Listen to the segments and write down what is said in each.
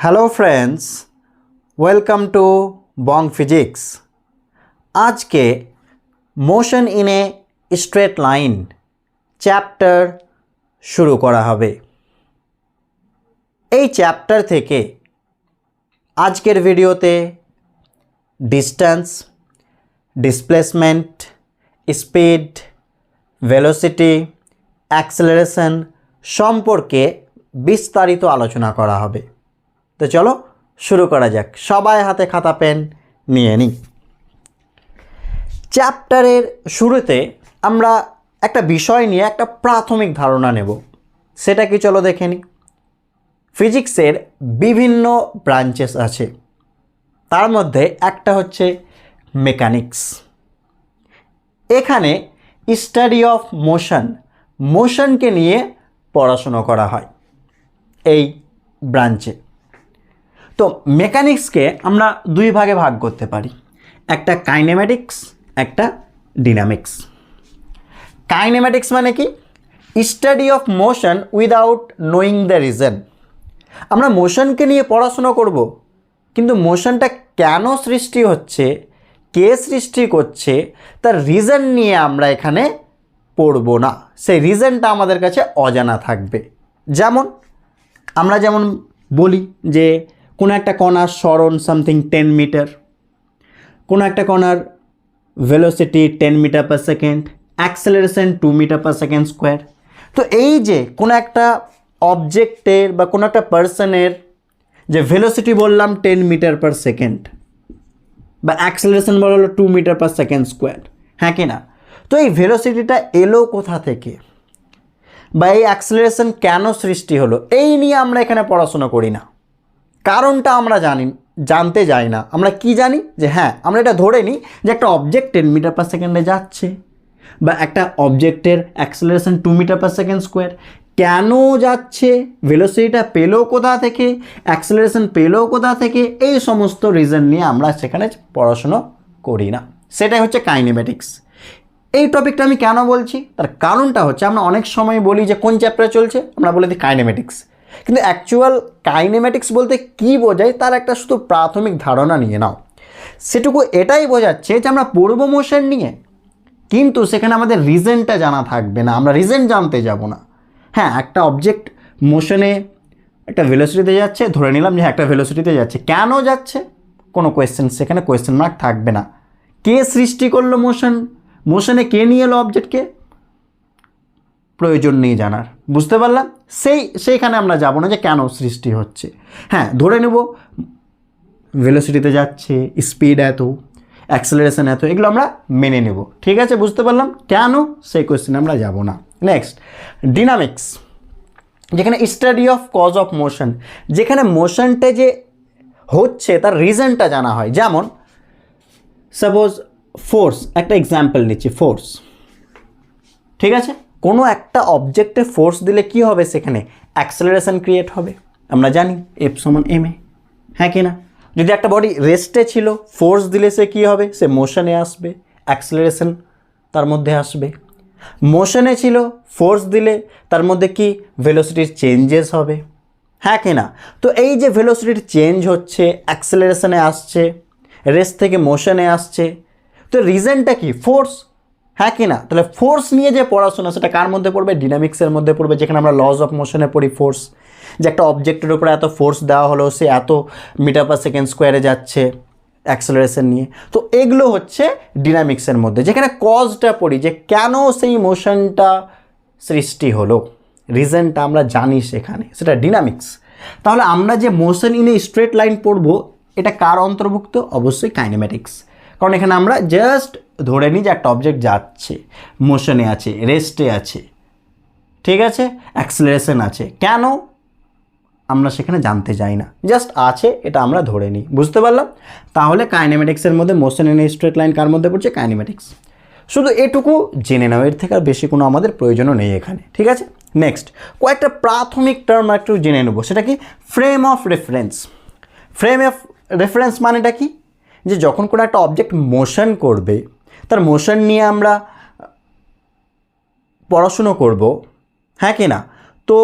Hello friends, welcome to Bong physics. आज के motion in a straight line chapter শুরু করা হবে। এই চ্যাপ্টার থেকে আজকের ভিডিওতে distance, displacement, speed, velocity, acceleration সম্পর্কে বিস্তারিত আলোচনা করা হবে। তো চলো শুরু করা যাক। সবাই হাতে খাতা পেন নিয়ে নিই। চ্যাপ্টারের শুরুতে আমরা একটা বিষয় নিয়ে একটা প্রাথমিক ধারণা নেব। সেটা কি চলো দেখে নিই। ফিজিক্সের বিভিন্ন ব্রাঞ্চেস আছে, তার মধ্যে একটা হচ্ছে মেকানিক্স। এখানে স্টাডি অফ মোশনকে নিয়ে পড়াশুনো করা হয় এই ব্রাঞ্চে। তো মেকানিক্সকে আমরা দুই ভাগে ভাগ করতে পারি, একটা কাইনেমেটিক্স, একটা ডিনামিক্স। কাইনেমেটিক্স মানে কি? Study of motion without knowing the reason. আমরা মোশনকে নিয়ে পড়াশুনো করব, কিন্তু মোশনটা কেন সৃষ্টি হচ্ছে, কে সৃষ্টি করছে, তার রিজন নিয়ে আমরা এখানে পড়ব না। সেই রিজনটা আমাদের কাছে অজানা থাকবে। আমরা যেমন বলি যে কোনো একটা কণার সরণ সামথিং 10 মিটার, কোনো একটা কণার velocity 10 metre per second, acceleration 2 metre per second square. তো এই যে কোনো একটা অবজেক্টের বা কোনো একটা পার্সনের যে ভেলোসিটি বললাম 10 মিটার পার সেকেন্ড বা অ্যাক্সেলারেশন বলা হলো 2 মিটার পার সেকেন্ড স্কোয়ার, হ্যাঁ কি না? তো এই ভেলোসিটিটা এলো কোথা থেকে বা এই অ্যাক্সেলারেশন কেন সৃষ্টি হলো, এই নিয়ে আমরা এখানে পড়াশোনা করি না। কারণটা আমরা জানতে যাই না। আমরা কি জানি যে হ্যাঁ, আমরা এটা ধরে নিই যে একটা অবজেক্ট 10 মিটার পার সেকেন্ডে যাচ্ছে বা একটা অবজেক্টের acceleration 2 metre per second square. কেন যাচ্ছে, ভেলোসিটিটা পেলো কোথা থেকে, অ্যাক্সেলারেশন পেলো কোথা থেকে, এই সমস্ত রিজন নিয়ে আমরা সেখানে পড়াশুনো করি না। সেটাই হচ্ছে কাইনেমেটিক্স। এই টপিকটা আমি কেন বলছি, তার কারণটা হচ্ছে আমরা অনেক সময় বলি যে কোন চ্যাপ্টারে চলছে, আমরা বলে দিই কাইনেমেটিক্স। কিন্তু অ্যাকচুয়াল কাইনেমেটিক্স বলতে কি বোঝায় তার একটা শুধু প্রাথমিক ধারণা নিয়ে নাও। সেটুকু এটাই বোঝাচ্ছে যে আমরা পড়ব মোশন নিয়ে, কিন্তু সেখানে আমাদের রিজনটা জানা থাকবে না, আমরা রিজন জানতে যাব না। হ্যাঁ, একটা অবজেক্ট মোশনে একটা ভেলোসিটিতে যাচ্ছে, ধরে নিলাম যে একটা ভেলোসিটিতে যাচ্ছে, কেন যাচ্ছে কোনো কোয়েশ্চেন, সেখানে কোয়েশ্চেন মার্ক থাকবে না। কে সৃষ্টি করলো মোশনে কে নিয়ে এলো অবজেক্টকে, প্রয়োজন নেই জানার। বুঝতে পারলাম? সেইখানে আমরা যাব না যে কেন সৃষ্টি হচ্ছে। হ্যাঁ, ধরে নেব ভেলোসিটিতে যাচ্ছে, স্পিড এত, অ্যাক্সেলারেশন এত, এগুলো আমরা মেনে নেব। ঠিক আছে, বুঝতে পারলাম। কেন, সেই কোয়েশ্চেনে আমরা যাব না। নেক্সট, ডিনামিক্স, যেখানে study of cause of motion, যেখানে মোশনটা যে হচ্ছে তার রিজনটা জানা হয়। যেমন সাপোজ ফোর্স, একটা এক্সাম্পল নিচ্ছি, ফোর্স। ঠিক আছে, কোনো একটা অবজেক্টে ফোর্স দিলে কি হবে, সেখানে অ্যাক্সেলারেশন ক্রিয়েট হবে। আমরা জানি F=ma, হ্যাঁ কি না? যদি একটা বডি রেস্টে ছিল, ফোর্স দিলে সে কী হবে, সে মোশনে আসবে, অ্যাক্সেলারেশন তার মধ্যে আসবে। মোশনে ছিল, ফোর্স দিলে তার মধ্যে কি ভেলোসিটির চেঞ্জেস হবে, হ্যাঁ কি না? তো এই যে ভেলোসিটির চেঞ্জ হচ্ছে, অ্যাক্সেলারেশনে আসছে, রেস্ট থেকে মোশনে আসছে, তো রিজনটা কি, ফোর্স, হ্যাঁ কি না? তাহলে ফোর্স নিয়ে যে পড়াশোনা, সেটা কার মধ্যে পড়বে, ডিনামিক্সের মধ্যে পড়বে। যেখানে আমরা লজ অফ মোশনে পড়ি ফোর্স, যে একটা অবজেক্টের উপরে এত ফোর্স দেওয়া হলো, সে এত মিটার পার সেকেন্ড স্কোয়ারে যাচ্ছে অ্যাক্সেলারেশন নিয়ে। তো এগুলো হচ্ছে ডিনামিক্সের মধ্যে। যেখানে কজটা পড়ি, যে কেন সেই মোশনটা সৃষ্টি হলো, রিজনটা আমরা জানি সেখানে, সেটা ডিনামিক্স। তাহলে আমরা যে motion in a straight line পড়বো, এটা কার অন্তর্ভুক্ত? অবশ্যই কাইনেমেটিক্স। কারণ এখানে আমরা জাস্ট ধরে নিই যে একটা অবজেক্ট যাচ্ছে, মোশনে আছে, রেস্টে আছে, ঠিক আছে, অ্যাক্সেলারেশন আছে, কেন আমরা সেখানে জানতে যাই না, জাস্ট আছে, এটা আমরা ধরে নিই। বুঝতে পারলাম? তাহলে কাইনেমেটিক্সের মধ্যে motion in a straight line কার মধ্যে পড়ছে? কাইনেমেটিক্স। শুধু এটুকু জেনে নাও, এর থেকে আর বেশি কোনো আমাদের প্রয়োজনও নেই এখানে। ঠিক আছে, নেক্সট কয়েকটা প্রাথমিক টার্ম একটু জেনে নেব। সেটা কি? Frame of reference. Frame of reference মানেটা কি? যে যখন কোনো একটা অবজেক্ট মোশন করবে, তার মোশন নিয়ে আমরা পড়াশুনো করব, হ্যাঁ কি না? তো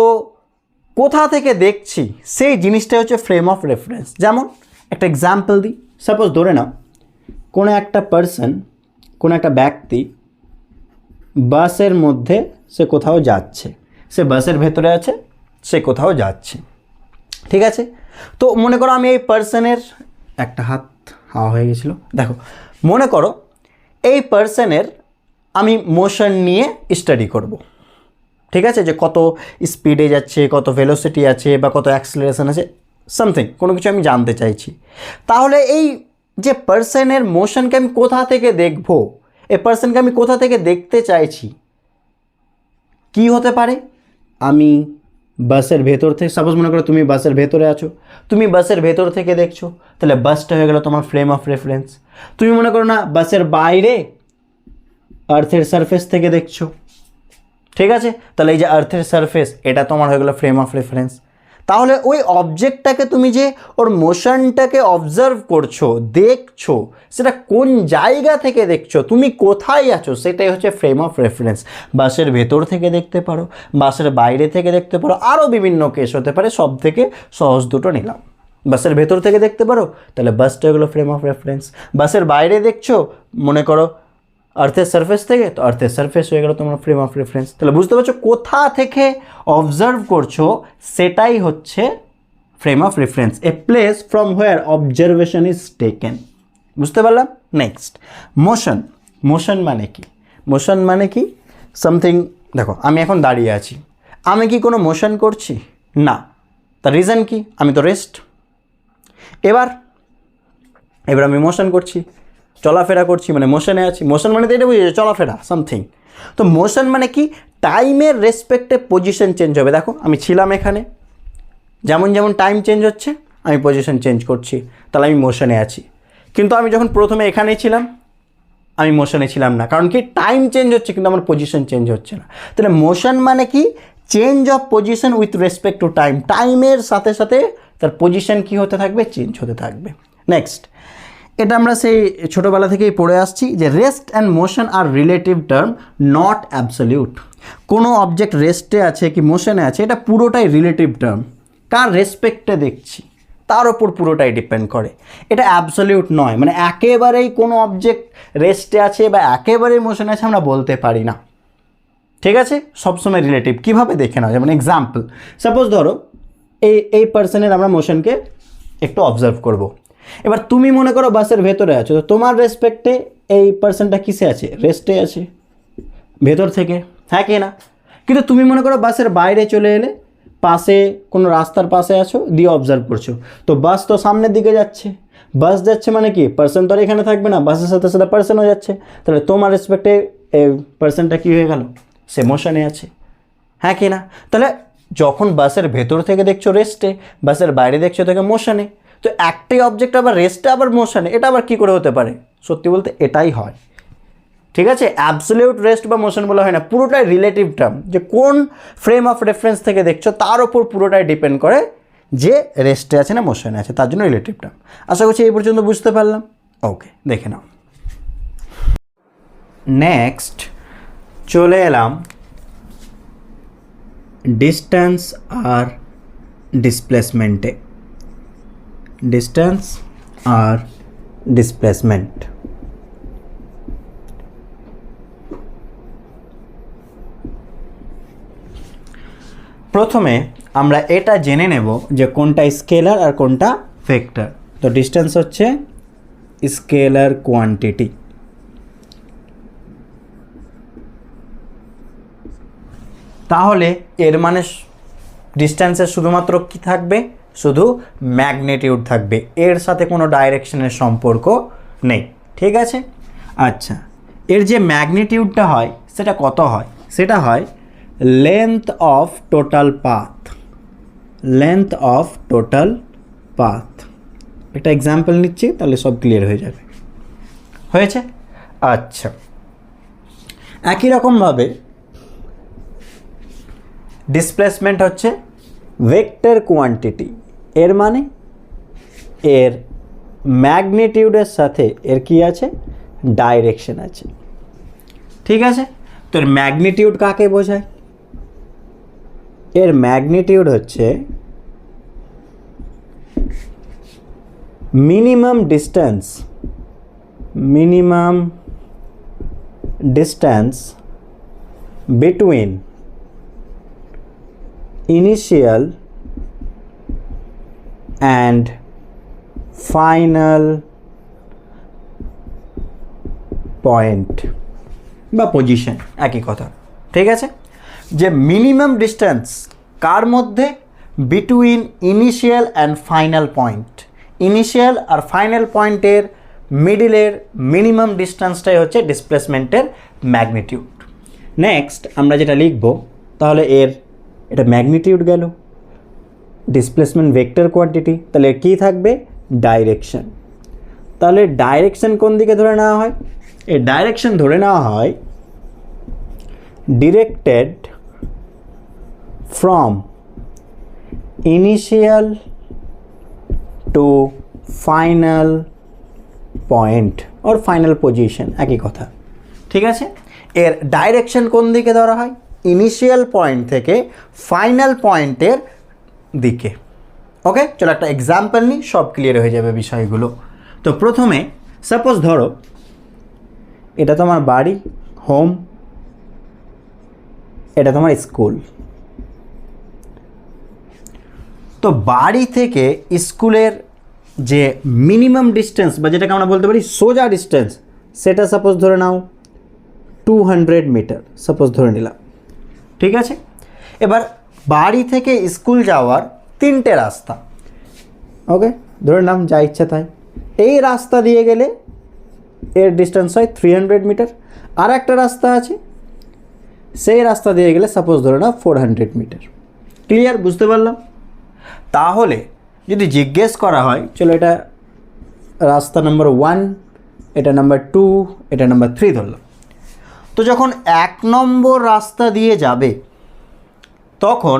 কোথা থেকে দেখছি সেই জিনিসটা হচ্ছে ফ্রেম অফ রেফারেন্স। যেমন একটা এক্সাম্পল দিই, সাপোজ ধরে নাও কোনো একটা পার্সন, কোনো একটা ব্যক্তি বাসের মধ্যে সে কোথাও যাচ্ছে, সে বাসের ভেতরে আছে, সে কোথাও যাচ্ছে, ঠিক আছে। তো মনে করো আমি এই পার্সনের, একটা হাত হাওয়া হয়ে গেছিলো, দেখো মনে করো এই পার্সনের আমি মোশন নিয়ে স্টাডি করব, ঠিক আছে, যে কত স্পিডে যাচ্ছে, কত ভেলোসিটি আছে বা কত অ্যাক্সিলারেশন আছে, সামথিং কোনো কিছু আমি জানতে চাইছি। তাহলে এই যে পার্সনের মোশনকে আমি কোথা থেকে দেখব, এই পার্সনকে আমি কোথা থেকে দেখতে চাইছি, কি হতে পারে? আমি বাসের ভেতর থেকে, সাপোজ মনে করো তুমি বাসের ভেতরে আছো, তুমি বাসের ভেতর থেকে দেখছো, তাহলে বাসটা হয়ে গেল তোমার ফ্রেম অফ রেফারেন্স। তুমি মনে করো না বাসের বাইরে আর্থের সারফেস থেকে দেখছো, ঠিক আছে, তাহলে এই যে আর্থের সারফেস এটা তোমার হয়ে গেলো ফ্রেম অফ রেফারেন্স। তাহলে ওই অবজেক্টটাকে তুমি যে ওর মোশনটাকে অবজার্ভ করছো, দেখছো, সেটা কোন জায়গা থেকে দেখছো, তুমি কোথায় আছো, সেটাই হচ্ছে ফ্রেম অফ রেফারেন্স। বাসের ভেতর থেকে দেখতে পারো, বাসের বাইরে থেকে দেখতে পারো, আরও বিভিন্ন কেস হতে পারে, সব থেকে সহজ দুটো নিলাম। বাসের ভেতর থেকে দেখতে পারো, তাহলে বাসটা হলো ফ্রেম অফ রেফারেন্স। বাসের বাইরে দেখছো, মনে করো আর্থের সারফেস থেকে, তো আর্থের সারফেস হয়ে গেল তোমার ফ্রেম অফ রেফারেন্স। তাহলে বুঝতে পারছো কোথা থেকে অবজার্ভ করছো সেটাই হচ্ছে frame of reference, a place from where observation is taken. বুঝতে পারলাম? Next motion. মোশন মানে কি? মোশন মানে কি সামথিং, দেখো আমি এখন দাঁড়িয়ে আছি, আমি কি কোনো মোশন করছি? না। তার রিজন কি? আমি তো রেস্ট। এবার আমি মোশন করছি, চলাফেরা করছি, মানে মোশনে আছি। মোশন মানে তো এটা বুঝি চলাফেরা, সামথিং। তো মোশন মানে কি? টাইমের রেসপেক্টে পজিশন চেঞ্জ হবে। দেখো আমি ছিলাম এখানে, যেমন যেমন টাইম চেঞ্জ হচ্ছে আমি পজিশন চেঞ্জ করছি, তাহলে আমি মোশনে আছি। কিন্তু আমি যখন প্রথমে এখানেই ছিলাম, আমি মোশনে ছিলাম না, কারণ কি টাইম চেঞ্জ হচ্ছে কিন্তু আমার পজিশন চেঞ্জ হচ্ছে না। তাহলে মোশন মানে কি? Change of position with respect to time, টাইমের সাথে সাথে তার পজিশন কি হতে থাকবে? চেঞ্জ হতে থাকবে। নেক্সট, এটা আমরা সেই ছোটোবেলা থেকেই পড়ে আসছি যে রেস্ট অ্যান্ড মোশন আর রিলেটিভ টার্ম, নট অ্যাবসলিউট। কোনো অবজেক্ট রেস্টে আছে কি মোশনে আছে এটা পুরোটাই রিলেটিভ টার্ম, কার রেসপেক্টে দেখছি তার ওপর পুরোটাই ডিপেন্ড করে। এটা অ্যাবসলিউট নয়, মানে একেবারেই কোনো অবজেক্ট রেস্টে আছে বা একেবারেই মোশনে আছে আমরা বলতে পারি না, ঠিক আছে, সবসময় রিলেটিভ। কীভাবে দেখে নাও, যেমন এক্সাম্পল, সাপোজ ধরো এই পার্সনের আমরা মোশনকে একটু অবজার্ভ করব। এবার তুমি মনে করো বাসের ভেতরে আছো, তো তোমার রেসপেক্টে এই পার্সনটা কিসে আছে? রেস্টে আছে, ভেতর থেকে, হ্যাঁ কি না? কিন্তু তুমি মনে করো বাসের বাইরে চলে এলে, পাশে কোনো রাস্তার পাশে আছো, দিয়ে অবজার্ভ করছো, তো বাস তো সামনের দিকে যাচ্ছে, বাস যাচ্ছে মানে কি পার্সন তো আর এখানে থাকবে না, বাসের সাথে সাথে পার্সনও যাচ্ছে, তাহলে তোমার রেসপেক্টে এই পার্সনটা কী হয়ে গেল? সে মোশনে আছে, হ্যাঁ কি না? তাহলে যখন বাসের ভেতর থেকে দেখছো রেস্টে, বাসের বাইরে দেখছো থেকে মোশনে, তো একটাই অবজেক্ট আবার রেস্টে আবার মোশনে, এটা আবার কী করে হতে পারে? সত্যি বলতে এটাই হয়, ঠিক আছে। অ্যাবসলিউট রেস্ট বা মোশন বলা হয় না, পুরোটাই রিলেটিভ টার্ম, যে কোন ফ্রেম অফ রেফারেন্স থেকে দেখছো তার ওপর পুরোটাই ডিপেন্ড করে যে রেস্টে আছে না মোশনে আছে, তার জন্য রিলেটিভ টার্ম। আশা করছি এই পর্যন্ত বুঝতে পারলাম। ওকে, দেখে নাও। নেক্সট চলে এলাম ডিস্টেন্স আর ডিসপ্লেসমেন্টে। ডিস্টেন্স আর ডিসপ্লেসমেন্ট। প্রথমে আমরা এটা জেনে নেব যে কোনটা স্কেলার আর কোনটা ভেক্টর। তো ডিস্টেন্স হচ্ছে স্কেলার কোয়ান্টিটি, তাহলে এর মানে ডিস্টেন্সের শুধুমাত্র কি থাকবে? শুধু ম্যাগনিটিউড থাকবে, এর সাথে কোনো ডাইরেকশনের সম্পর্ক নেই, ঠিক আছে। আচ্ছা, এর যে ম্যাগনিটিউডটা হয় সেটা কত হয়? সেটা হয় length of total path. Length of total path, একটা এক্সাম্পল নিচ্ছি তাহলে সব ক্লিয়ার হয়ে যাবে। হয়েছে? আচ্ছা, একই রকমভাবে ডিসপ্লেসমেন্ট হচ্ছে ভেক্টর কোয়ান্টিটি, এর মানে এর ম্যাগনিটিউডের সাথে এর কি আছে? ডাইরেকশন আছে, ঠিক আছে। তো এর ম্যাগনিটিউড কাকে বোঝায়? এর ম্যাগনিটিউড হচ্ছে minimum distance between initial and final point বা পজিশন, একই কথা। ঠিক আছে, যে মিনিমাম ডিস্টেন্স কার মধ্যে, between initial and final point, initial আর ফাইনাল পয়েন্টের মিডিলের মিনিমাম ডিস্টেন্সটাই হচ্ছে ডিসপ্লেসমেন্টের ম্যাগনিটিউড। নেক্সট আমরা যেটা লিখব, তাহলে এটা ম্যাগনিটিউড গেল, ডিসপ্লেসমেন্ট ভেক্টর কোয়ান্টিটি, তাহলে কী থাকবে, ডাইরেকশন। তাহলে ডাইরেকশন কোন দিকে ধরে নেওয়া হয়, এই ডাইরেকশন ধরে নেওয়া হয় directed from initial to final point or final position, একই কথা। ঠিক আছে, এর ডাইরেকশন কোন দিকে ধরা হয়, ইনিশিয়াল পয়েন্ট থেকে ফাইনাল পয়েন্টের দিকে। ওকে, চলো একটা এক্সাম্পল নিই, সব ক্লিয়ার হয়ে যাবে বিষয়গুলো। তো প্রথমে সাপোজ ধরো এটা তোমার বাড়ি, হোম, এটা তোমার স্কুল। তো বাড়ি থেকে স্কুলের যে মিনিমাম ডিস্টেন্স বা যেটাকে আমরা বলতে পারি সোজা ডিস্টেন্স, সেটা সাপোজ ধরে নাও 200 মিটার, সাপোজ ধরে নিলাম। ঠিক আছে, এবার বাড়ি থেকে স্কুল যাওয়ার 3টে রাস্তা, ওকে, ধরে নাম যা ইচ্ছা তাই। এই রাস্তা দিয়ে গেলে এর ডিস্টেন্স হয় 300 মিটার। আর একটা রাস্তা আছে, সেই রাস্তা দিয়ে গেলে সাপোজ ধরে নাও 400 মিটার। ক্লিয়ার, বুঝতে পারলাম? তাহলে যদি জিজ্ঞেস করা হয়, চলো এটা রাস্তা নাম্বার 1, এটা নাম্বার 2, এটা নাম্বার 3 ধরলাম। তো যখন 1 নম্বর রাস্তা দিয়ে যাবে তখন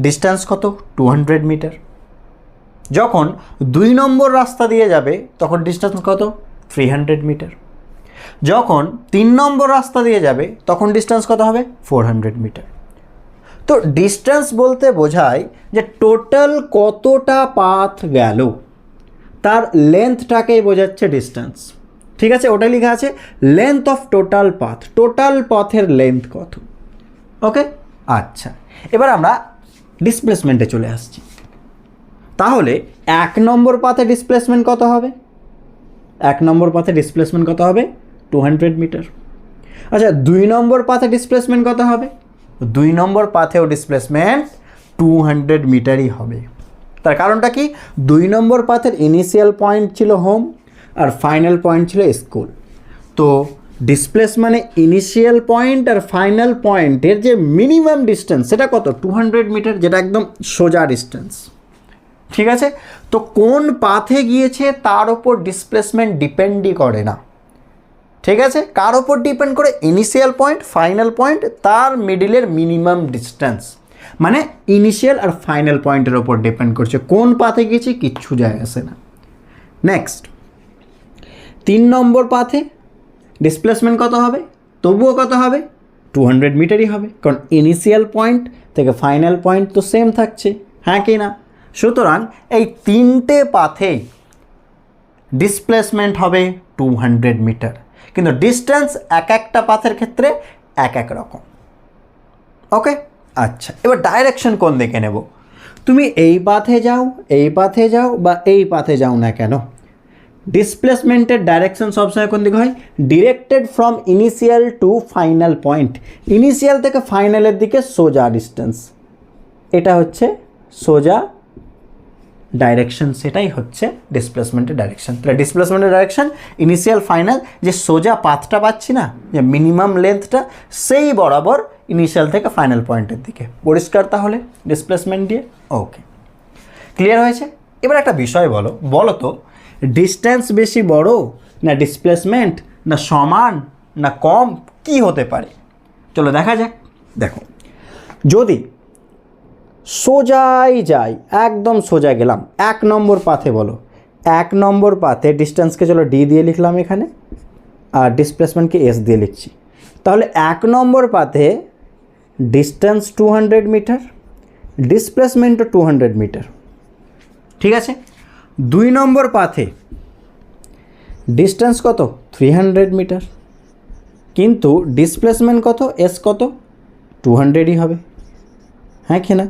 ডিস্টেন্স কত, 200 মিটার। যখন 2 নম্বর রাস্তা দিয়ে যাবে তখন ডিস্টেন্স কত, 300 মিটার। যখন 3 নম্বর রাস্তা দিয়ে যাবে তখন ডিস্টেন্স কত হবে, 400 মিটার। তো ডিস্টেন্স বলতে বোঝায় যে টোটাল কতটা পাথ গেল, তার লেন্থটাকেই বোঝাচ্ছে ডিস্টেন্স। ঠিক আছে, ওটা লেখা আছে length of total path, total পথের লেন্থ কত। ওকে, আচ্ছা, এবার আমরা ডিসপ্লেসমেন্টে চলে আসছি। তাহলে 1 নম্বর পাথে ডিসপ্লেসমেন্ট কত হবে, 1 নম্বর পাথে ডিসপ্লেসমেন্ট কত হবে, 200 মিটার। আচ্ছা, 2 নম্বর পাথে ডিসপ্লেসমেন্ট কত হবে, 2 নম্বর পাথেও ডিসপ্লেসমেন্ট 200 মিটারই হবে। তার কারণটা কি, 2 নম্বর পাথের ইনিশিয়াল পয়েন্ট ছিল হোম আর ফাইনাল পয়েন্ট ছিল স্কুল। তো ডিসপ্লেস মানে ইনিশিয়াল পয়েন্ট আর ফাইনাল পয়েন্টের যে মিনিমাম ডিস্টেন্স সেটা কত, 200 মিটার, যেটা একদম সোজা ডিস্টেন্স। ঠিক আছে, তো কোন পাথে গিয়েছে তার ওপর ডিসপ্লেসমেন্ট ডিপেন্ডই করে না। ঠিক আছে, কার ওপর ডিপেন্ড করে, ইনিশিয়াল পয়েন্ট, ফাইনাল পয়েন্ট, তার মিডিলের মিনিমাম ডিস্টেন্স, মানে ইনিশিয়াল আর ফাইনাল পয়েন্টের ওপর ডিপেন্ড করছে কোন পাথে গিয়েছে, কিচ্ছু যায় আসে না। নেক্সট 3 নম্বর পাথে ডিসপ্লেসমেন্ট কত হবে, তবুও কত হবে, 200 মিটারই হবে, কারণ ইনিশিয়াল পয়েন্ট থেকে ফাইনাল পয়েন্ট তো সেম থাকছে, হ্যাঁ কি না? সুতরাং এই 3টে পাথেই ডিসপ্লেসমেন্ট হবে 200 মিটার, কিন্তু ডিস্টেন্স এক একটা পাথের ক্ষেত্রে এক এক রকম। ওকে, আচ্ছা, এবার ডাইরেকশন কোন দিকে নেব, তুমি এই পাথে যাও, এই পাথে যাও বা এই পাথে যাও না কেন, ডিসপ্লেসমেন্টের ডাইরেকশন সবসময় কোন দিকে হয়, directed from initial to final point, initial থেকে ফাইনালের দিকে সোজা ডিস্টেন্স, এটা হচ্ছে সোজা ডাইরেকশন, সেটাই হচ্ছে ডিসপ্লেসমেন্টের ডাইরেকশন। তাহলে ডিসপ্লেসমেন্টের ডাইরেকশন ইনিশিয়াল ফাইনাল, যে সোজা পাথটা পাচ্ছি না, যে মিনিমাম লেন্থটা, সেই বরাবর ইনিশিয়াল থেকে ফাইনাল পয়েন্টের দিকে। পরিষ্কার তাহলে ডিসপ্লেসমেন্ট দিয়ে? ওকে, ক্লিয়ার হয়েছে? এবার একটা বিষয় বলো তো, ডিস্টেন্স বেশি বড় না ডিসপ্লেসমেন্ট, না সমান না কম, কি হতে পারে? চলো দেখা যাক। দেখো, যদি সোজাই যাই, একদম সোজা গেলাম, 1 নম্বর পাথে বলো, 1 নম্বর পাথে ডিস্টেন্সকে চলো ডি দিয়ে লিখলাম এখানে, আর ডিসপ্লেসমেন্টকে এস দিয়ে লিখছি। তাহলে 1 নম্বর পাথে ডিস্টেন্স 200 মিটার, ডিসপ্লেসমেন্টও 200 মিটার। ঠিক আছে, 2 নম্বর পাথে ডিস্টেন্স কত 300 মিটার, কিন্তু ডিসপ্লেসমেন্ট কত এস কত 200ই হবে, হ্যাঁ কি না।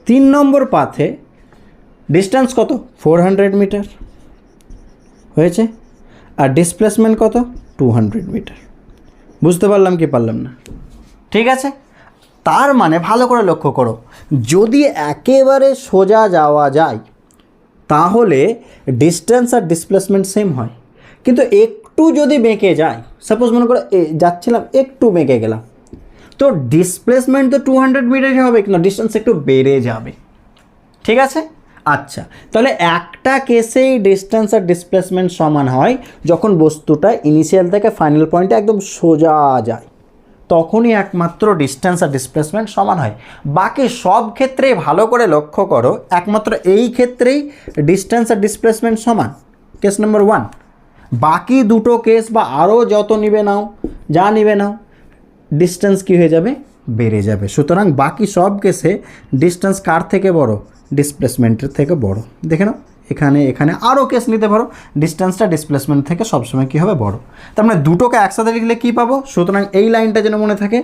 3 নম্বর পাথে ডিস্টেন্স কত 400 মিটার হয়েছে, আর ডিসপ্লেসমেন্ট কত 200 মিটার। বুঝতে পারলাম কি পারলাম না? ঠিক আছে, তার মানে ভালো করে লক্ষ্য করো, যদি একেবারে সোজা যাওয়া যায় তাহলে ডিস্টেন্স আর ডিসপ্লেসমেন্ট সেম হয়, কিন্তু একটু যদি বেঁকে যায়, সাপোজ মনে করো যাচ্ছিলাম একটু বেঁকে গেলাম, তো ডিসপ্লেসমেন্ট তো 200 মিটারই হবে, কিন্তু ডিস্টেন্স একটু বেড়ে যাবে। ঠিক আছে, আচ্ছা, তাহলে একটা কেসেই ডিস্টেন্স আর ডিসপ্লেসমেন্ট সমান হয় যখন বস্তুটা ইনিশিয়াল থেকে ফাইনাল পয়েন্টে একদম সোজা যায়, তখনই একমাত্র ডিস্টেন্স আর ডিসপ্লেসমেন্ট সমান হয়। বাকি সব ক্ষেত্রেই ভালো করে লক্ষ্য করো, একমাত্র এই ক্ষেত্রেই ডিস্টেন্স আর ডিসপ্লেসমেন্ট সমান, কেস নাম্বার 1। বাকি দুটো কেস বা আরও যত নিবে নাও, যা নিবে নাও, ডিস্টেন্স কী হয়ে যাবে বেড়ে যাবে। সুতরাং বাকি সব কেসে ডিস্টেন্স কার থেকে বড়, ডিসপ্লেসমেন্টের থেকে বড়। দেখে নাও, এখানে আরও কেস নিতে পারো, ডিস্টেন্সটা ডিসপ্লেসমেন্ট থেকে সবসময় কী হবে বড়। তার মানে দুটোকে একসাথে লিখলে কী পাবো, সুতরাং এই লাইনটা যেন মনে থাকে,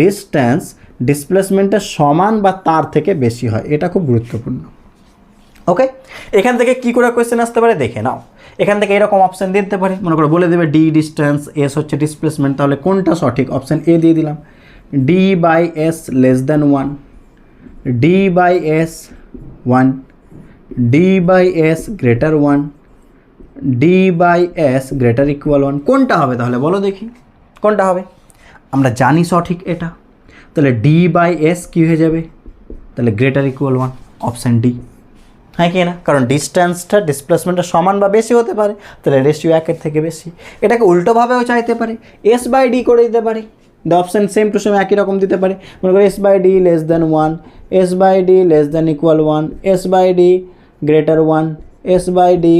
ডিস্টেন্স ডিসপ্লেসমেন্টের সমান বা তার থেকে বেশি হয়, এটা খুব গুরুত্বপূর্ণ। ওকে, এখান থেকে কি করে কোয়েশ্চেন আসতে পারে দেখে নাও। এখান থেকে এরকম অপশান দিয়ে দিতে পারে, মনে করো বলে দেবে ডি ডিস্টেন্স, এস হচ্ছে ডিসপ্লেসমেন্ট, তাহলে কোনটা সঠিক, অপশান এ দিয়ে দিলাম, D by S less than 1, D by S 1, D by S greater 1, D by S greater equal 1। কোনটা হবে তাহলে বলো দেখি, কোনটা হবে? আমরা জানি সঠিক এটা, তাহলে ডি বাই এস কী হয়ে যাবে, তাহলে গ্রেটার ইকুয়াল 1, অপশান ডি, হ্যাঁ কি না। কারণ ডিস্টেন্সটা ডিসপ্লেসমেন্টটা সমান বা বেশি হতে পারে, তাহলে রেশিও 1-এর থেকে বেশি। এটাকে উল্টোভাবেও চাইতে পারে, এস বাই ডি করে দিতে পারে, the option same to same একই রকম দিতে পারে। মনে করো S by D less than 1, S by D less than equal 1, S by D greater 1, S by D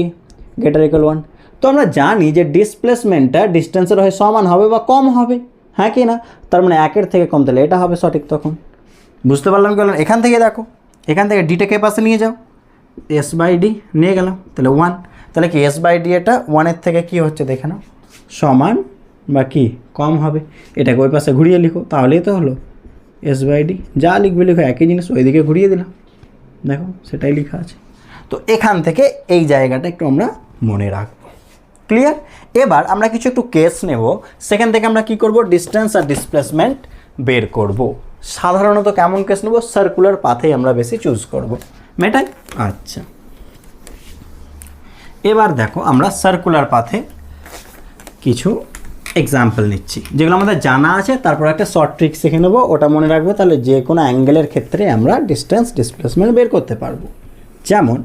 greater equal 1। তো আমরা জানি যে ডিসপ্লেসমেন্টটা ডিস্টেন্সের হয়ে সমান হবে বা কম হবে, হ্যাঁ কি না। তার মানে 1-এর থেকে কম, তাহলে এটা হবে সঠিক তখন। বুঝতে পারলাম কি বললাম? এখান থেকে দেখো, এখান থেকে ডিটাকে পাশে নিয়ে যাও, এস বাই ডি নিয়ে গেলাম, তাহলে 1, তাহলে কি এস বাই ডি এটা 1-এর থেকে কী হচ্ছে দেখে নাও, সমান বা কি কম হবে। এটাকে ওই পাশে ঘুরিয়ে লিখো, তাহলেই তো হলো এস বাই ডি, যা লিখবে লিখো একই জিনিস, ওইদিকে ঘুরিয়ে দিলাম, দেখো সেটাই লেখা আছে। তো এখান থেকে এই জায়গাটা একটু আমরা মনে রাখবো, ক্লিয়ার। এবার আমরা কিছু একটু কেস নেব, সেখান থেকে আমরা কি করব, ডিস্টেন্স আর ডিসপ্লেসমেন্ট বের করব। সাধারণত কেমন কেস নেব, সার্কুলার পাথেই আমরা বেশি চুজ করব, মেটাই। আচ্ছা, এবার দেখো আমরা সার্কুলার পাথে কিছু এক্সাম্পল নিচ্ছি, যেগুলো আমাদের জানা আছে, তারপর একটা শর্ট ট্রিক শিখে নেবো, ওটা মনে রাখবে, তাহলে যে কোনো অ্যাঙ্গেলের ক্ষেত্রে আমরা ডিস্টেন্স ডিসপ্লেসমেন্ট বের করতে পারবো। যেমন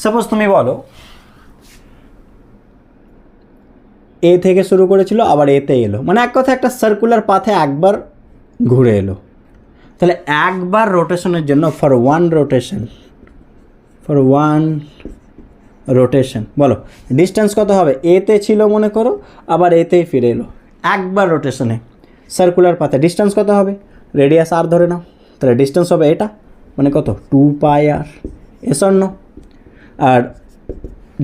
সাপোজ তুমি বলো এ থেকে শুরু করেছিল আবার এতে এলো, মানে এক কথা একটা সার্কুলার পাথে একবার ঘুরে এলো, তাহলে একবার রোটেশনের জন্য ফর ওয়ান রোটেশন বলো ডিস্টেন্স কত হবে, এতে ছিল মনে করো, আবার এতেই ফিরে এলো, একবার রোটেশনে সার্কুলার পাথে ডিস্টেন্স কত হবে, রেডিয়াস আর ধরে নাও, তাহলে ডিস্টেন্স হবে এটা, মানে কত 2πr, এস অন্য। আর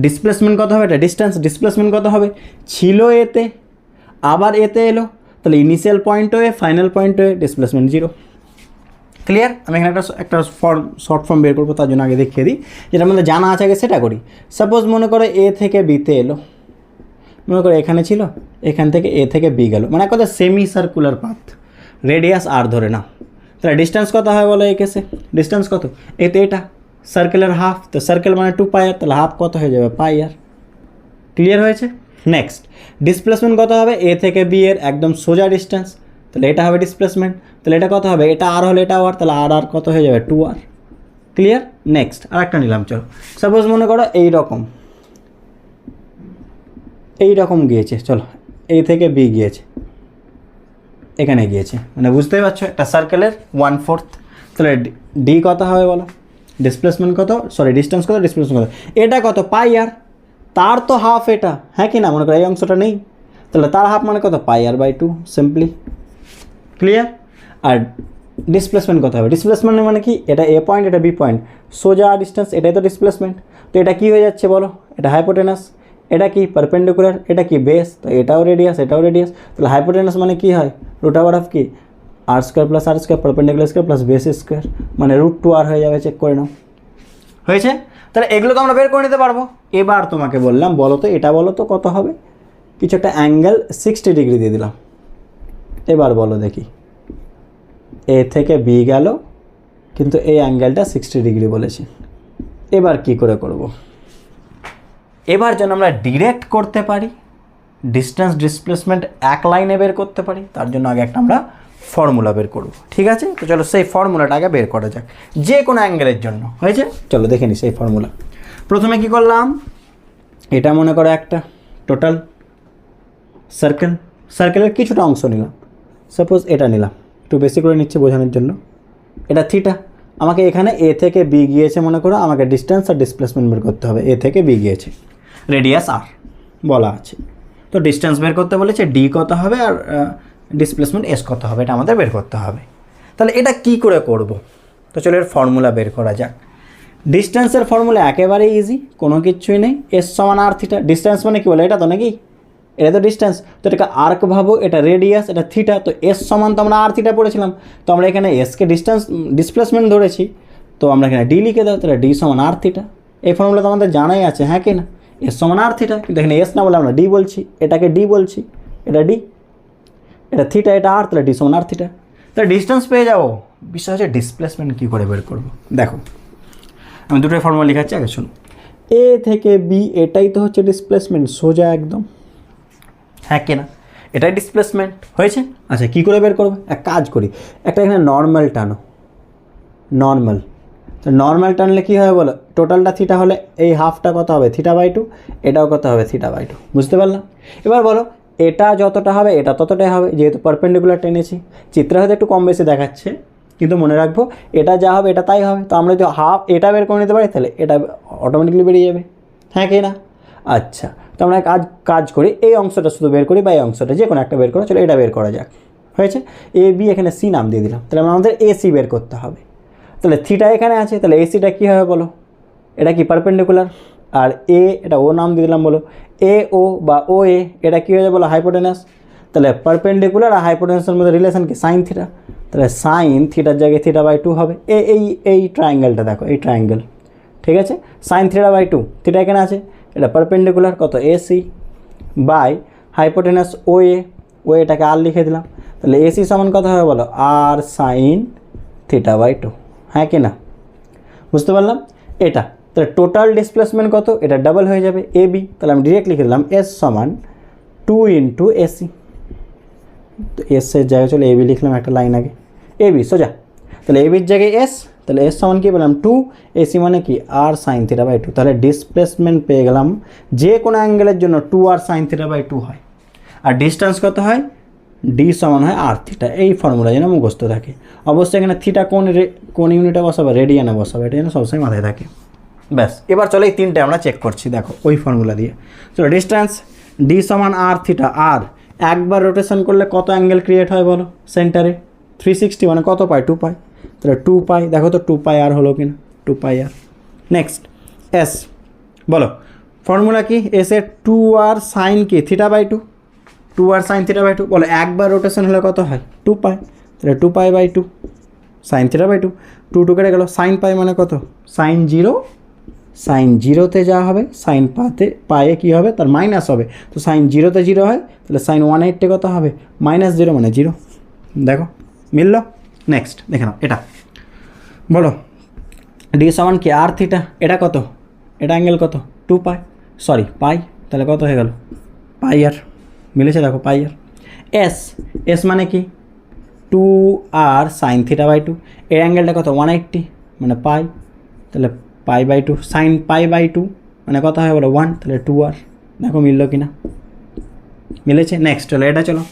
ডিসপ্লেসমেন্ট কত হবে, এটা ডিসপ্লেসমেন্ট কত হবে, ছিল এতে আবার এতে এলো, তাহলে ইনিশিয়াল পয়েন্ট হয়ে ফাইনাল পয়েন্ট হয়ে ডিসপ্লেসমেন্ট 0। ক্লিয়ার? আমি এখানে একটা শর্ট ফর্ম বের করবো, তার জন্য আগে দেখিয়ে দিই, যেটা আমাদের জানা আছে আগে সেটা করি। সাপোজ মনে করো এ থেকে বিতে এলো, মনে করো এখানে ছিল, এখান থেকে এ থেকে বি গেল, মানে কথা সেমি সার্কুলার পাথ, রেডিয়াস আর ধরে নাও, তাহলে ডিস্টেন্স কত হয় বলো এই কেসে, ডিস্টেন্স কত, এতে এটা সার্কেলের হাফ, তো সার্কেল মানে 2πr, তাহলে হাফ কত হয়ে যাবে πr। ক্লিয়ার হয়েছে? নেক্সট ডিসপ্লেসমেন্ট কত হবে, এ থেকে বি এর একদম সোজা ডিস্টেন্স, তাহলে এটা হবে ডিসপ্লেসমেন্ট, তাহলে এটা কত হবে, এটা আর হলে এটা আর, তাহলে আর কত হয়ে যাবে 2r। ক্লিয়ার? নেক্সট আর একটা নিলাম, চলো সাপোজ মনে করো এইরকম গিয়েছে, চলো এই থেকে বি গিয়েছে, এখানে গিয়েছে, মানে বুঝতেই পারছো একটা সার্কেলের 1/4, তাহলে ডি কত হবে বলো, ডিসপ্লেসমেন্ট কত, সরি ডিস্টেন্স কত, ডিসপ্লেসমেন্ট কত, এটা কত πr, তার তো হাফ এটা, হ্যাঁ কি না, মনে করো এই অংশটা নেই, তাহলে তার হাফ মানে কত πr/2, সিম্পলি। ক্লিয়ার? আর ডিসপ্লেসমেন্ট কত হবে? ডিসপ্লেসমেন্ট মানে কি, এটা এ পয়েন্ট, এটা বি পয়েন্ট, সোজা ডিস্টেন্স, এটাই তো ডিসপ্লেসমেন্ট। তো এটা কি হয়ে যাচ্ছে বলো? এটা হাইপোটেনাস, এটা কি পারপেন্ডিকুলার, এটা কি বেস, তো এটাও রেডিয়াস, এটাও রেডিয়াস। তাহলে হাইপোটেনাস মানে কি হয়? রুট ওভার অফ কি r square plus r square perpendicular square plus base square, মানে √2r হয়ে যাবে। চেক করে নাও, হয়েছে? তাহলে এগুলো তো আমরা বের করে নিতে পারবো। এবার তোমাকে বললাম বলো তো, এটা বলো তো কত হবে? কিছু একটা অ্যাঙ্গেল 60 ডিগ্রি দিয়ে দিলাম। এবার বলো দেখি, এ থেকে বি গেল, কিন্তু এই অ্যাঙ্গেলটা 60 ডিগ্রি বলেছি। এবার কি করে করব? এবার যেন আমরা ডিরেক্ট করতে পারি, ডিস্টেন্স ডিসপ্লেসমেন্ট এক লাইনে বের করতে পারি, তার জন্য আগে একটা আমরা ফর্মুলা বের করব। ঠিক আছে, তো চলো সেই ফর্মুলাটা আগে বের করা যাক যে কোনো অ্যাঙ্গেলের জন্য। হয়েছে? চলো দেখে নিই সেই ফর্মুলা। প্রথমে কি করলাম, এটা মনে করো একটা টোটাল সার্কেল, সার্কেলের কিছুটা অংশ নিলাম। সাপোজ এটা নিলাম, একটু বেশি করে নিচ্ছে বোঝানোর জন্য। এটা থিটা, আমাকে এখানে এ থেকে বি গিয়েছে মনে করো, আমাকে ডিস্টেন্স আর ডিসপ্লেসমেন্ট বের করতে হবে। এ থেকে বি গিয়েছে, রেডিয়াস আর বলা আছে, তো ডিস্টেন্স বের করতে বলেছে, ডি কত হবে আর ডিসপ্লেসমেন্ট এস কত হবে, এটা আমাদের বের করতে হবে। তাহলে এটা কি করে করব? তো চলো এর ফর্মুলা বের করা যাক। ডিস্টেন্সের ফর্মুলা একেবারে ইজি, কোনো কিছুই নেই, এস সমান আর থিটা। ডিস্টেন্স মানে কি বলে, এটা তো নাকি, এটা তো ডিস্টেন্স, তো এটাকে আর্ক ভাবো, এটা রেডিয়াস, এটা থিটা, তো এস সমান তো আমরা আর থিটা পড়েছিলাম, তো আমরা এখানে এসকে ডিস্টেন্স ডিসপ্লেসমেন্ট ধরেছি, তো আমরা এখানে ডি লিখে দাও, তাহলে ডি সমান আর থিটা। এই ফর্মুলা তো আমাদের জানাই আছে, হ্যাঁ কি না? এস সমান আর থিটা, কিন্তু এখানে এস না বলে আমরা ডি বলছি, এটাকে ডি বলছি, এটা ডি, এটা থিটা, এটা আর, তাহলে ডি সমান আর থিটা। তাহলে ডিস্টেন্স পেয়ে যাবো। বিষয় হচ্ছে ডিসপ্লেসমেন্ট কী করে বের করবো। দেখো আমি দুটোই ফর্মুলা লিখাচ্ছি, আগে শুনুন। এ থেকে বি, এটাই তো হচ্ছে ডিসপ্লেসমেন্ট, সোজা একদম, হ্যাঁ কি না? এটাই ডিসপ্লেসমেন্ট। হয়েছে? আচ্ছা কী করে বের করবো? এক কাজ করি, একটা এখানে নর্মাল টানো, নর্মাল। তো নর্মাল টানলে কী হবে বলো? টোটালটা থিটা হলে এই হাফটা কত হবে? θ/2, এটাও কত হবে? θ/2। বুঝতে পারলাম? এবার বলো এটা যতটা হবে এটা ততটাই হবে, যেহেতু পারপেন্ডিকুলার টেনেছি। চিত্রে হয়তো একটু কম বেশি দেখাচ্ছে, কিন্তু মনে রাখবো এটা যা হবে এটা তাই হবে। তো আমরা যদি হাফ এটা বের করে নিতে পারি, তাহলে এটা অটোমেটিকলি বেরিয়ে যাবে, হ্যাঁ কি না? আচ্ছা, তো আমরা কাজ করি, এই অংশটা শুধু বের করি বা এই অংশটা যে কোনো একটা বের করা, চলো এটা বের করা যাক। হয়েছে? এ বি, এখানে সি নাম দিয়ে দিলাম, তাহলে আমাদের এসি বের করতে হবে। তাহলে থিটা এখানে আছে, তাহলে এসিটা কী হবে বলো? এটা কি পারপেন্ডিকুলার, আর এ এটা ও নাম দিয়ে দিলাম বলো, এ ও বা ও এ, এটা কী হয়ে যাবে বলো? হাইপোটেনাস। তাহলে পারপেন্ডিকুলার আর হাইপোটেনাসের মধ্যে রিলেশন কি? সাইন থিটা, তাহলে সাইন থিটার জায়গায় θ/2 হবে। এই ট্রায়াঙ্গেলটা দেখো, এই ট্রায়াঙ্গেল, ঠিক আছে? সাইন θ/2, থিটা এখানে আছে, এটা পারপেন্ডিকুলার কত? এসি বাই হাইপোটেনাস ও এটাকে আর লিখে দিলাম, তাহলে এসি সমান কত হবে বলো? আর সাইন θ/2, হ্যাঁ কি না? বুঝতে পারলাম? এটা তাহলে টোটাল ডিসপ্লেসমেন্ট কত? এটা ডাবল হয়ে যাবে এ বি, তাহলে আমি ডিরেক্ট লিখে দিলাম এস সমান 2 × এসি। তো এসের জায়গায় চলে এ বি লিখলাম একটা লাইন আগে, এ বি সোজা, তাহলে এ বির জায়গায় এস, তাহলে এস সমান কী বললাম? 2, এসি মানে কি? আর সাইন θ/2। তাহলে ডিসপ্লেসমেন্ট পেয়ে গেলাম, যে কোনো অ্যাঙ্গেলের জন্য 2r সাইন θ/2 হয়, আর ডিস্টেন্স কত হয়? ডি সমান হয় আর থিটা। এই ফর্মুলা যেন মুখস্থ থাকে। অবশ্যই এখানে থিটা কোন ইউনিটে বসাবে? রেডিয়ানে বসাবে, এটা যেন সবসময় মাথায় থাকে। ব্যাস, এবার চলো এই তিনটে আমরা চেক করছি, দেখো ওই ফর্মুলা দিয়ে। চলো ডিস্টেন্স ডি সমান আর থিটা, আর একবার রোটেশন করলে কত অ্যাঙ্গেল ক্রিয়েট হয় বলো? সেন্টারে 360, মানে কত পাই? 2 পাই, তাহলে 2 পাই, দেখো তো 2 পাই আর হলো কিনা? 2 পাই আর। নেক্সট এস, বলো ফর্মুলা কি? এস এর 2r সাইন কি? θ/2, 2r সাইন θ/2, বলো একবার রোটেশন হলে কত হয়? 2 পাই, তাহলে 2 পাই/2 সাইন θ/2, 2 কেটে গেল, সাইন পাই মানে কত? সাইন 0, সাইন 0তে যা হবে সাইন পায়ে কী হবে? তার মাইনাস হবে, তো সাইন 0তে 0 হয়, তাহলে সাইন 180 কত হবে? -0 মানে 0। দেখো মিলল? নেক্সট দেখে নাও এটা, বলো ডি সমান কি? আর থিটা, এটা কত? এটা অ্যাঙ্গেল কত? 2 পাই, সরি পাই, তাহলে কত হয়ে গেল? পাই আর। মিলেছে? দেখো পাই আর। এস মানে কি? 2r সাইন θ/2, এর অ্যাঙ্গেলটা কত? 180, মানে পাই, তাহলে π/2, সাইন π/2 মানে কত হয় বলো? 1, তাহলে 2r। দেখো মিললো কিনা? মিলেছে? নেক্সট চলো এটা, চলো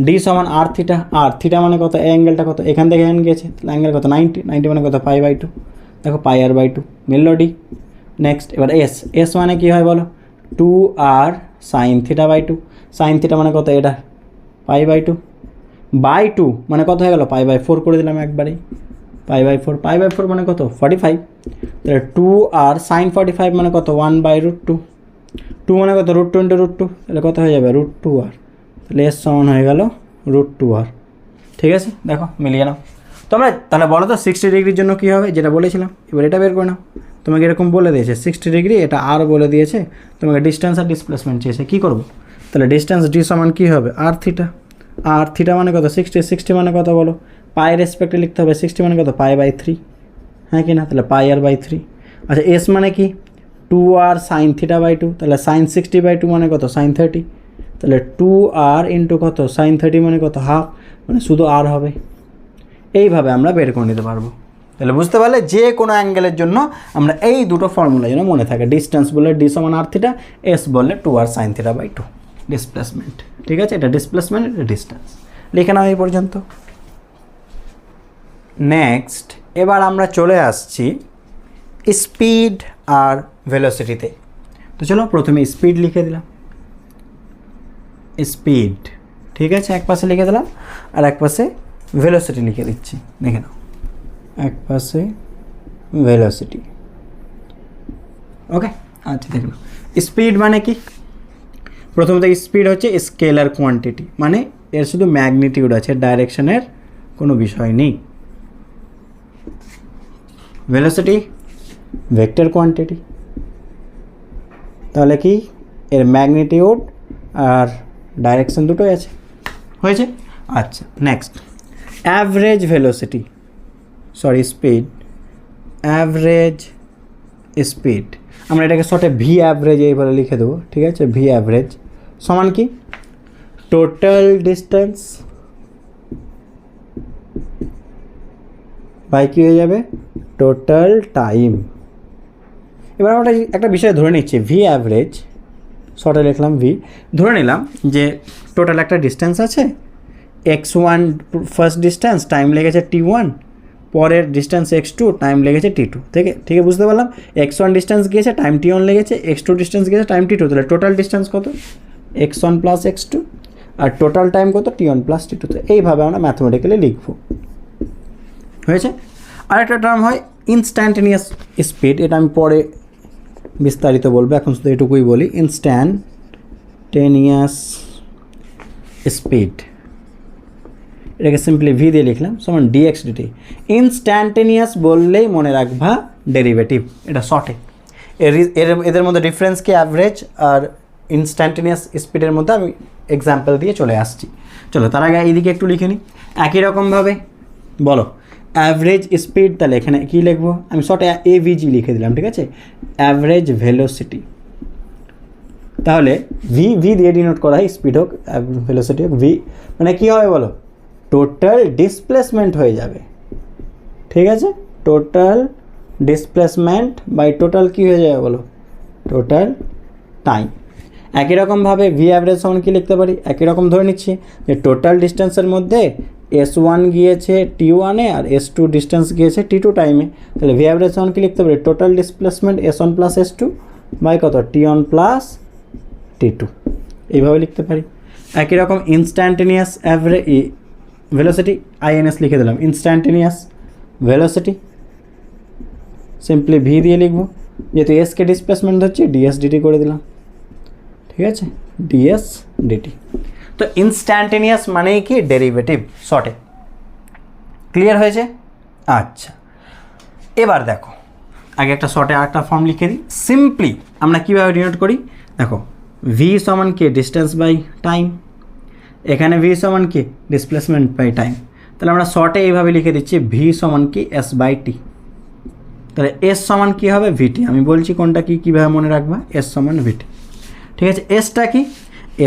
ডি সমান আর থিটা, আর থিটা মানে কত? এই অ্যাঙ্গেলটা কত? এখান থেকে এখানে গিয়েছে, তাহলে অ্যাঙ্গেল কত? 90 মানে কত? π/2, দেখো πr/2 মিললো ডি। নেক্সট এবার এস মানে কি হয় বলো? 2r সাইন θ/2, সাইন থিটা মানে কত? এটা π/2 বাই 2 মানে কত হয়ে গেল π/4 করে দিলাম একবারেই, π/4 মানে কত 45, তাহলে 2r sin 45 মানে কত 1/√2, 2 মানে কত √2 × √2, তাহলে কত হয়ে যাবে √2r, তাহলে এর সমান হয়ে গেল √2r। ঠিক আছে, দেখো মিলিয়ে নাও তোমরা। তাহলে বলো তো 60 ডিগ্রির জন্য কী হবে, যেটা বলেছিলাম, এবার এটা বের করে নাও। তোমাকে এরকম বলে দিয়েছে 60 ডিগ্রি, এটা আর বলে দিয়েছে, তোমাকে ডিস্টেন্স আর ডিসপ্লেসমেন্ট চেয়েছে, কী করবো? তাহলে ডিস্টেন্স ডি সমান কী হবে r থিটা, আর থিটা মানে কত 60 মানে কত বলো, পাই রেসপেক্টে লিখতে হবে, 60 মানে কত π/3, হ্যাঁ কি না? তাহলে πr/3। আচ্ছা এস মানে কি 2r sin θ/2, তাহলে sin 60/2 মানে কত sin 30, তাহলে 2r ইন্টু কত sin 30 মানে কত হাফ, মানে শুধু আর হবে। এইভাবে আমরা বের করে নিতে পারবো। তাহলে বুঝতে পারলে যে কোনো অ্যাঙ্গেলের জন্য আমরা এই দুটো ফর্মুলা যেন মনে থাকে, ডিস্টেন্স বললে ডি সমান r থিটা, এস বললে 2r sin θ/2 ডিসপ্লেসমেন্ট। ঠিক আছে, এটা ডিসপ্লেসমেন্ট, এটা ডিস্টেন্স, লিখে নাও এই পর্যন্ত। নেক্সট এবার আমরা চলে আসছি স্পিড আর ভেলোসিটিতে। তো চলো প্রথমে স্পিড লিখে দিলাম, স্পিড, ঠিক আছে, এক পাশে লিখে দিলাম, আর এক পাশে ভেলোসিটি লিখে দিচ্ছি, দেখে নাও, এক পাশে ভেলোসিটি। ওকে, আচ্ছা দেখে নাও স্পিড মানে কি, প্রথমত স্পিড হচ্ছে স্কেলার কোয়ান্টিটি, মানে এর শুধু ম্যাগনিটিউড আছে, ডাইরেকশনের কোনো বিষয় নেই। ভেলোসিটি ভেক্টর কোয়ান্টিটি, তাহলে কি এর ম্যাগনিটিউড আর ডাইরেকশন দুটোই আছে, হয়েছে। আচ্ছা next average velocity, sorry speed, average speed, আমরা এটাকে শর্টে ভি অ্যাভারেজ এইভাবে লিখে দেবো, ঠিক আছে। ভি অ্যাভারেজ সমান কি টোটাল ডিস্টেন্স বাই কি হয়ে যাবে টোটাল টাইম। এবার আমরা একটা বিষয় ধরে নিচ্ছি, ভি অ্যাভারেজ শর্টে লিখলাম ভি, ধরে নিলাম যে টোটাল একটা ডিস্টেন্স আছে, x1 ফার্স্ট ডিস্টেন্স, টাইম লেগেছে t1, পরের ডিস্টেন্স x2, টাইম লেগেছে t2, ঠিক আছে বুঝতে পারলাম। x1 ডিস্টেন্স গিয়েছে, টাইম t1 লেগেছে, x2 ডিস্টেন্স গিয়েছে, টাইম t2, তাহলে টোটাল ডিস্টেন্স কত x1 প্লাস x2, আর টোটাল টাইম কত t1 প্লাস t2। তো এইভাবে আমরা ম্যাথমেটিক্যালি লিখব, হয়েছে। আরেকটা টার্ম হয় ইনস্ট্যান্টেনিয়াস স্পিড, এটা আমি পরে বিস্তারিত বলবো, এখন শুধু এটুকুই বলি, ইনস্ট্যান্টেনিয়াস স্পিড, এটাকে সিম্পলি ভি দিয়ে লিখলাম, সমান ডিএক্স ডিটি। ইনস্ট্যান্টেনিয়াস বললেই মনে রাখবা ডেরিভেটিভ, এটা শর্টে। এদের মধ্যে ডিফারেন্স কি অ্যাভারেজ আর ইনস্ট্যান্টেনিয়াস স্পিডের মধ্যে আমি এক্সাম্পল দিয়ে চলে আসছি। চলো তার আগে এইদিকে একটু লিখে নিই একই রকমভাবে, বলো অ্যাভারেজ স্পিড, তাহলে এখানে কী লিখবো আমি শর্টে এভিজি লিখে দিলাম, ঠিক আছে, অ্যাভারেজ ভেলোসিটি। তাহলে ভি ভি দিয়ে ডিনোট করা হয়, স্পিড হোক ভেলোসিটি হোক, ভি মানে কী হবে বলো টোটাল ডিসপ্লেসমেন্ট হয়ে যাবে, ঠিক আছে, টোটাল ডিসপ্লেসমেন্ট বাই টোটাল কী হয়ে যাবে বলো টোটাল টাইম। একই রকমভাবে ভি অ্যাভারেজ সমান কী লিখতে পারি, একই রকম ধরে নিচ্ছি যে টোটাল ডিস্টেন্সের মধ্যে S1 গিয়েছে T1-এ আর S2 ডিস্টেন্স গিয়েছে T2 টাইমে, তাহলে ভি অ্যাভারেজ সমান কী লিখতে পারি total displacement S1 plus S2 by কত T1 প্লাস T2, এইভাবে লিখতে পারি। একই রকম ইনস্ট্যান্টেনিয়াস ভেলোসিটি INS লিখে দিলাম, ইনস্ট্যান্টেনিয়াস ভেলোসিটি সিম্পলি ভি দিয়ে লিখবো, যেহেতু এসকে ডিসপ্লেসমেন্ট হচ্ছে ডিএস ডিটি করে দিলাম, ঠিক আছে, ডিএস ডিটি। তো ইনস্ট্যান্টেনিয়াস মানেই কি ডেরিভেটিভ, শর্টে, ক্লিয়ার হয়েছে। আচ্ছা এবার দেখো আগে একটা শর্টে আরেকটা ফর্ম লিখে দিই, সিম্পলি আমরা কীভাবে ডিনোট করি দেখো, ভি সমান কি ডিস্টেন্স বাই টাইম, এখানে ভি সমান কি ডিসপ্লেসমেন্ট বাই টাইম, তাহলে আমরা শর্টে এইভাবে লিখে দিচ্ছি ভি সমান কি এস বাই টি, তাহলে এস সমান কী হবে ভিটি, আমি বলছি কোনটা কি কীভাবে মনে রাখবা, এস সমান ভিটি, ঠিক আছে। এসটা কি,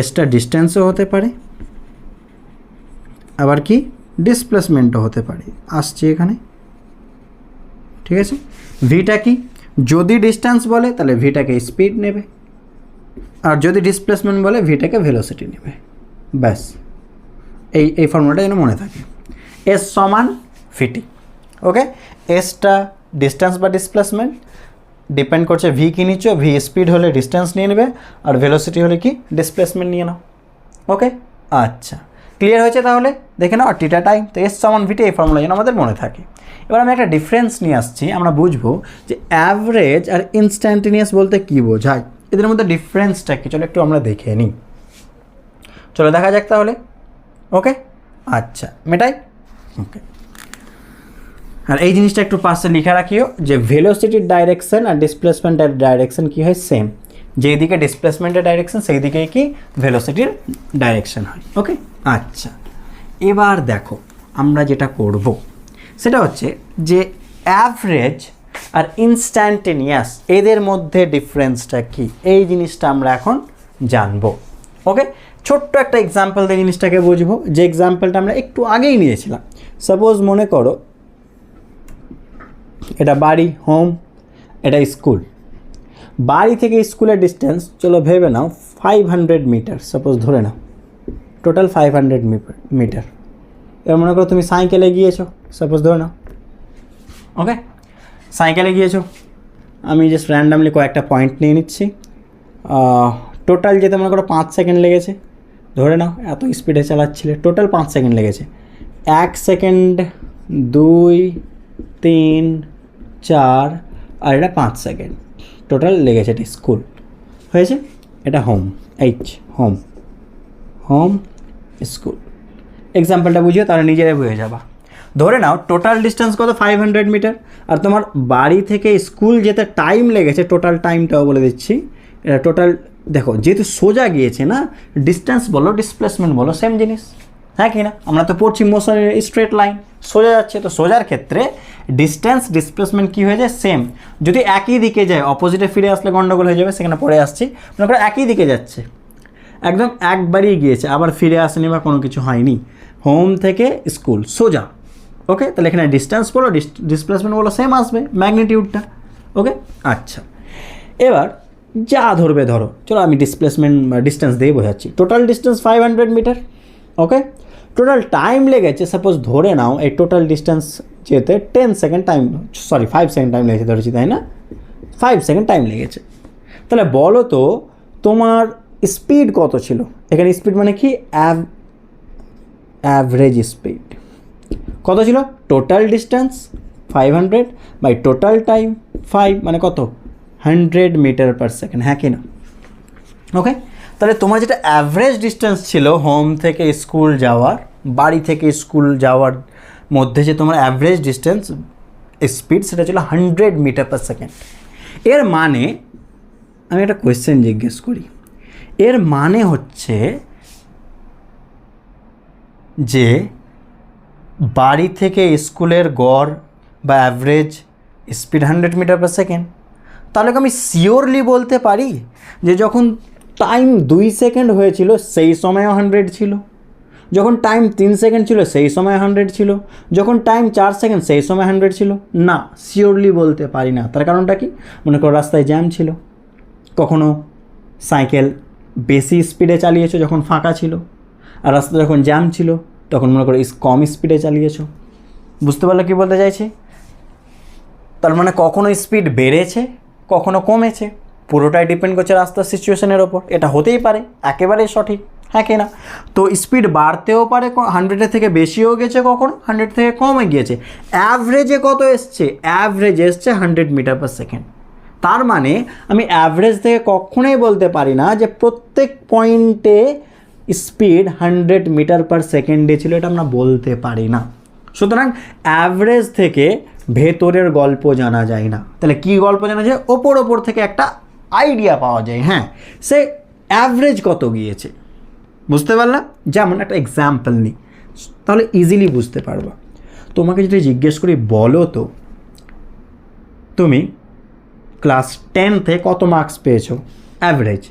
এসটা ডিস্টেন্সও হতে পারে, আবার কি ডিসপ্লেসমেন্টও হতে পারে, আসছে এখানে, ঠিক আছে। ভিটা কি, যদি ডিস্টেন্স বলে তাহলে ভিটাকে স্পিড নেবে, আর যদি ডিসপ্লেসমেন্ট বলে ভিটাকে ভেলোসিটি নেবে, ব্যাস এই ফর্মুলাটা যেন মনে থাকে, এস সমান ভিটি। ওকে, এসটা ডিস্টেন্স বা ডিসপ্লেসমেন্ট ডিপেন্ড করছে ভি কি নিচ্ছ, ভি স্পিড হলে ডিস্টেন্স নিয়ে নেবে, আর ভেলোসিটি হলে কি ডিসপ্লেসমেন্ট নিয়ে নাও। ওকে আচ্ছা ক্লিয়ার হয়েছে? তাহলে দেখে নাও টিটা টাইম, তো এস সমান ভিটি, এই ফর্মুলা যেন আমাদের মনে থাকে। এবার আমি একটা ডিফারেন্স নিয়ে আসছি, আমরা বুঝবো যে অ্যাভারেজ আর ইনস্ট্যান্টেনিয়াস বলতে কী বোঝায়, এদের মধ্যে ডিফারেন্সটা কি, চলো একটু আমরা দেখে নিই। চলো দেখা যাক তাহলে। ওকে, আচ্ছা মেটাই। ওকে, আর এই জিনিসটা একটু পাশে লিখে রাখিও যে ভেলোসিটির ডাইরেকশন আর ডিসপ্লেসমেন্টের ডাইরেকশন কি হয়, সেম। যেই দিকে ডিসপ্লেসমেন্টের ডাইরেকশন সেই দিকেই কি ভেলোসিটির ডাইরেকশন হয়। ওকে, আচ্ছা এবার দেখো আমরা যেটা করব সেটা হচ্ছে যে অ্যাভারেজ আর ইনস্ট্যান্টেনিয়াস এদের মধ্যে ডিফারেন্সটা কি, এই জিনিসটা আমরা এখন জানবো। ওকে, ছোট্ট একটা এক্সাম্পল দিয়ে জিনিসটাকে বুঝবো, যে এক্সাম্পলটা আমরা একটু আগেই নিয়েছিলাম। সাপোজ মনে করো এটা বাড়ি, হোম, এটা স্কুল। বাড়ি থেকে স্কুলের ডিস্টেন্স চলো ভেবে নাও 500 মিটার, সাপোজ ধরে নাও টোটাল 500 মিটার। এবার মনে করো তুমি সাইকেলে গিয়েছো, সাপোজ ধরে নাও। ওকে, সাইকেলে গিয়েছো, আমি জাস্ট র্যান্ডামলি কয়েকটা পয়েন্ট নিয়ে নিচ্ছি। টোটাল যেতে মনে করো 5 সেকেন্ড লেগেছে, ধরে নাও এত স্পিডে চালাচ্ছিলে, টোটাল 5 সেকেন্ড লেগেছে। 1 সেকেন্ড, 2, 3, 4 আর এটা 5 সেকেন্ড টোটাল লেগেছে। এটা স্কুল হয়েছে, এটা হোম, হোম, হোম, স্কুল। এক্সাম্পলটা বুঝিও তাহলে নিজেরাই বুঝে যাবা। ধরে নাও টোটাল ডিস্টেন্স কত 500 মিটার, আর তোমার বাড়ি থেকে স্কুল যেতে টাইম লেগেছে, টোটাল টাইমটাও বলে দিচ্ছি। এটা টোটাল দেখো, যেহেতু সোজা গিয়েছে না, ডিস্টেন্স বলো ডিসপ্লেসমেন্ট বলো সেম জিনিস, হ্যাঁ কি না? আমরা তো পড়ছি মোশনের স্ট্রেট লাইন, সোজা যাচ্ছে, তো সোজার ক্ষেত্রে ডিস্টেন্স ডিসপ্লেসমেন্ট কী হয়ে যায়, সেম। যদি একই দিকে যায়, অপোজিটে ফিরে আসলে গন্ডগোল হয়ে যাবে, সেখানে পরে আসছি। মনে করো একই দিকে যাচ্ছে, একদম একবারই গিয়েছে, আবার ফিরে আসেনি বা কোনো কিছু হয়নি, হোম থেকে স্কুল সোজা। ওকে, তাহলে এখানে ডিস্টেন্স বলো ডিসপ্লেসমেন্ট বলো সেম আসবে, ম্যাগনিটিউডটা। ওকে, আচ্ছা এবার যা ধরবে ধরো, চলো আমি ডিসপ্লেসমেন্ট ডিস্টেন্স দিয়ে বোঝাচ্ছি। Total distance 500 metre. Okay, total time লেগেছে, সাপোজ ধরে নাও এই টোটাল ডিস্টেন্স যেতে 5 সেকেন্ড টাইম লেগেছে ধরেছি, তাই না? 5 সেকেন্ড টাইম লেগেছে। তাহলে বলো তো তোমার স্পিড কত ছিল? এখানে স্পিড মানে কি, অ্যাভারেজ স্পিড কত ছিল? Total distance 500 by total time 5, মানে কত, 100 মিটার পার সেকেন্ড, হ্যাঁ কি না? ওকে, তাহলে তোমার যেটা অ্যাভারেজ ডিস্টেন্স ছিল হোম থেকে স্কুল যাওয়ার, বাড়ি থেকে স্কুল যাওয়ার মধ্যে যে তোমার অ্যাভারেজ ডিস্টেন্স স্পিড, সেটা ছিল 100 মিটার পার সেকেন্ড। এর মানে আমি একটা কোয়েশ্চেন জিজ্ঞেস করি, এর মানে হচ্ছে যে বাড়ি থেকে স্কুলের গড় বা average speed 100 metre per second. তাহলে আমি শিওরলি বলতে পারি যে যখন টাইম 2 সেকেন্ড হয়েছিল সেই সময়ও 100 ছিল, যখন টাইম 3 সেকেন্ড ছিল সেই সময় 100 ছিল, যখন টাইম 4 সেকেন্ড সেই সময় 100 ছিল? না, শিওরলি বলতে পারি না। তার কারণটা কি? মনে করো রাস্তায় জ্যাম ছিল, কখনো সাইকেল বেশি স্পিডে চালিয়েছো যখন ফাঁকা ছিল, আর রাস্তা যখন জ্যাম ছিল তখন মনে করো কম স্পিডে চালিয়েছো। বুঝতে পারলে কি বলতে চাইছি? তার মানে কখনো স্পিড বেড়েছে, কখনো কমেছে, পুরোটাই ডিপেন্ড করছে রাস্তার সিচুয়েশনের ওপর। এটা হতেই পারে, একেবারেই সঠিক, হ্যাঁ কি না? তো স্পিড বাড়তেও পারে, 100-এর থেকে বেশিও গেছে, কখনো 100 থেকে কমে গিয়েছে। অ্যাভারেজে কত এসছে? অ্যাভারেজ এসছে 100 মিটার পার সেকেন্ড। তার মানে আমি অ্যাভারেজ থেকে কখনোই বলতে পারি না যে প্রত্যেক পয়েন্টে স্পিড 100 মিটার পার সেকেন্ডে ছিল, এটা আমরা বলতে পারি না। সুতরাং অ্যাভারেজ থেকে ভেতরের গল্প জানা যায় না। তাহলে কি গল্প জানা যায়? ওপর থেকে একটা আইডিয়া পাওয়া যায়, হ্যাঁ সে অ্যাভারেজ কত গিয়েছে। বুঝতে পারলাম? যেমন একটা এক্সাম্পল নিই, তাহলে ইজিলি বুঝতে পারবা। তোমাকে যদি জিজ্ঞেস করি বলো তো তুমি ক্লাস 10-তে কত মার্কস পেয়েছো অ্যাভারেজ,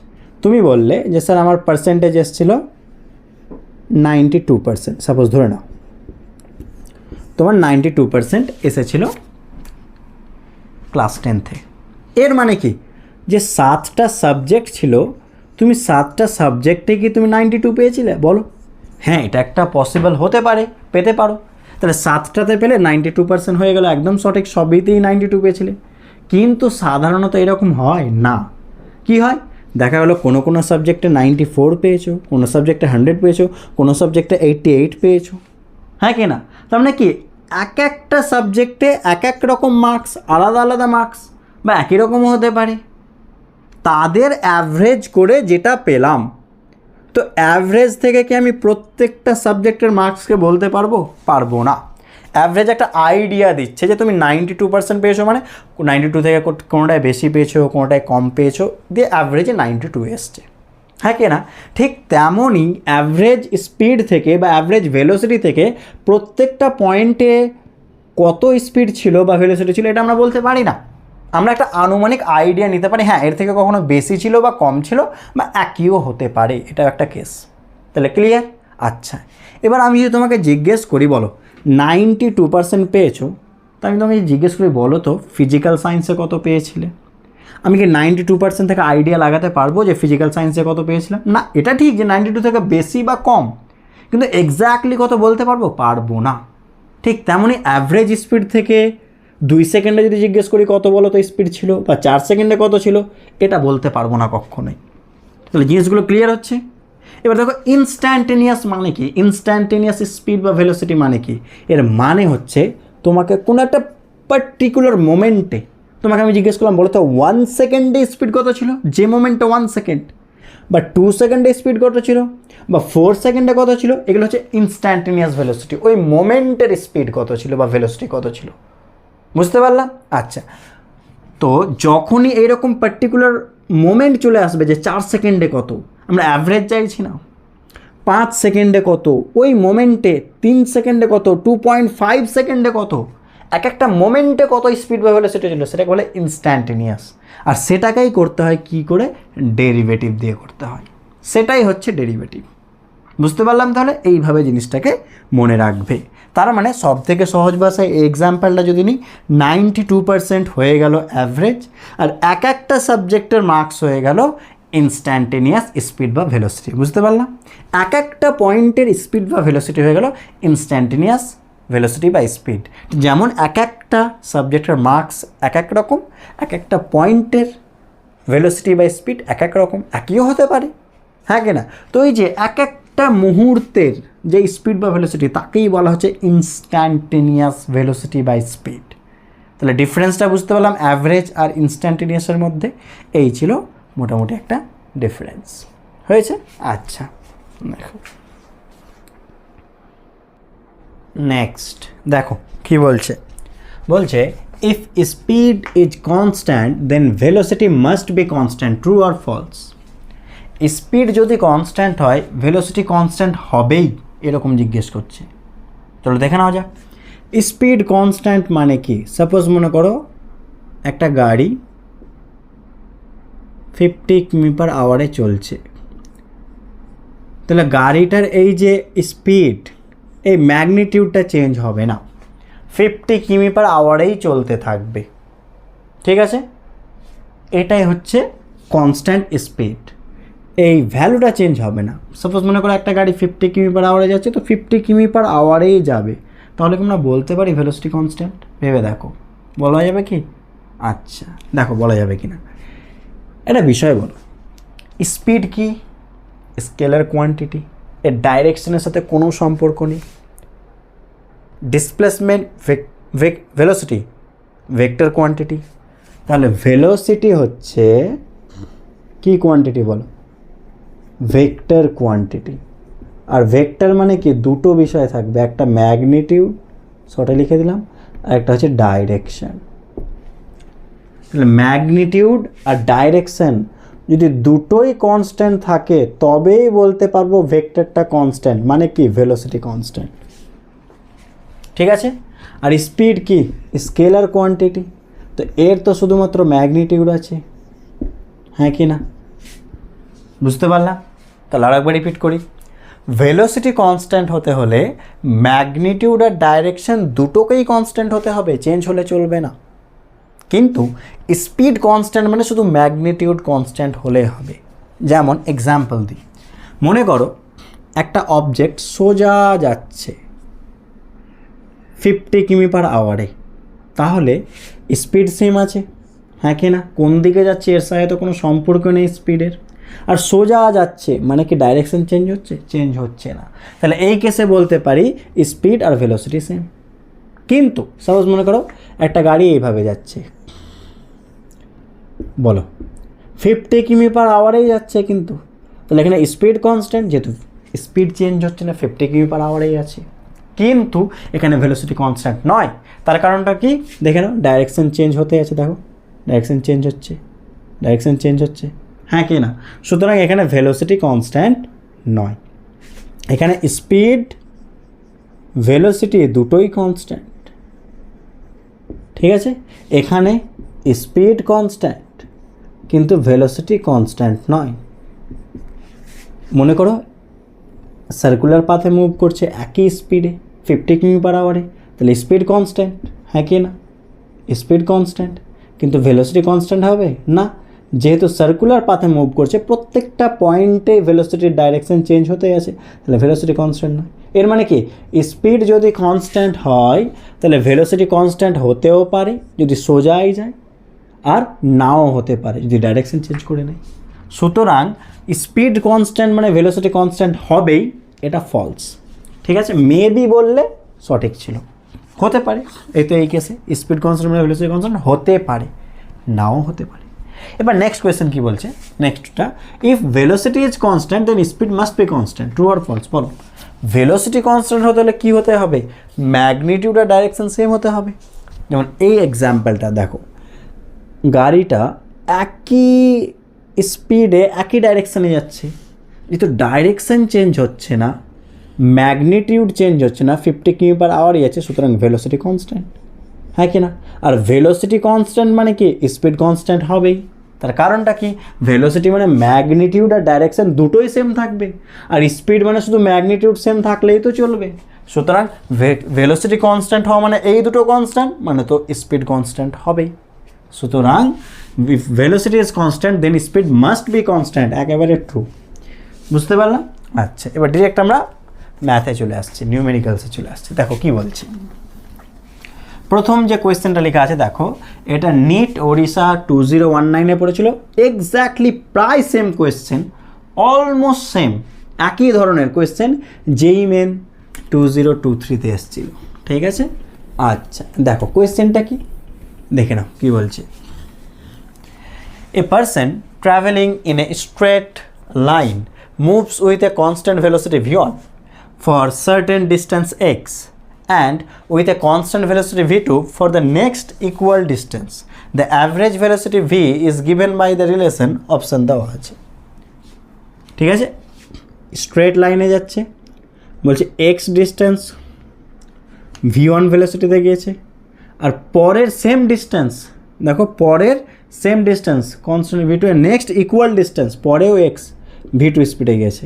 তুমি বললে যে স্যার আমার পার্সেন্টেজ এসেছিল 92%, সাপোজ ধরে নাও তোমার 92% এসেছিল ক্লাস 10-তে। এর মানে কি? যে 7টা সাবজেক্ট ছিল, তুমি 7টা সাবজেক্টে কি তুমি 92 পেয়েছিলে? বলো। হ্যাঁ, এটা একটা পসিবল হতে পারে, পেতে পারো। তাহলে 7টাতে পেলে 92% হয়ে গেল, একদম সঠিক, সবইতেই 92 পেয়েছিলে। কিন্তু সাধারণত এরকম হয় না। কি হয়? দেখা গেলো কোনো সাবজেক্টে 94 পেয়েছো, কোনো সাবজেক্টে 100 পেয়েছো, কোনো সাবজেক্টে 88 পেয়েছো, হ্যাঁ কি না? তার মানে কি এক একটা সাবজেক্টে এক এক রকম মার্কস, আলাদা আলাদা মার্কস বা একই রকমও হতে পারে, তাদের অ্যাভারেজ করে যেটা পেলাম, তো অ্যাভারেজ থেকে কি আমি প্রত্যেকটা সাবজেক্টের মার্কসকে বলতে পারবো না। অ্যাভারেজ একটা আইডিয়া দিচ্ছে যে তুমি 92% পেয়েছো, মানে 92 থেকে কোনোটায় বেশি পেয়েছো, কোনোটায় কম পেয়েছো, দিয়ে অ্যাভারেজে 92 এসছে, হ্যাঁ কি না? ঠিক তেমনই অ্যাভারেজ স্পিড থেকে বা অ্যাভারেজ ভেলোসিটি থেকে প্রত্যেকটা পয়েন্টে কত স্পিড ছিল বা ভেলোসিটি ছিল এটা আমরা বলতে পারি না। আমরা একটা আনুমানিক আইডিয়া নিতে পারি, হ্যাঁ এর থেকে কখনো বেশি ছিল বা কম ছিল বা একইও হতে পারে, এটাও একটা কেস। তাহলে ক্লিয়ার? আচ্ছা, এবার আমি যদি তোমাকে জিজ্ঞেস করি বলো 92% পেয়েছো, তো আমি তোমাকে জিজ্ঞেস করি বলো তো ফিজিক্যাল সায়েন্সে কত পেয়েছিলে? আমি কি 92% থেকে আইডিয়া লাগাতে পারবো যে ফিজিক্যাল সায়েন্সে কত পেয়েছিলাম? না, এটা ঠিক যে 92 থেকে বেশি বা কম, কিন্তু এক্স্যাক্টলি কত বলতে পারবো না। ঠিক তেমনই অ্যাভারেজ স্পিড থেকে 2 সেকেন্ডে যদি জিজ্ঞেস করি কত বলো তো স্পিড ছিল, বা 4 সেকেন্ডে কত ছিল, এটা বলতে পারবো না কখনোই। তাহলে জিনিসগুলো ক্লিয়ার হচ্ছে? এবার দেখো ইনস্ট্যান্টেনিয়াস মানে কি, ইনস্ট্যান্টেনিয়াস স্পিড বা ভেলোসিটি মানে কি? এর মানে হচ্ছে তোমাকে কোনো একটা পার্টিকুলার মোমেন্টে তোমাকে আমি জিজ্ঞেস করলাম বলো তো 1 সেকেন্ডে স্পিড কত ছিল, যে মোমেন্টে 1 সেকেন্ড, বা 2 সেকেন্ডে স্পিড কত ছিল, বা 4 সেকেন্ডে কত ছিল, এগুলো হচ্ছে ইনস্ট্যান্টেনিয়াস ভেলোসিটি। ওই মোমেন্টের স্পিড কত ছিল বা ভেলোসিটি কত ছিল, বুঝতে পারলাম? আচ্ছা, তো যখনই এইরকম পার্টিকুলার মোমেন্ট চলে আসবে যে 4 সেকেন্ডে কত, আমরা অ্যাভারেজ চাইছি না, 5 সেকেন্ডে কত, ওই মোমেন্টে 3 সেকেন্ডে কত, 2.5 সেকেন্ডে কত, এক একটা মোমেন্টে কত স্পিড বা ভেলোসিটি ছিল, সেটাকে বলে ইনস্ট্যান্টেনিয়াস। আর সেটাকেই করতে হয় কি করে? ডেরিভেটিভ দিয়ে করতে হয়, সেটাই হচ্ছে ডেরিভেটিভ। বুঝতে পারলাম? তাহলে এইভাবে জিনিসটাকে মনে রাখবে। তার মানে সব থেকে সহজ ভাষায় এই এক্সাম্পলটা যদি নিই, 92% হয়ে গেল অ্যাভারেজ, আর এক একটা সাবজেক্টের মার্কস হয়ে গেল ইনস্ট্যান্টেনিয়াস স্পিড বা ভেলোসিটি। বুঝতে পারলাম? এক একটা পয়েন্টের স্পিড বা ভেলোসিটি হয়ে গেল ইনস্ট্যান্টেনিয়াস ভেলোসিটি বা স্পিড। যেমন এক একটা সাবজেক্টের মার্কস এক এক রকম, এক একটা পয়েন্টের ভেলোসিটি বা স্পিড এক এক রকম, একইও হতে পারে, হ্যাঁ কি না? তো এই যে এক একটা মুহূর্তের যে স্পিড বা ভেলোসিটি, তাকেই বলা হচ্ছে ইনস্ট্যান্টেনিয়াস ভেলোসিটি বা স্পিড। তাহলে ডিফারেন্সটা বুঝতে পারলাম অ্যাভারেজ আর ইনস্ট্যান্টেনিয়াসের মধ্যে, এই ছিল মোটামুটি একটা ডিফারেন্স। হয়েছে? আচ্ছা, দেখো নেক্সট, দেখো কি বলছে। বলছে if speed is constant then velocity must be constant, true or false? Speed যদি কনস্ট্যান্ট হয় ভেলোসিটি কনস্ট্যান্ট হবেই, এরকম জিজ্ঞেস করছে। চলো দেখে নেওয়া যাক। স্পিড কনস্ট্যান্ট মানে কি? সাপোজ মনে করো একটা গাড়ি 50 কিমি/আওয়ারে চলছে, তাহলে গাড়িটার এই যে স্পিড, এই ম্যাগনিটিউডটা চেঞ্জ হবে না, 50 কিমি/আওয়ারেই চলতে থাকবে, ঠিক আছে? এটাই হচ্ছে কনস্ট্যান্ট স্পিড, এই ভ্যালুটা চেঞ্জ হবে না। সাপোজ মনে করো একটা গাড়ি 50 কিমি/আওয়ারে যাচ্ছে, তো 50 কিমি/আওয়ারেই যাবে, তাহলে কি আমরা বলতে পারি ভেলোসিটি কনস্ট্যান্ট? ভেবে দেখো, বলা যাবে কি? আচ্ছা দেখো বলা যাবে কি না, এটা বিষয় বলো। স্পিড কি? স্কেলার কোয়ান্টিটি, এর ডাইরেকশনের সাথে কোনো সম্পর্ক নেই। ডিসপ্লেসমেন্ট ভেলোসিটি ভেক্টর কোয়ান্টিটি, তাহলে ভেলোসিটি হচ্ছে কি কোয়ান্টিটি বলো? Vector quantity. আর ভেক্টর মানে কি? দুটো বিষয় থাকবে, একটা ম্যাগনিটিউড, শর্টে লিখে দিলাম, আর একটা হচ্ছে ডাইরেকশন। তাহলে ম্যাগনিটিউড আর ডাইরেকশন যদি দুটোই কনস্ট্যান্ট থাকে তবেই বলতে পারবো ভেক্টরটা কনস্ট্যান্ট, মানে কি? ভেলোসিটি কনস্ট্যান্ট, ঠিক আছে? আর স্পিড কি? স্কেলার কোয়ান্টিটি, তো এর তো শুধুমাত্র ম্যাগনিটিউড আছে, হ্যাঁ কি না? বুঝতে পারলাম? তাহলে আরেকবার রিপিট করি, ভেলোসিটি কনস্ট্যান্ট হতে হলে ম্যাগনিটিউড আর ডাইরেকশন দুটোকেই কনস্ট্যান্ট হতে হবে, চেঞ্জ হলে চলবে না। কিন্তু স্পিড কনস্ট্যান্ট মানে শুধু ম্যাগনিটিউড কনস্ট্যান্ট হলে হবে। যেমন এক্সাম্পল দিই, মনে করো একটা অবজেক্ট সোজা যাচ্ছে 50 কিমি/আওয়ারে, তাহলে স্পিড সেম আছে, হ্যাঁ কি না? কোন দিকে যাচ্ছে এর সাথে তো কোনো সম্পর্ক নেই স্পিডের। আর সোজা যাচ্ছে মানে কি ডাইরেকশন চেঞ্জ হচ্ছে? চেঞ্জ হচ্ছে না। তাহলে এই কেসে বলতে পারি স্পিড আর ভেলোসিটি সেম। কিন্তু সাপোজ মনে করো একটা গাড়ি এইভাবে যাচ্ছে, বলো 50 কিমি/আওয়ারেই যাচ্ছে, কিন্তু তাহলে এখানে স্পিড কনস্ট্যান্ট, যেহেতু স্পিড চেঞ্জ হচ্ছে না, 50 কিমি/আওয়ারেই আছে, কিন্তু এখানে ভেলোসিটি কনস্ট্যান্ট নয়। তার কারণটা কি দেখে নাও, ডাইরেকশন চেঞ্জ হতে আছে, দেখো ডাইরেকশন চেঞ্জ হচ্ছে, ডাইরেকশন চেঞ্জ হচ্ছে, হ্যাঁ কি না? সুতরাং এখানে ভেলোসিটি কনস্ট্যান্ট নয়, এখানে স্পিড ভেলোসিটি দুটোই কনস্ট্যান্ট। ঠিক আছে, এখানে স্পিড কনস্ট্যান্ট কিন্তু ভেলোসিটি কনস্ট্যান্ট নয়। মনে করো সার্কুলার পাথে মুভ করছে একই স্পিডে 50 কিমি/আওয়ারে, তাহলে স্পিড কনস্ট্যান্ট, হ্যাঁ কি না? স্পিড কনস্ট্যান্ট, কিন্তু ভেলোসিটি কনস্ট্যান্ট হবে না, যেহেতু সার্কুলার পাথে মুভ করছে প্রত্যেকটা পয়েন্টে ভেলোসিটির ডাইরেকশন চেঞ্জ হতে আছে, তাহলে ভেলোসিটি কনস্ট্যান্ট নয়। এর মানে কি স্পিড যদি কনস্ট্যান্ট হয় তাহলে ভেলোসিটি কনস্ট্যান্ট হতেও পারে যদি সোজাই যায়, আর নাও হতে পারে যদি ডাইরেকশন চেঞ্জ করে নেয়। সুতরাং স্পিড কনস্ট্যান্ট মানে ভেলোসিটি কনস্ট্যান্ট হবেই, এটা ফলস। ঠিক আছে, মেবি বললে সঠিক ছিল, হতে পারে। এই তো এই কেসে স্পিড কনস্ট্যান্ট মানে ভেলোসিটি কনস্ট্যান্ট হতে পারে, নাও হতে পারে। এবার নেক্সট কোয়েশ্চেন কি বলছে, নেক্সটটা, if velocity is constant then speed must be constant, true or false? বলো, ভেলোসিটি কনস্ট্যান্ট হতে হলে কী হতে হবে? ম্যাগনিটিউড আর ডাইরেকশন সেম হতে হবে। যেমন এই এক্সাম্পলটা দেখো, গাড়িটা একই স্পিডে একই ডাইরেকশানে যাচ্ছে, যেহেতু ডাইরেকশান চেঞ্জ হচ্ছে না, ম্যাগনিটিউড চেঞ্জ হচ্ছে না, 50 কিমি/আওয়ারই আছে, সুতরাং ভেলোসিটি কনস্ট্যান্ট, হ্যাঁ কি না? আর ভেলোসিটি কনস্ট্যান্ট মানে কি স্পিড কনস্ট্যান্ট হবেই। তার কারণটা কি, ভেলোসিটি মানে ম্যাগনিটিউড আর ডাইরেকশান দুটোই সেম থাকবে, আর স্পিড মানে শুধু ম্যাগনিটিউড সেম থাকলেই তো চলবে। সুতরাং ভেলোসিটি কনস্ট্যান্ট হওয়া মানে এই দুটো কনস্ট্যান্ট, মানে তো স্পিড কনস্ট্যান্ট হবেই। সুতরাং if velocity is constant then speed must be constant, একেবারে ট্রু। বুঝতে পারলাম? আচ্ছা, এবার ডিরেক্ট আমরা ম্যাথে চলে আসছি, নিউমেরিক্যালসে চলে আসছি। দেখো কি বলছি, প্রথম যে কোয়েশ্চেনটা লেখা আছে দেখো, এটা নিট ওড়িশা 2019-এ পড়েছিল, এক্স্যাক্টলি প্রায় সেম কোয়েশ্চেন, অলমোস্ট সেম একই ধরনের কোয়েশ্চেন যেই মেন 2023-তে এসেছিল। ঠিক আছে, আচ্ছা দেখো কোয়েশ্চেনটা কি দেখে নাও কি বলছে। A person traveling in a straight line moves with a constant velocity v1 for certain distance x and with a constant velocity v2 for the next equal distance. The average velocity v is given by the relation option দেওয়া আছে। ঠিক আছে, straight লাইনে যাচ্ছে, বলছে x distance v1 ভেলোসিটিতে গিয়েছে, আর পরের same distance, দেখো পরের সেম ডিস্টেন্স কনস্ট্যান্ট v2 এর নেক্সট ইকুয়াল ডিস্টেন্স পরেও x v2 স্পিডে গেছে,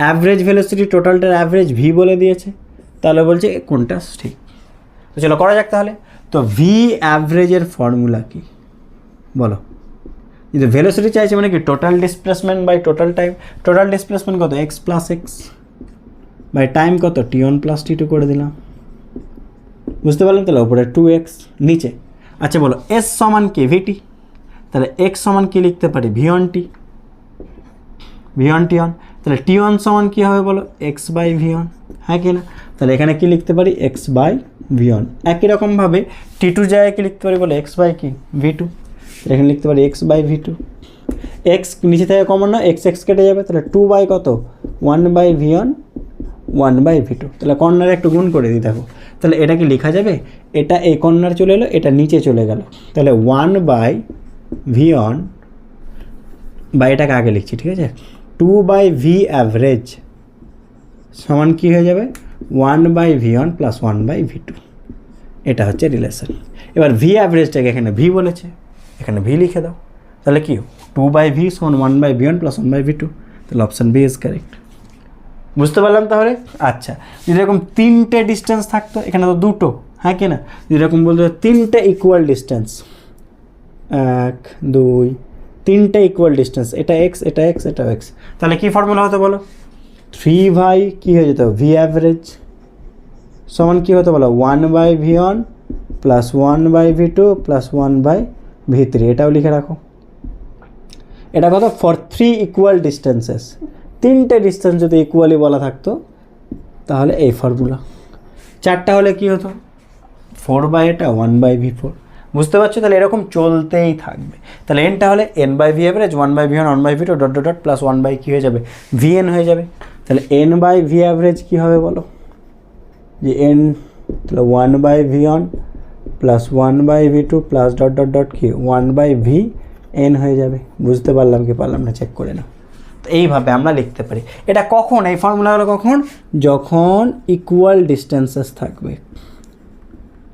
অ্যাভারেজ ভেলোসিটি টোটালটার অ্যাভারেজ v বলে দিয়েছে, তাহলে বলছে কোনটা ঠিক। তো চলো করা যাক তাহলে। তো v অ্যাভারেজের ফর্মুলা কি বলো? যদি ভেলোসিটি চাইছে মানে কি total displacement by total time, total displacement কত x plus x by time কত t1 প্লাস t2 করে দিলাম। বুঝতে পারলাম? তাহলে উপরে 2x, নিচে আচ্ছা বলো s সমান কি vt, তাহলে x সমান কি লিখতে পারি v1t, v1 t1, তাহলে t1 সমান কি হবে বলো x বাই v1, হ্যাঁ কি না? তাহলে এখানে কি লিখতে পারি x বাই v1। একই রকমভাবে t2 জায়গায় কি লিখতে পারি বলো x বাই কি v2, এখানে লিখতে পারি x বাই v2। x নিচে থেকে কমন না, x কেটে যাবে, তাহলে 2 বাই কত 1 বাই v1 1 বাই v2। তাহলে কর্নারে একটু গুণ করে দিই, দেখো তাহলে এটা কি লেখা যাবে, এটা এই কর্নার চলে এলো, এটা নিচে চলে গেল, তাহলে 1 বাই v1 বা এটাকে আগে লিখছি, ঠিক আছে, 2 বাই v অ্যাভারেজ সমান কী হয়ে যাবে 1 by v1 plus 1 by v2। এটা হচ্ছে রিলেশন। এবার v অ্যাভারেজটাকে এখানে v বলেছে, এখানে v লিখে দাও, তাহলে কি 2 বাই v সমান 1 by v1 plus 1 by v2, তাহলে অপশান বি ইজ কারেক্ট। বুঝতে পারলাম তাহলে? আচ্ছা, যদি এরকম তিনটে ডিস্টেন্স থাকতো, এখানে তো দুটো, হ্যাঁ কি না, যদি এরকম বলতে তিনটে ইকুয়াল ডিস্টেন্স, 1 2 তিনটে ইকুয়াল ডিস্টেন্স, এটা এক্স এটা এক্স এটা এক্স, তাহলে কী ফর্মুলা হতো বলো, 3 বাই কী হয়ে যেত ভি অ্যাভারেজ সমান কী হতো বলো 1 by v1 plus 1 by v2 plus 1 by v3, এটাও লিখে রাখো। এটা কত? ফর 3 ইকুয়াল ডিস্টেন্সেস, 3টে ডিস্টেন্স যদি ইকুয়ালি বলা থাকতো তাহলে এই ফর্মুলা। 4টা হলে কি হতো? 4/, এটা 1/v4। বুঝতে পারছো? তাহলে এরকম চলতেই থাকবে। তাহলে এনটা হলে n/v average, 1/v1, 1/v2 dot dot dot plus 1 by কি হয়ে যাবে? vn হয়ে যাবে। তাহলে n/v অ্যাভারেজ কী হবে বলো? যে n, তাহলে 1/v1 plus 1/v2 plus dot dot dot কি 1/vn হয়ে যাবে। বুঝতে পারলাম কি পারলাম না চেক করে নাও। তো এইভাবে আমরা লিখতে পারি। এটা কখন এই ফর্মুলাগুলো কখন? যখন ইকুয়াল ডিস্টেন্সেস থাকবে,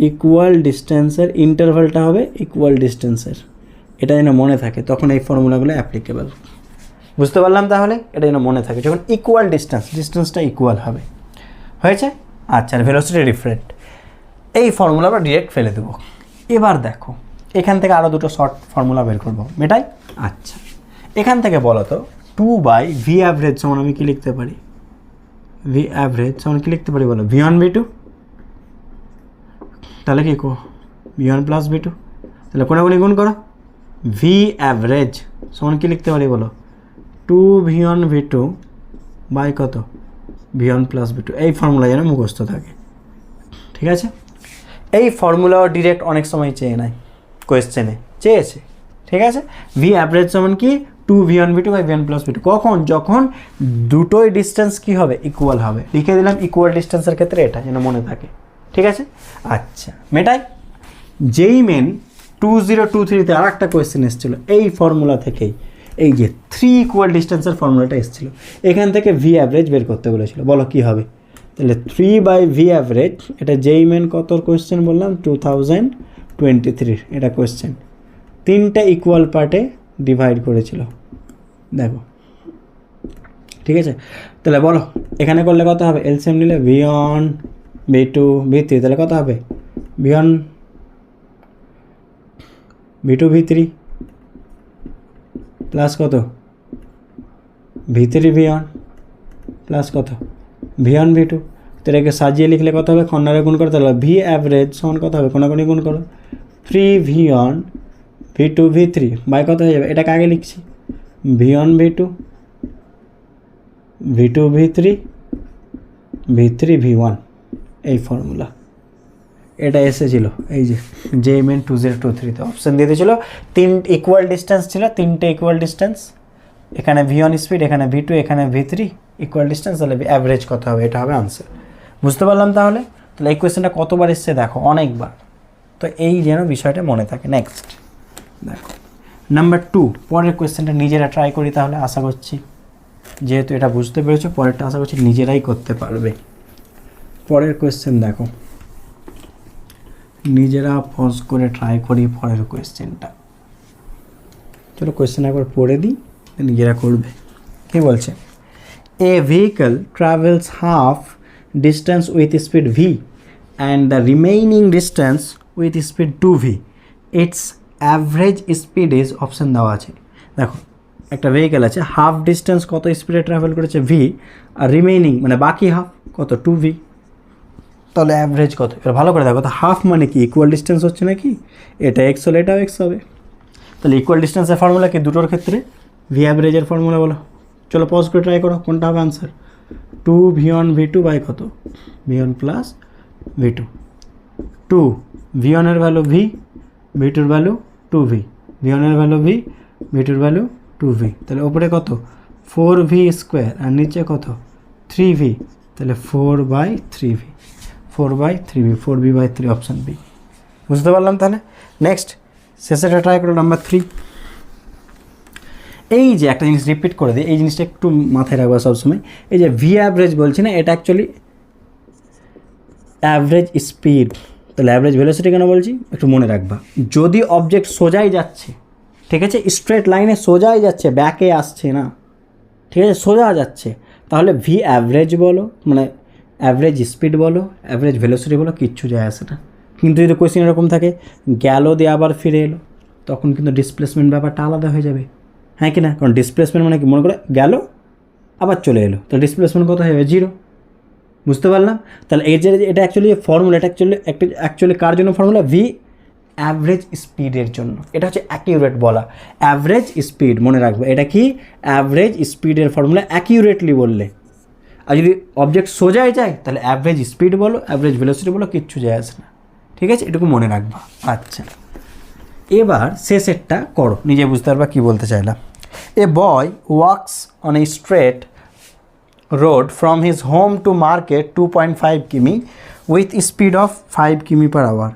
ইকুয়াল ডিস্টেন্সের ইন্টারভ্যালটা হবে ইকুয়াল ডিস্টেন্সের, এটা যেন মনে থাকে, তখন এই ফর্মুলাগুলো অ্যাপ্লিকেবল। বুঝতে পারলাম? তাহলে এটা যেন মনে থাকে, যখন ইকুয়াল ডিস্টেন্সটা ইকুয়াল হবে। হয়েছে? আচ্ছা, ভেলোসিটি ডিফারেন্ট, এই ফর্মুলা আমরা ডিরেক্ট ফেলে দেবো। এবার দেখো এখান থেকে আরও দুটো শর্ট ফর্মুলা বের করবো, মেটাই। আচ্ছা, এখান থেকে বলো তো 2/v অ্যাভারেজ সমান আমি কি লিখতে পারি? v অ্যাভারেজ সমান কি লিখতে পারি বলো? v1 v2, তাহলে কি কো v1 প্লাস v2, তাহলে কোনাগুনি গুণ করো। v অ্যাভারেজ সমান কি লিখতে পারি বলো? 2v1 v2 বাই কত? v1 plus v2। এই ফর্মুলা যেন মুখস্থ থাকে, ঠিক আছে? এই ফর্মুলাও ডিরেক্ট অনেক সময় চেয়ে নেয়, কোয়েশ্চেনে চেয়েছে, ঠিক আছে? v অ্যাভারেজ সমান কি? 2v1 v2 by v1 plus v2। কখন? যখন দুটোই ডিস্টেন্স কি হবে? ইকুয়াল হবে। লিখে দিলাম ইকুয়াল ডিস্টেন্সের ক্ষেত্রে এটা যেন মনে থাকে, ঠিক আছে? আচ্ছা, মেটাই। যেই মেন 2023-তে আর একটা কোয়েশ্চেন এসেছিলো এই ফর্মুলা থেকেই, এই যে 3 ইকুয়াল ডিস্টেন্সের ফর্মুলাটা এসেছিলো, এখান থেকে ভি অ্যাভারেজ বের করতে বলেছিল। বলো কী হবে? তাহলে 3/v অ্যাভারেজ, এটা যেই মেন কত কোয়েশ্চেন বললাম? 2023 এটা কোয়েশ্চেন, 3টে ইকুয়াল পার্টে ডিভাইড করেছিল, দেখো, ঠিক আছে? তাহলে বলো এখানে করলে কত হবে? এলসিএম নিলে v1 v2 v3, তাহলে কত হবে? v1 v2 v3 প্লাস কত? v3 v1 প্লাস কত? v1 v2। তো এটাকে সাজিয়ে লিখলে কত হবে? কর্নারে গুণ করতে হবে। ভি অ্যাভারেজ সমান কত হবে? কোনাকুনি গুণ করো, 3v1 v2 v3 বাই কত হয়ে যাবে? এটাকে আগে লিখছি, v1 v2 v2 v3 v3 v1, এই ফর্মুলা। এটা এসেছিল এই যে JMN 2023-তে অপশান দিয়ে দিয়েছিল, 3 ইকুয়াল ডিস্টেন্স ছিল, 3টে ইকুয়াল ডিস্টেন্স, এখানে v1 স্পিড, এখানে v2, এখানে v3 ইকুয়াল ডিস্টেন্স, তাহলে অ্যাভারেজ কত হবে? এটা হবে আনসার। বুঝতে পারলাম? তাহলে এই কোয়েশ্চেনটা কতবার এসছে দেখো, অনেকবার। তো এই যেন বিষয়টা মনে থাকে। নেক্সট দেখো নাম্বার 2, পরের কোয়েশ্চেনটা নিজেরা ট্রাই করি তাহলে, আশা করছি যেহেতু এটা বুঝতে পেরেছো, পরেরটা আশা করছি নিজেরাই করতে পারবে। পরের কোয়েশ্চেন দেখো, নিজেরা পজ করে ট্রাই করি পরের কোয়েশ্চেনটা। চলো কোয়েশ্চেন একবার পড়ে দিই, নিজেরা করবে। কি বলছে? A vehicle travels half distance with speed v and the remaining distance with speed 2v, its average speed is, option দেওয়া আছে। দেখো একটা ভেহিকেল আছে, হাফ ডিস্টেন্স কত স্পিডে ট্রাভেল করেছে? v, আর রিমেইনিং মানে বাকি হাফ কত? 2v। তাহলে অ্যাভারেজ কত? এবার ভালো করে দেখো তো, হাফ মানে কি? ইকুয়াল ডিস্টেন্স হচ্ছে নাকি? এটা এক্স হলে এটাও এক্স হবে। তাহলে ইকুয়াল ডিস্টেন্সের ফর্মুলা কি দুটোর ক্ষেত্রে? ভি অ্যাভারেজের ফর্মুলা বলো। চলো পজ করে ট্রাই করো, কোনটা হবে আনসার? 2v1 v2 বাই কত? v1 plus v2। 2 v1 এর ভ্যালু v, v2 এর ভ্যালু 2v, v1 এর ভ্যালু v, v2 এর ভ্যালু 2v। তাহলে ওপরে কত? 4v স্কোয়ার, আর নিচে কত? 3v, তাহলে 4/3v, 4/3v, 4v/3, option B. বুঝতে পারলাম? তাহলে নেক্সট শেষেটা ট্রাই করো, নাম্বার 3। এই যে একটা জিনিস রিপিট করে দিই, এই জিনিসটা একটু মাথায় রাখবো সবসময়। এই যে ভি অ্যাভারেজ বলছি না, এটা অ্যাকচুয়ালি অ্যাভারেজ স্পিড। তাহলে অ্যাভারেজ ভেলোসিটি কেন বলছি একটু মনে রাখবা। যদি অবজেক্ট সোজাই যাচ্ছে, ঠিক আছে, স্ট্রেট লাইনে সোজাই যাচ্ছে, ব্যাকে আসছে না, ঠিক আছে, সোজা যাচ্ছে, তাহলে ভি অ্যাভারেজ বলো, মানে অ্যাভারেজ স্পিড বলো, অ্যাভারেজ ভেলোসিটি বলো, কিচ্ছু যায় আসে না। কিন্তু যদি কোয়েশ্চেন এরকম থাকে, গেল দিয়ে আবার ফিরে এলো, তখন কিন্তু ডিসপ্লেসমেন্ট ব্যাপারটা আলাদা হয়ে যাবে, হ্যাঁ কি না? কারণ ডিসপ্লেসমেন্ট মানে কি? মনে করে গেল আবার চলে এলো, তো ডিসপ্লেসমেন্ট কত হয়ে যাবে? 0। বুঝতে পারলাম? তাহলে এই যে এটা অ্যাকচুয়ালি ফর্মুলা, এটা অ্যাকচুয়ালি কার জন্য ফর্মুলা? ভি অ্যাভারেজ স্পিডের জন্য। এটা হচ্ছে অ্যাকিউরেট বলা, অ্যাভারেজ স্পিড মনে রাখবে। এটা কি অ্যাভারেজ স্পিডের ফর্মুলা অ্যাকিউরেটলি বললে। আর যদি অবজেক্ট সোজাই যায় তাহলে অ্যাভারেজ স্পিড বলো, অ্যাভারেজ ভেলোসিটি বলো, কিচ্ছু যায় আসে না। ঠিক আছে, এটুকু মনে রাখবা। আচ্ছা, এবার শেষেরটা করো, নিজে বুঝতে পারবা কী বলতে চাইলাম। A boy walks on a straight road from his home to market 2.5 km with speed of 5 km per hour.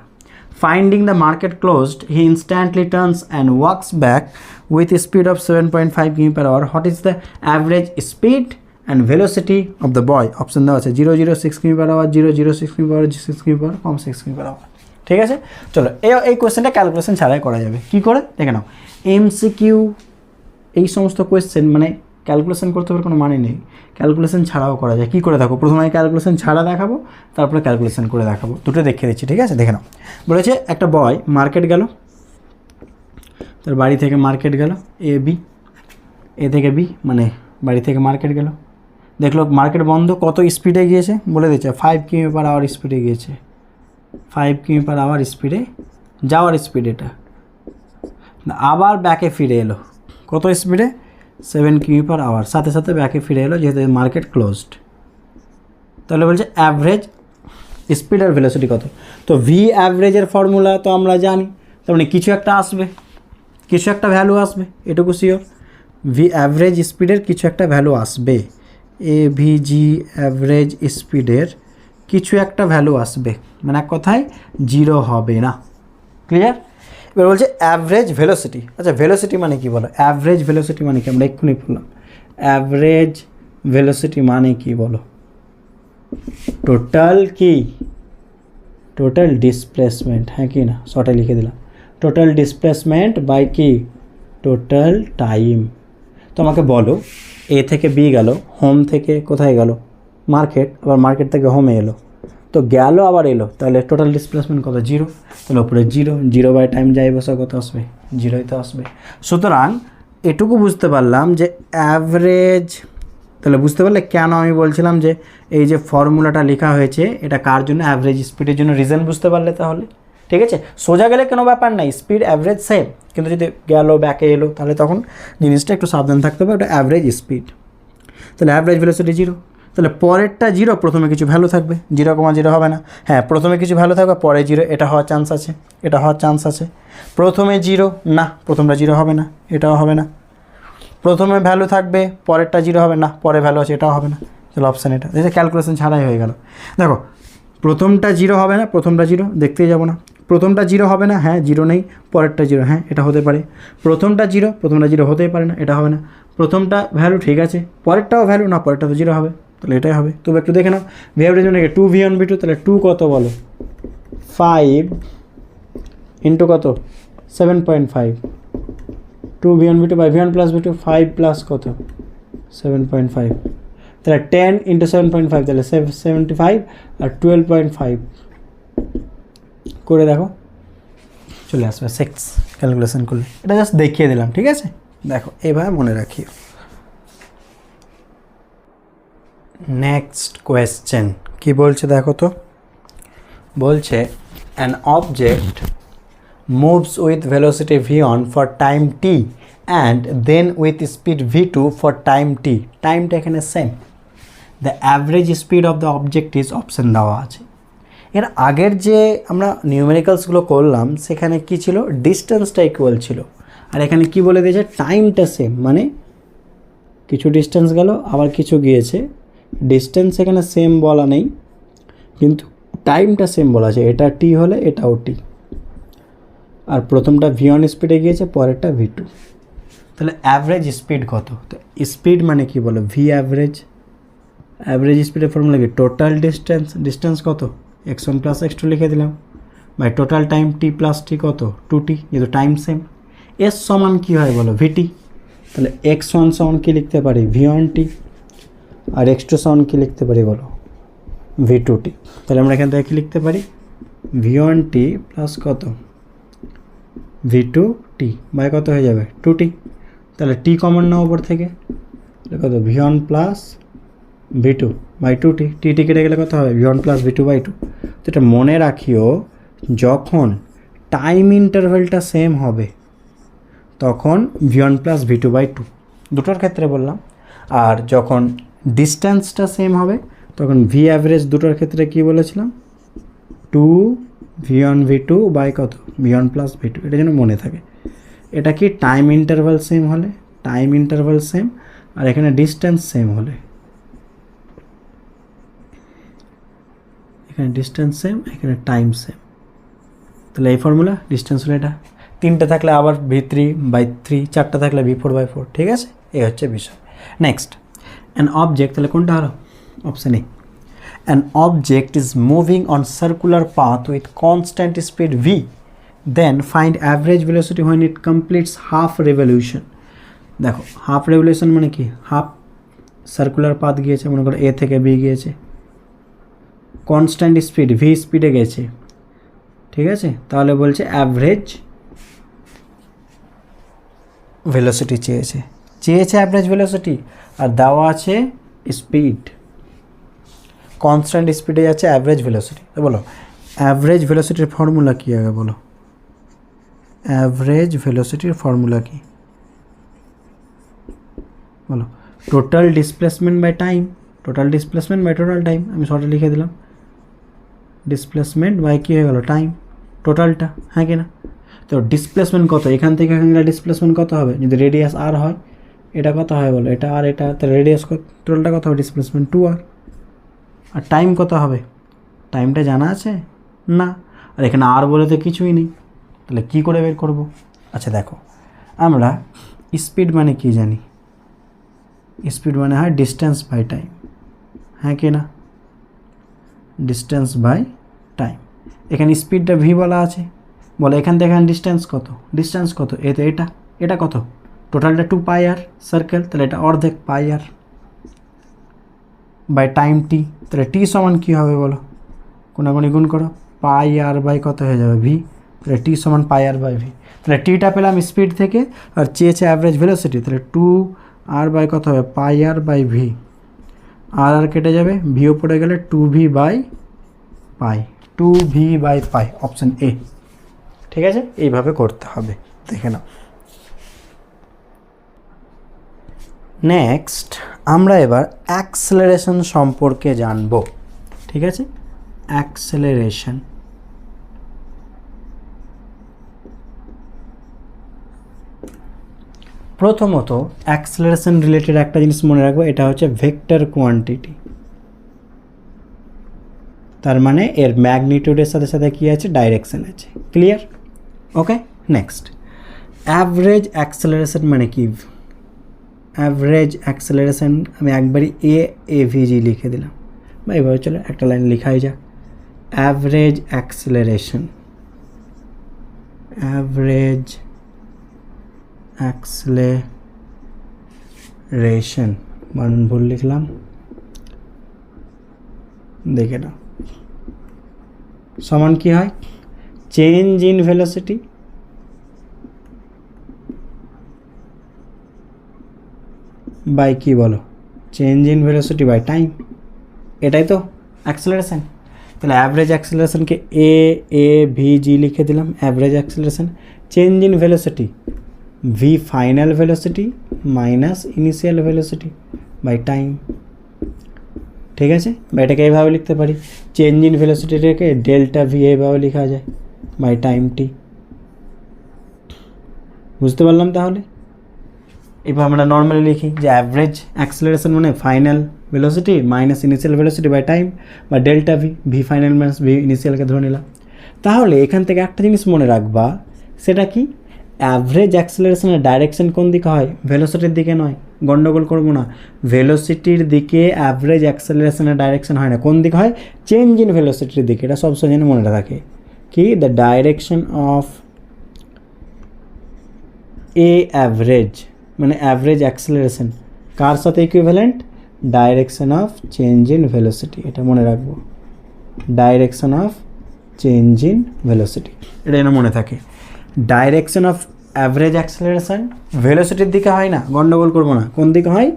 Finding the market closed, he instantly turns and walks back with a speed of 7.5 km per hour. What is the average speed and velocity of the boy? Option দেওয়া আছে 006 km per hour, 006 km per hour, 6 km per hour, কম 6 km per hour। ঠিক আছে, চলো এই কোয়েশ্চেনটা calculation ছাড়াই করা যাবে। কি করে দেখে নাও। এমসিকিউ এই সমস্ত কোয়েশ্চেন মানে ক্যালকুলেশন করতে হবে কোনো মানে নেই, ক্যালকুলেশন ছাড়াও করা যায়। কী করে দেখো, প্রথমে ক্যালকুলেশন ছাড়া দেখাবো, তারপরে ক্যালকুলেশন করে দেখাবো, দুটো দেখিয়ে দিচ্ছি। ঠিক আছে, দেখে নাও। বলেছে একটা বয় মার্কেট গেল, তার বাড়ি থেকে মার্কেট গেল, এ থেকে বি মানে বাড়ি থেকে মার্কেট গেল, দেখলো মার্কেট বন্ধ, কত স্পিডে গিয়েছে বলে দিচ্ছে 5 কিমি পার আওয়ার স্পিডে গিয়েছে, 5 কিমি পার আওয়ার স্পিডে যাওয়ার স্পিড এটা। আবার ব্যাকে ফিরে এলো, কত স্পিডে 7 কিমি পার আওয়ার, সাথে সাথে ব্যাকে ফিরে এলো যেহেতু মার্কেট ক্লোজড। তাহলে বলছে অ্যাভারেজ স্পিড আর ভেলোসিটি কত। তো ভি অ্যাভারেজের ফর্মুলা তো আমরা জানি, তার মানে কিছু একটা আসবে, কিছু একটা ভ্যালু আসবে, এটুকু শিওর। ভি অ্যাভারেজ স্পিডের কিছু একটা ভ্যালু আসবে, এ ভি জি অ্যাভারেজ স্পিডের কিছু একটা ভ্যালু আসবে, মানে এক কথায় জিরো হবে না। ক্লিয়ার? এবার বলছে অ্যাভারেজ ভেলোসিটি। আচ্ছা, ভেলোসিটি মানে কি বলো, অ্যাভারেজ ভেলোসিটি মানে কি, আমরা এক্ষুনি বললাম। অ্যাভারেজ ভেলোসিটি মানে কি বলো, টোটাল কি, টোটাল ডিসপ্লেসমেন্ট, হ্যাঁ কি না, শর্টে লিখে দিলাম, টোটাল ডিসপ্লেসমেন্ট বাই কি, টোটাল টাইম। তো আমাকে বলো এ থেকে বি গেল, হোম থেকে কোথায় গেল মার্কেট, আবার মার্কেট থেকে হোমে এলো, তো গেল আবার এলো, তাহলে টোটাল ডিসপ্লেসমেন্ট কত, জিরো। তাহলে ওপরে জিরো, জিরো বাই টাইম যাই বসা কত আসবে, জিরোই তো আসবে। সুতরাং এটুকু বুঝতে পারলাম যে অ্যাভারেজ, তাহলে বুঝতে পারলে কেন আমি বলছিলাম যে এই যে ফর্মুলাটা লেখা হয়েছে এটা কার জন্য, অ্যাভারেজ স্পিডের জন্য। রিজন বুঝতে পারলে তাহলে ঠিক আছে। সোজা গেলে কোনো ব্যাপার নাই, স্পিড অ্যাভারেজ সেম, কিন্তু যদি গেল ব্যাকে এলো তাহলে তখন জিনিসটা একটু সাবধান থাকতে হবে, ওটা অ্যাভারেজ স্পিড। তাহলে অ্যাভারেজ ভেলোসিটি জিরো, তাহলে পরেরটা জিরো, প্রথমে কিছু ভ্যালু থাকবে, 0,0 হবে না, হ্যাঁ প্রথমে কিছু ভ্যালু থাকবে, পরে জিরো, এটা হওয়ার চান্স আছে, এটা হওয়ার চান্স আছে। প্রথমে জিরো না, প্রথমটা জিরো হবে না, এটাও হবে না। প্রথমে ভ্যালু থাকবে, পরেরটা জিরো হবে না, পরে ভ্যালু আছে, এটাও হবে না। তাহলে অপশান এটা, এটা ক্যালকুলেশন ছাড়াই হয়ে গেল। দেখো প্রথমটা জিরো হবে না, প্রথমটা জিরো দেখতেই যাবো না, প্রথমটা জিরো হবে না, হ্যাঁ জিরো নেই, পরেরটা জিরো, হ্যাঁ এটা হতে পারে। প্রথমটা জিরো হতেই পারে না, এটা হবে না। প্রথমটা ভ্যালু ঠিক আছে, পরেরটাও ভ্যালু না, পরেরটা তো জিরো হবে, তাহলে এটাই হবে। তবে একটু দেখে নাও, ভি অ্যাভারেজ মানে 2v1v2, তাহলে 2 কত বলো, 5 ইন্টু কত 7.5, 2v1v2 by v1 plus v2, 5 plus কত 7.5, তাহলে 10 ইন্টু 7.5, তাহলে 75 আর 12.5 করে দেখো চলে আসবে 6 ক্যালকুলেশন করলে। এটা জাস্ট দেখিয়ে দিলাম, ঠিক আছে। দেখো এইভাবে মনে রাখিও। নেক্সট কোয়েশ্চেন কি বলছে দেখো তো, বলছে an object moves with velocity v1 for time t and then with speed v2 for time t, টাইমটা এখানে same. The average speed of the object is, option দেওয়া আছে। এর আগের যে আমরা নিউমেরিক্যালসগুলো করলাম সেখানে কি ছিল, ডিস্টেন্সটা ইকুয়াল ছিল, আর এখানে কি বলে দিয়েছে, টাইমটা সেম, মানে কিছু ডিস্টেন্স গেল আবার কিছু গিয়েছে, ডিস্টেন্স এখানে সেম বলা নেই কিন্তু টাইমটা সেম বলা আছে, এটা টি হলে এটাও টি, আর প্রথমটা v1 স্পিডে গিয়েছে, পরেরটা v2। তাহলে অ্যাভারেজ স্পিড কত, তো স্পিড মানে কি বলো, ভি অ্যাভারেজ, অ্যাভারেজ স্পিডের ফর্মুলা কি, টোটাল ডিস্টেন্স, ডিস্টেন্স কত x1 প্লাস x2 লিখে দিলাম, by total time t plus t কত 2t, যেহেতু টাইম সেম। এস সমান কী হয় বলো, ভিটি, তাহলে x1 সমান কী লিখতে পারি, v1t, আর x2 সমান কী লিখতে পারি বলো, v2t। তাহলে আমরা এখান থেকে কী লিখতে পারি, v1t প্লাস কত v2t বাই কত হয়ে যাবে 2t, তাহলে t কমন নাও ওপর থেকে, কত v1 plus v2 by 2t, টি কেটে গেলে কত হবে v1 প্লাস v2 বাই 2। তো এটা মনে রাখিও, যখন টাইম ইন্টারভ্যালটা সেম হবে তখন v1 প্লাস v2/2, দুটোর ক্ষেত্রে বললাম। আর যখন ডিস্ট্যান্সটা সেম হবে তখন ভি অ্যাভারেজ দুটোর ক্ষেত্রে কি বলেছিলাম, 2 v1 v2 বাই কত v1 প্লাস v2, এটা যেন মনে থাকে। এটা কি টাইম ইন্টারভাল সেম হলে, টাইম ইন্টারভাল সেম, আর এখানে ডিস্ট্যান্স সেম হলে, এখানে ডিস্ট্যান্স সেম, এখানে টাইম সেম, তাহলে এই ফর্মুলা ডিস্ট্যান্স হলে এটা, তিনটে থাকলে আবার v3/3, চারটা থাকলে v4/4, ঠিক আছে, এই হচ্ছে বিষয়। নেক্সট, অ্যান অবজেক্ট, তাহলে কোনটা হলো option A, an object is moving on circular path with constant speed v, then find average velocity when it completes half revolution. দেখো হাফ রেভলিউশন মানে কি, হাফ সার্কুলার পাথ গিয়েছে, মনে করো এ থেকে বি গিয়েছে, কনস্ট্যান্ট স্পিড ভি স্পিডে গেছে, ঠিক আছে, তাহলে বলছে অ্যাভারেজ ভেলোসিটি চেয়েছে অ্যাভারেজ ভেলোসিটি, আর দেওয়া আছে স্পিড, কনস্ট্যান্ট স্পিডে যাচ্ছে অ্যাভারেজ ভেলোসিটি। তো বলো অ্যাভারেজ ভেলোসিটির ফর্মুলা কী আগে বলো, অ্যাভারেজ ভেলোসিটির ফর্মুলা কি বলো, total displacement by time, total displacement by total time, আমি শর্টে লিখে দিলাম, ডিসপ্লেসমেন্ট বাই কী হয়ে গেলো টাইম, টোটালটা, হ্যাঁ কি না। তো ডিসপ্লেসমেন্ট কত, এখান থেকে এখানে ডিসপ্লেসমেন্ট কত হবে, যদি রেডিয়াস আর হয়, এটা কত হয় বলো, এটা আর এটা, তাহলে রেডিয়াস টোটালটা কত হবে, ডিসপ্লেসমেন্ট 2r, আর টাইম কত হবে, টাইমটা জানা আছে না, আর এখানে আর বলে তো কিছুই নেই, তাহলে কী করে বের করব। আচ্ছা দেখো, আমরা স্পিড মানে কি জানি, স্পিড মানে হয় ডিস্টেন্স বাই টাইম, হ্যাঁ কি না, ডিস্টেন্স বাই টাইম। এখানে স্পিডটা ভি বলা আছে, বলে এখান থেকে এখানে ডিস্টেন্স কত এতে, এটা কত, টোটালটা 2πr সার্কেল, তাহলে এটা অর্ধেক πr বাই টাইম টি, তাহলে টি সমান কী হবে বলো, কোনাগুনি গুণ করো, πr বাই কত হয়ে যাবে ভি, তাহলে টি সমান πr বাই ভি, তাহলে টিটা পেলাম স্পিড থেকে, আর চেয়েছে অ্যাভারেজ ভেলোসিটি, তাহলে 2r বাই কত হবে πr বাই ভি, আর কেটে যাবে, ভিও পড়ে গেলে 2v/π, অপশান এ, ঠিক আছে, এইভাবে করতে হবে, দেখে নাও। নেক্সট আমরা এবার অ্যাক্সেলারেশন সম্পর্কে জানব, ঠিক আছে, অ্যাক্সেলারেশন। প্রথমত অ্যাক্সেলারেশন রিলেটেড একটা জিনিস মনে রাখবো, এটা হচ্ছে ভেক্টর কোয়ান্টিটি, তার মানে এর ম্যাগনিটিউডের সাথে সাথে কী আছে, ডাইরেকশন আছে, ক্লিয়ার, ওকে। নেক্সট, অ্যাভারেজ অ্যাক্সেলারেশন মানে কি, অ্যাভারেজ অ্যাক্সেলারেশন আমি একবারই এভিজি লিখে দিলাম, বা এভাবে চলো একটা লাইন লেখাই যাক, অ্যাভারেজ অ্যাক্সেলারেশন, অ্যাভারেজ অ্যাক্সেলারেশন, বানান ভুল লিখলাম, দেখে নাও, সমান কি হয়, চেঞ্জ ইন ভেলোসিটি বাই কি বলো, change in velocity by time, এটাই তো অ্যাক্সেলারেশন। তাহলে অ্যাভারেজ অ্যাক্সেলারেশনকে এ ভি জি লিখে দিলাম, average acceleration, change in velocity V final velocity minus initial velocity by time, ঠিক আছে, বা এটাকে এইভাবে লিখতে পারি, চেঞ্জ ইন ভেলোসিটিটাকে ডেল্টা ভি এইভাবে লেখা যায় বাই টাইম টি, বুঝতে পারলাম। তাহলে এবার আমরা নর্মালি লিখি যে অ্যাভারেজ অ্যাক্সেলারেশন মানে final velocity minus initial velocity by time, বা delta v, v final minus v ইনিশিয়ালকে ধরে নিলাম। তাহলে এখান থেকে একটা জিনিস মনে রাখবা, সেটা কি, অ্যাভারেজ অ্যাক্সেলারেশনের ডাইরেকশন কোন দিকে হয়, ভেলোসিটির দিকে নয়, গন্ডগোল করবো না, ভেলোসিটির দিকে অ্যাভারেজ অ্যাক্সেলারেশনের ডাইরেকশন হয় না, কোন দিকে হয়, চেঞ্জ ইন ভেলোসিটির দিকে, এটা সবসময় যেন মনে থাকে, কি, the direction of A average মানে অ্যাভারেজ অ্যাক্সেলারেশন কার সাথে equivalent, direction of change in velocity, এটা মনে রাখবো, direction of change in velocity, এটা যেন মনে থাকে। ডাইরেকশন অফ অ্যাভারেজ অ্যাক্সেলারেশন ভেলোসিটির দিকে হয় না, গন্ডগোল করবো না, কোন দিকে হয়,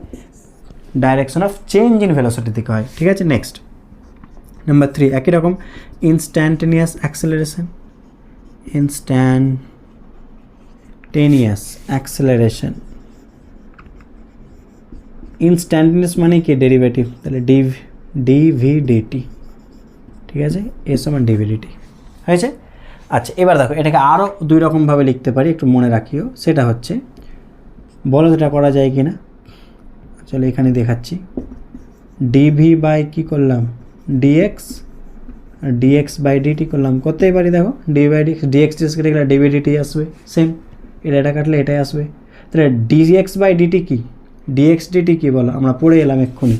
ডাইরেকশন অফ চেঞ্জ ইন ভেলোসিটির দিকে হয়, ঠিক আছে। নেক্সট নাম্বার 3, একই রকম instantaneous acceleration, instantaneous acceleration. Instantaneous মানে কি ডেরিভেটিভ, তাহলে ডিভি ডিটি, ঠিক আছে, এ সমান ডিভি ডিটি হয়েছে। আচ্ছা এবার দেখো এটাকে আরও দুই রকমভাবে লিখতে পারি, একটু মনে রাখিও। সেটা হচ্ছে, বলো এটা করা যায় কি না। চলো এখানে দেখাচ্ছি, ডিভি বাই কী করলাম ডিএক্স, আর ডিএক্স বাই ডিটি করলাম, করতেই পারি। দেখো ডিভি বাই ডিএক্স কেটে গেলে ডিভি ডিটি আসবে, সেম এটা কাটলে এটাই আসবে। তাহলে ডিএক্স বাই ডিটি কি, ডিএক্স ডিটি কী বলো, আমরা পড়ে এলাম এক্ষুনি,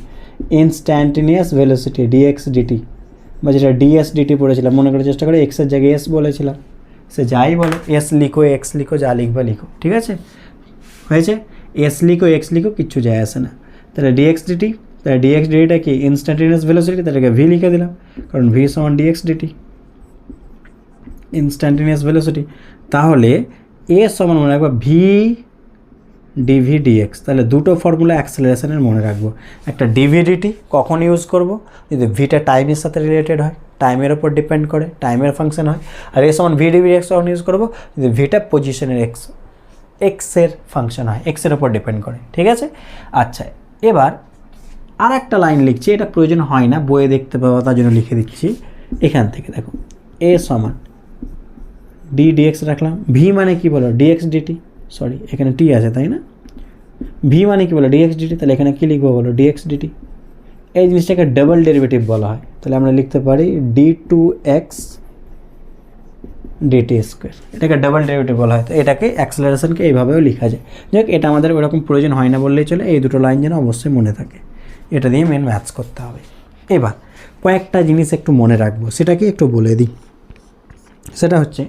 ইনস্ট্যান্টেনিয়াস ভেলোসিটি ডিএক্স ডিটি, বা যেটা ডিএস ডিটি পড়েছিলাম, মনে করার চেষ্টা করে, এক্সের জায়গায় এস বলেছিলাম, সে যাই বলো, এস লিখো এক্স লিখো যা লিখবা লিখো, ঠিক আছে, হয়েছে। এস লিখো এক্স লিখো কিচ্ছু যায় আসে না। তাহলে ডিএক্স ডিটি, তাহলে ডিএক্স ডিটিটা কি ইনস্ট্যান্টেনিয়াস ভেলোসিটি, তাদেরকে ভি লিখে দিলাম, কারণ ভি সমান ডিএক্স ডিটি, ইনস্ট্যান্টেনিয়াস ভেলোসিটি। তাহলে এ সমান মনে রাখবো ভি ডিভি ডিএক্স। তাহলে দুটো ফর্মুলা অ্যাক্সেলারেশনের মনে রাখবো, একটা ডিভি ডিটি কখন ইউজ করব, যদি ভিটা টাইমের সাথে রিলেটেড হয়, টাইমের ওপর ডিপেন্ড করে, টাইমের ফাংশন হয়। আর এ সমান ভি ডিভি ডিএক্স কখন ইউজ করবো, যদি ভিটা পজিশনের এক্সের ফাংশন হয়, এক্সের ওপর ডিপেন্ড করে, ঠিক আছে। আচ্ছা এবার আর একটা লাইন লিখছি, এটা প্রয়োজন হয় না, বইয়ে দেখতে পাবো, তার জন্য লিখে দিচ্ছি এখান থেকে। দেখো এ সমান ডি ডিএক্স রাখলাম, ভি মানে কি বলো ডিএক্স ডিটি, সরি এখানে টি আছে তাই না, ভি মানে কি বলো ডিএক্স ডিটি, তাহলে এখানে কী লিখবো বলো ডিএক্স ডিটি। এই জিনিসটাকে ডাবল ডেরিভেটিভ বলা হয়, তাহলে আমরা লিখতে পারি D two X DT square, এটাকে ডাবল ডেরিভেটিভ বলা হয়। তো এটাকে অ্যাক্সেলারেশনকে এইভাবেও লেখা যায়। যাই হোক, এটা আমাদের ওরকম প্রয়োজন হয় না বললেই চলে, এই দুটো লাইন যেন অবশ্যই মনে থাকে, এটা দিয়ে মেন ম্যাথস করতে হবে। এবার কয়েকটা জিনিস একটু মনে রাখবো, সেটাকে একটু বলে দিই। সেটা হচ্ছে,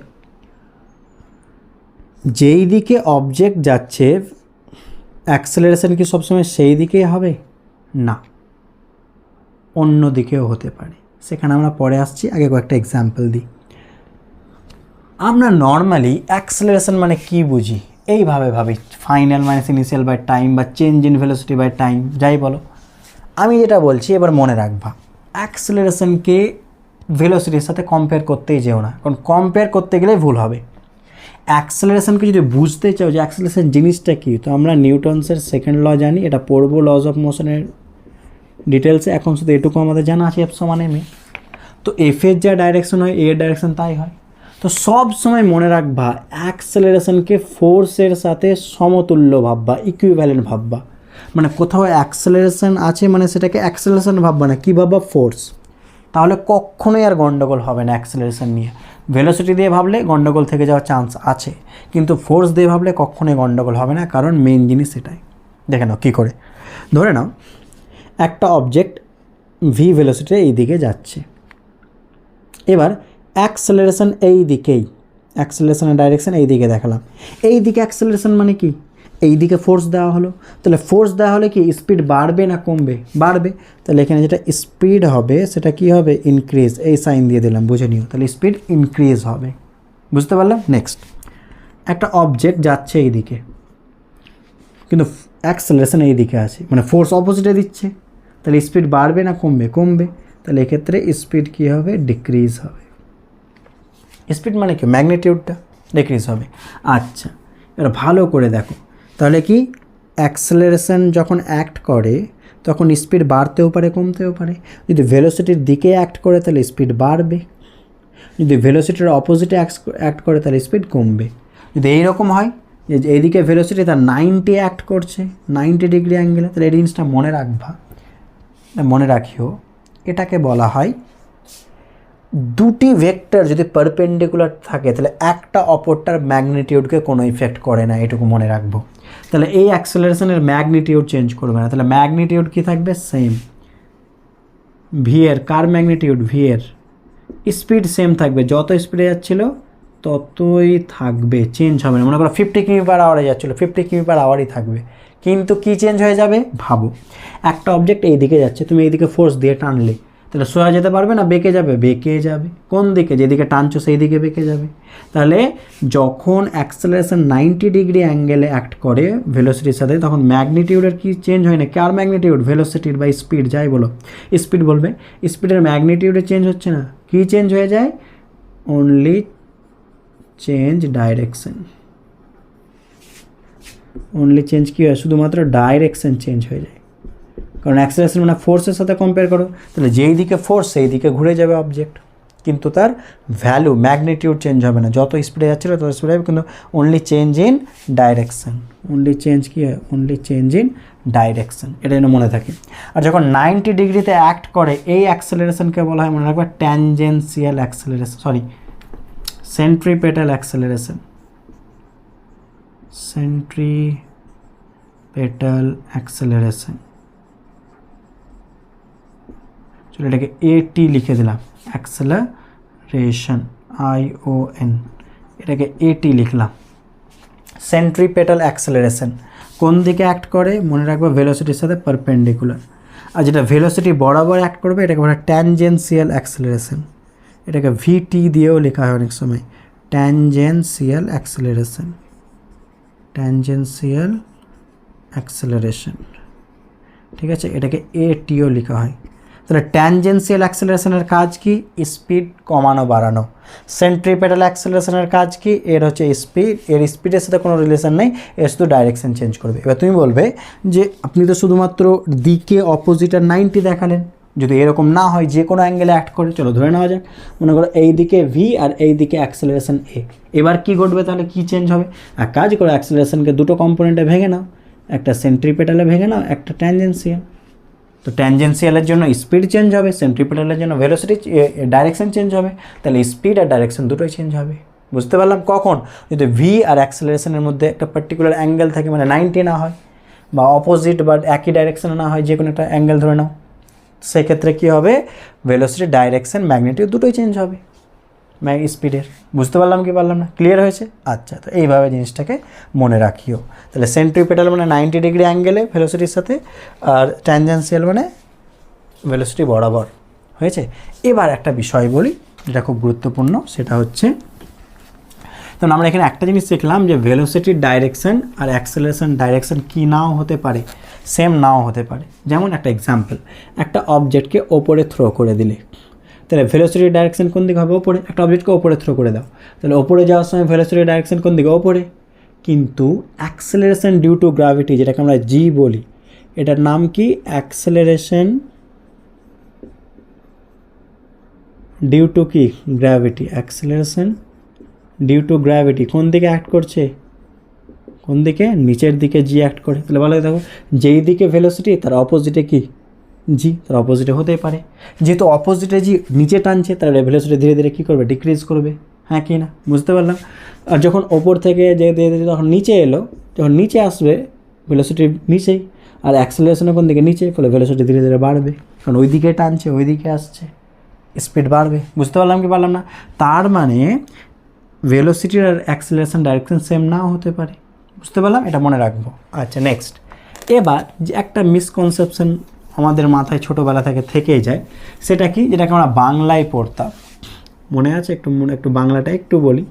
যেই দিকে অবজেক্ট যাচ্ছে অ্যাক্সেলারেশন কি সবসময় সেই দিকেই হবে না, অন্য দিকেও হতে পারে, সেখানে আমরা পরে আসছি, আগে কয়েকটা এক্সাম্পল দিই। আমরা নর্মালি অ্যাক্সেলারেশন মানে কি বুঝি, এইভাবে ভাবি, final minus initial by time, বা change in velocity by time, যাই বলো। আমি যেটা বলছি এবার মনে রাখবা, অ্যাক্সেলারেশনকে ভেলোসিটির সাথে কম্পেয়ার করতেই যেও না, কারণ কম্পেয়ার করতে গেলে ভুল হবে। অ্যাক্সেলারেশনকে যদি বুঝতে চাও যে অ্যাক্সেলারেশন জিনিসটা কী, তো আমরা নিউটনসের সেকেন্ড ল জানি, এটা পড়বো লজ অফ মোশনের ডিটেলসে, এখন শুধু এটুকু আমাদের জানা আছে এফ সমান এম এ। তো এফের যা ডাইরেকশন হয়, এর ডাইরেকশন তাই হয়। তো সব সময় মনে রাখবা অ্যাক্সেলারেশনকে ফোর্সের সাথে সমতুল্য ভাববা, ইকুইভ্যালেন্ট ভাববা। মানে কোথাও অ্যাক্সেলারেশন আছে মানে সেটাকে অ্যাক্সেলারেশন ভাববা না, কী ভাববা ফোর্স। তাহলে কখনোই আর গন্ডগোল হবে না অ্যাক্সেলারেশন নিয়ে। ভেলোসিটি দিয়ে ভাবলে গন্ডগোল থেকে যাওয়ার চান্স আছে, কিন্তু ফোর্স দিয়ে ভাবলে কখনোই গন্ডগোল হবে না, কারণ মেন জিনিস সেটাই। দেখে নাও কী করে, ধরে নাও একটা অবজেক্ট ভি ভেলোসিটি এই দিকে যাচ্ছে, এবার অ্যাক্সেলারেশন এই দিকেই, অ্যাক্সেলারেশনের ডাইরেকশন এই দিকে দেখালাম, এই দিকে অ্যাক্সেলারেশন মানে কি, এই দিকে ফোর্স দেওয়া হলো, তাহলে ফোর্স দেওয়া হলে কি স্পিড বাড়বে না কমবে, বাড়বে। তাহলে এখানে যেটা স্পিড হবে সেটা কি হবে ইনক্রিজ, এই সাইন দিয়ে দিলাম বুঝে নিও, তাহলে স্পিড ইনক্রিজ হবে, বুঝতে পারলাম। নেক্সট, একটা অবজেক্ট যাচ্ছে এই দিকে, কিন্তু অ্যাক্সেলারেশন এই দিকে আছে, মানে ফোর্স অপোজিটে দিচ্ছে, তাহলে স্পিড বাড়বে না কমবে, কমবে। তাহলে এক্ষেত্রে স্পিড কী হবে ডিক্রিজ হবে, স্পিড মানে কি ম্যাগনিটিউডটা ডিক্রিজ হবে। আচ্ছা এবার ভালো করে দেখো, তাহলে কি অ্যাক্সেলারেশন যখন অ্যাক্ট করে তখন স্পিড বাড়তেও পারে কমতেও পারে। যদি ভেলোসিটির দিকে অ্যাক্ট করে তাহলে স্পিড বাড়বে, যদি ভেলোসিটির অপোজিটে অ্যাক্ট করে তাহলে স্পিড কমবে। যদি এইরকম হয় যে এইদিকে ভেলোসিটি তার 90 অ্যাক্ট করছে, 90 ডিগ্রি অ্যাঙ্গেলে, তাহলে এই জিনিসটা মনে রাখবা, মনে রাখিও, এটাকে বলা হয় দুটি ভেক্টর যদি পারপেন্ডিকুলার থাকে তাহলে একটা অপরটার ম্যাগনিটিউডকে কোনো ইফেক্ট করে না, এটুকু মনে রাখবো। তাহলে এই অ্যাক্সেলারেশনের ম্যাগনিটিউড চেঞ্জ করবে না, তাহলে ম্যাগনিটিউড কী থাকবে সেম, ভি এর কার ম্যাগনিটিউড ভি এর, স্পিড সেম থাকবে, যত স্পিডে যাচ্ছিলো ততই থাকবে, চেঞ্জ হবে না। মনে করো 50 কিমি পার আওয়ারে যাচ্ছিলো, 50 কিমি পার আওয়ারই থাকবে, কিন্তু কী চেঞ্জ হয়ে যাবে ভাবো, একটা অবজেক্ট এই দিকে যাচ্ছে, তুমি এইদিকে ফোর্স দিয়ে টানলে, তাহলে সোজা যেতে পারবে না, বেঁকে যাবে, বেঁকে যাবে। কোন দিকে, যেদিকে টানছো সেই দিকে বেঁকে যাবে। তাহলে যখন অ্যাক্সেলারেশন 90 ডিগ্রি অ্যাঙ্গেলে অ্যাক্ট করে ভেলোসিটির সাথে, তখন ম্যাগনিটিউডের কি চেঞ্জ হয় না, কার ম্যাগনিটিউড ভেলোসিটির বা স্পিড যাই বলো, স্পিড বলবে, স্পিডের ম্যাগনিটিউডে চেঞ্জ হচ্ছে না, কি চেঞ্জ হয়ে যায়, only change direction, only change কী হয়, শুধুমাত্র ডাইরেকশন চেঞ্জ হয়ে যায়। কারণ অ্যাক্সেলারেশন মানে ফোর্সের সাথে কম্পেয়ার করো, তাহলে যেই দিকে ফোর্স সেই দিকে ঘুরে যাবে অবজেক্ট, কিন্তু তার ভ্যালু ম্যাগনিটিউড চেঞ্জ হবে না, যত স্পিডে যাচ্ছিলো তত স্পিডে হবে, কিন্তু only change in direction, only change কী হয়, অনলি চেঞ্জ ইন ডাইরেকশন, এটা যেন মনে থাকে। আর যখন 90 ডিগ্রিতে অ্যাক্ট করে এই অ্যাক্সেলারেশনকে বলা হয়, মনে রাখবে, tangential acceleration, sorry centripetal acceleration, centripetal acceleration. চলো এটাকে এটি লিখে দিলাম, অ্যাক্সেলারেশন, ION, এটাকে এটি লিখলাম। সেন্ট্রিপেটাল অ্যাক্সেলারেশন কোন দিকে অ্যাক্ট করে, মনে রাখবে, ভেলোসিটির সাথে পারপেন্ডিকুলার। আর যেটা ভেলোসিটি বরাবর অ্যাক্ট করবে এটাকে বলা হয় ট্যানজেন্সিয়াল অ্যাক্সেলারেশন, এটাকে VT দিয়েও লেখা হয় অনেক সময়, ট্যানজেন্সিয়াল অ্যাক্সেলারেশন, ট্যানজেন্সিয়াল অ্যাক্সেলারেশন, ঠিক আছে, এটাকে ATও লেখা হয়। তাহলে ট্যানজেন্সিয়াল অ্যাক্সেলারেশনের কাজ কি, স্পিড কমানো বাড়ানো। সেন্ট্রিপেটাল অ্যাক্সেলারেশনের কাজ কি, এর হচ্ছে স্পিড, এর স্পিডের সাথে কোনো রিলেশন নেই, এর শুধু ডাইরেকশন চেঞ্জ করবে। এবার তুমি বলবে যে আপনি তো শুধুমাত্র দিকে অপোজিট আর 90 দেখালেন, যদি এরকম না হয় যে কোনো অ্যাঙ্গেলে অ্যাক্ট করে, চলো ধরে নেওয়া যাক, মনে করো এই দিকে V আর এই দিকে অ্যাক্সেলারেশন A, এবার কি ঘটবে, তাহলে কি চেঞ্জ হবে, এক কাজ করো, অ্যাক্সেলারেশনকে দুটো কম্পোনেন্টে ভেঙে নাও, একটা সেন্ট্রিপেটালে ভেঙে নাও, একটা ট্যানজেন্সিয়াল। তো ট্যানজেন্সিয়ালের জন্য স্পিড চেঞ্জ হবে, সেন্ট্রিপেটালের জন্য ভেলোসিটি ডাইরেকশন চেঞ্জ হবে, তাহলে স্পিড আর ডাইরেকশন দুটোই চেঞ্জ হবে। বুঝতে পারলাম? কখন, যদি V আর অ্যাক্সেলারেশনের মধ্যে একটা পার্টিকুলার অ্যাঙ্গেল থাকে, মানে 90 না হয়, বা অপোজিট বা একই ডাইরেকশনে না হয়, যে কোনো একটা অ্যাঙ্গেল ধরে নাও, সেক্ষেত্রে কী হবে, ভেলোসিটি, ডাইরেকশন, ম্যাগনিটিউড দুটোই চেঞ্জ হবে স্পিডের। বুঝতে পারলাম কি পারলাম না, ক্লিয়ার হয়েছে? আচ্ছা, তো এইভাবে জিনিসটাকে মনে রাখিও। তাহলে সেন্ট্রিপেটাল মানে 90 ডিগ্রি অ্যাঙ্গেলে ভেলোসিটির সাথে, আর ট্যানজেন্সিয়াল মানে ভেলোসিটি বরাবর। হয়েছে? এবার একটা বিষয় বলি যেটা খুব গুরুত্বপূর্ণ, সেটা হচ্ছে, তো আমরা এখানে একটা জিনিস শিখলাম যে ভেলোসিটির ডাইরেকশন আর অ্যাক্সেলারেশন ডাইরেকশন কি নাও হতে পারে, সেম নাও হতে পারে। যেমন একটা এক্সাম্পল, একটা অবজেক্টকে ওপরে থ্রো করে দিলে, তাহলে ভেলোসিটির ডাইরেকশন কোন দিকে হবে, ওপরে। একটা অবজেক্টকে ওপরে থ্রো করে দাও, তাহলে ওপরে যাওয়ার সময় ভেলোসিটির ডাইরেকশন কোন দিকে, ওপরে। কিন্তু অ্যাক্সেলারেশন ডিউ টু গ্র্যাভিটি, যেটাকে আমরা G বলি, এটার নাম কি, অ্যাক্সেলারেশন ডিউ টু কি, gravity. Acceleration due to gravity কোন দিকে অ্যাক্ট করছে, কোন দিকে, নিচের দিকে G অ্যাক্ট করে। তাহলে ভালো দেখো, যেই দিকে ভেলোসিটি তার অপোজিটে কি, G, তার অপোজিটে হতেই পারে। যেহেতু অপোজিটে G নিচে টানছে, তাহলে ভেলোসিটি ধীরে ধীরে কী করবে, ডিক্রিজ করবে। হ্যাঁ কি না, বুঝতে পারলাম? আর যখন ওপর থেকে যে ধীরে ধীরে যখন নিচে এলো, যখন নিচে আসবে ভেলোসিটি নিচেই, আর অ্যাক্সেলারেশনের কোন দিকে, নিচে, ফলে ভেলোসিটি ধীরে ধীরে বাড়বে, কারণ ওই দিকে টানছে, ওই দিকে আসছে, স্পিড বাড়বে। বুঝতে পারলাম কি পারলাম না? তার মানে ভেলোসিটির আর অ্যাক্সেলারেশন ডাইরেকশন সেম নাও হতে পারে। বুঝতে পারলাম? এটা মনে রাখবো। আচ্ছা, নেক্সট, এবার যে একটা মিসকনসেপশন আমাদের মাথায় ছোটোবেলা থেকে থেকেই যায়, সেটা কি, যেটাকে আমরা বাংলায় পড়তাম, মনে আছে? একটু বাংলাটা একটু বলি,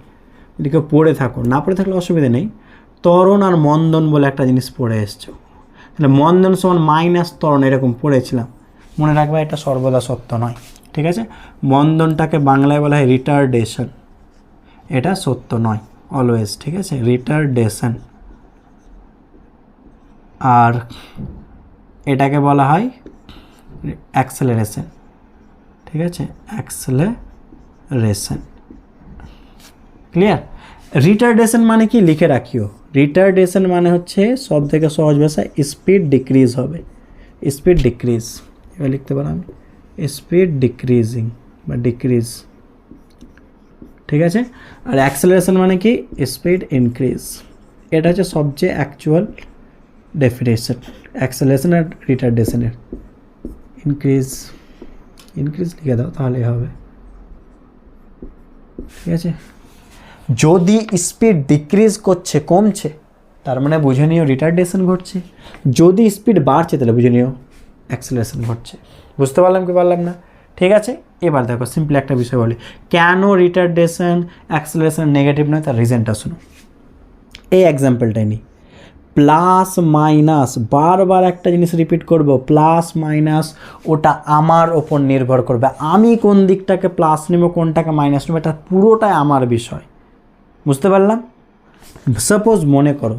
যদি কেউ পড়ে থাকো, না পড়ে থাকলে অসুবিধা নেই। ত্বরণ আর মন্দন বলে একটা জিনিস পড়ে এসছো, তাহলে মন্দন সমান মাইনাস ত্বরণ, এরকম পড়েছিলাম, মনে রাখবা, এটা সর্বদা সত্য নয়। ঠিক আছে? মন্দনটাকে বাংলায় বলা হয় রিটার্ডেশন, এটা সত্য নয় অলওয়েজ। ঠিক আছে? রিটার্ডেশন। আর এটাকে বলা হয় অ্যাক্সেলারেশন। ঠিক আছে? অ্যাক্সেলারেশন। ক্লিয়ার? রিটার্ডেশন মানে কি, লিখে রাখিও, রিটার্ডেশন মানে হচ্ছে সব থেকে সহজ ভাষায় স্পিড ডিক্রিজ হবে, স্পিড ডিক্রিজ, এবার লিখতে পারলাম, স্পিড ডিক্রিজিং বা ডিক্রিজ। ঠিক আছে? আর অ্যাক্সেলারেশন মানে কি, স্পিড ইনক্রিজ। এটা হচ্ছে সবচেয়ে অ্যাকচুয়াল ডেফিনেশন অ্যাক্সেলারেশন আর রিটার্ডেশনের। ইনক্রিজ লিখে দাও, তাহলে হবে। ঠিক আছে? যদি স্পিড ডিক্রিজ করছে, কমছে, তার মানে বুঝে নিও রিটার্ডেশন ঘটছে। যদি স্পিড বাড়ছে, তাহলে বুঝে নিও অ্যাক্সেলারেশন ঘটছে। বুঝতে পারলাম কি পারলাম না? ঠিক আছে? এবার দেখো, সিম্পলি একটা বিষয় বলি, কেন রিটার্ডেশন অ্যাক্সেলারেশন নেগেটিভ নয়, তার রিজনটা শুনো। এই এক্সাম্পলটাই নিই, প্লাস মাইনাস, বারবার একটা জিনিস রিপিট করব, প্লাস মাইনাস, ওটা আমার ওপর নির্ভর করবে, আমি কোন দিকটাকে প্লাস নেব, কোনটাকে মাইনাস নেব, এটা পুরোটাই আমার বিষয়। বুঝতে পারলাম? সাপোজ মনে করো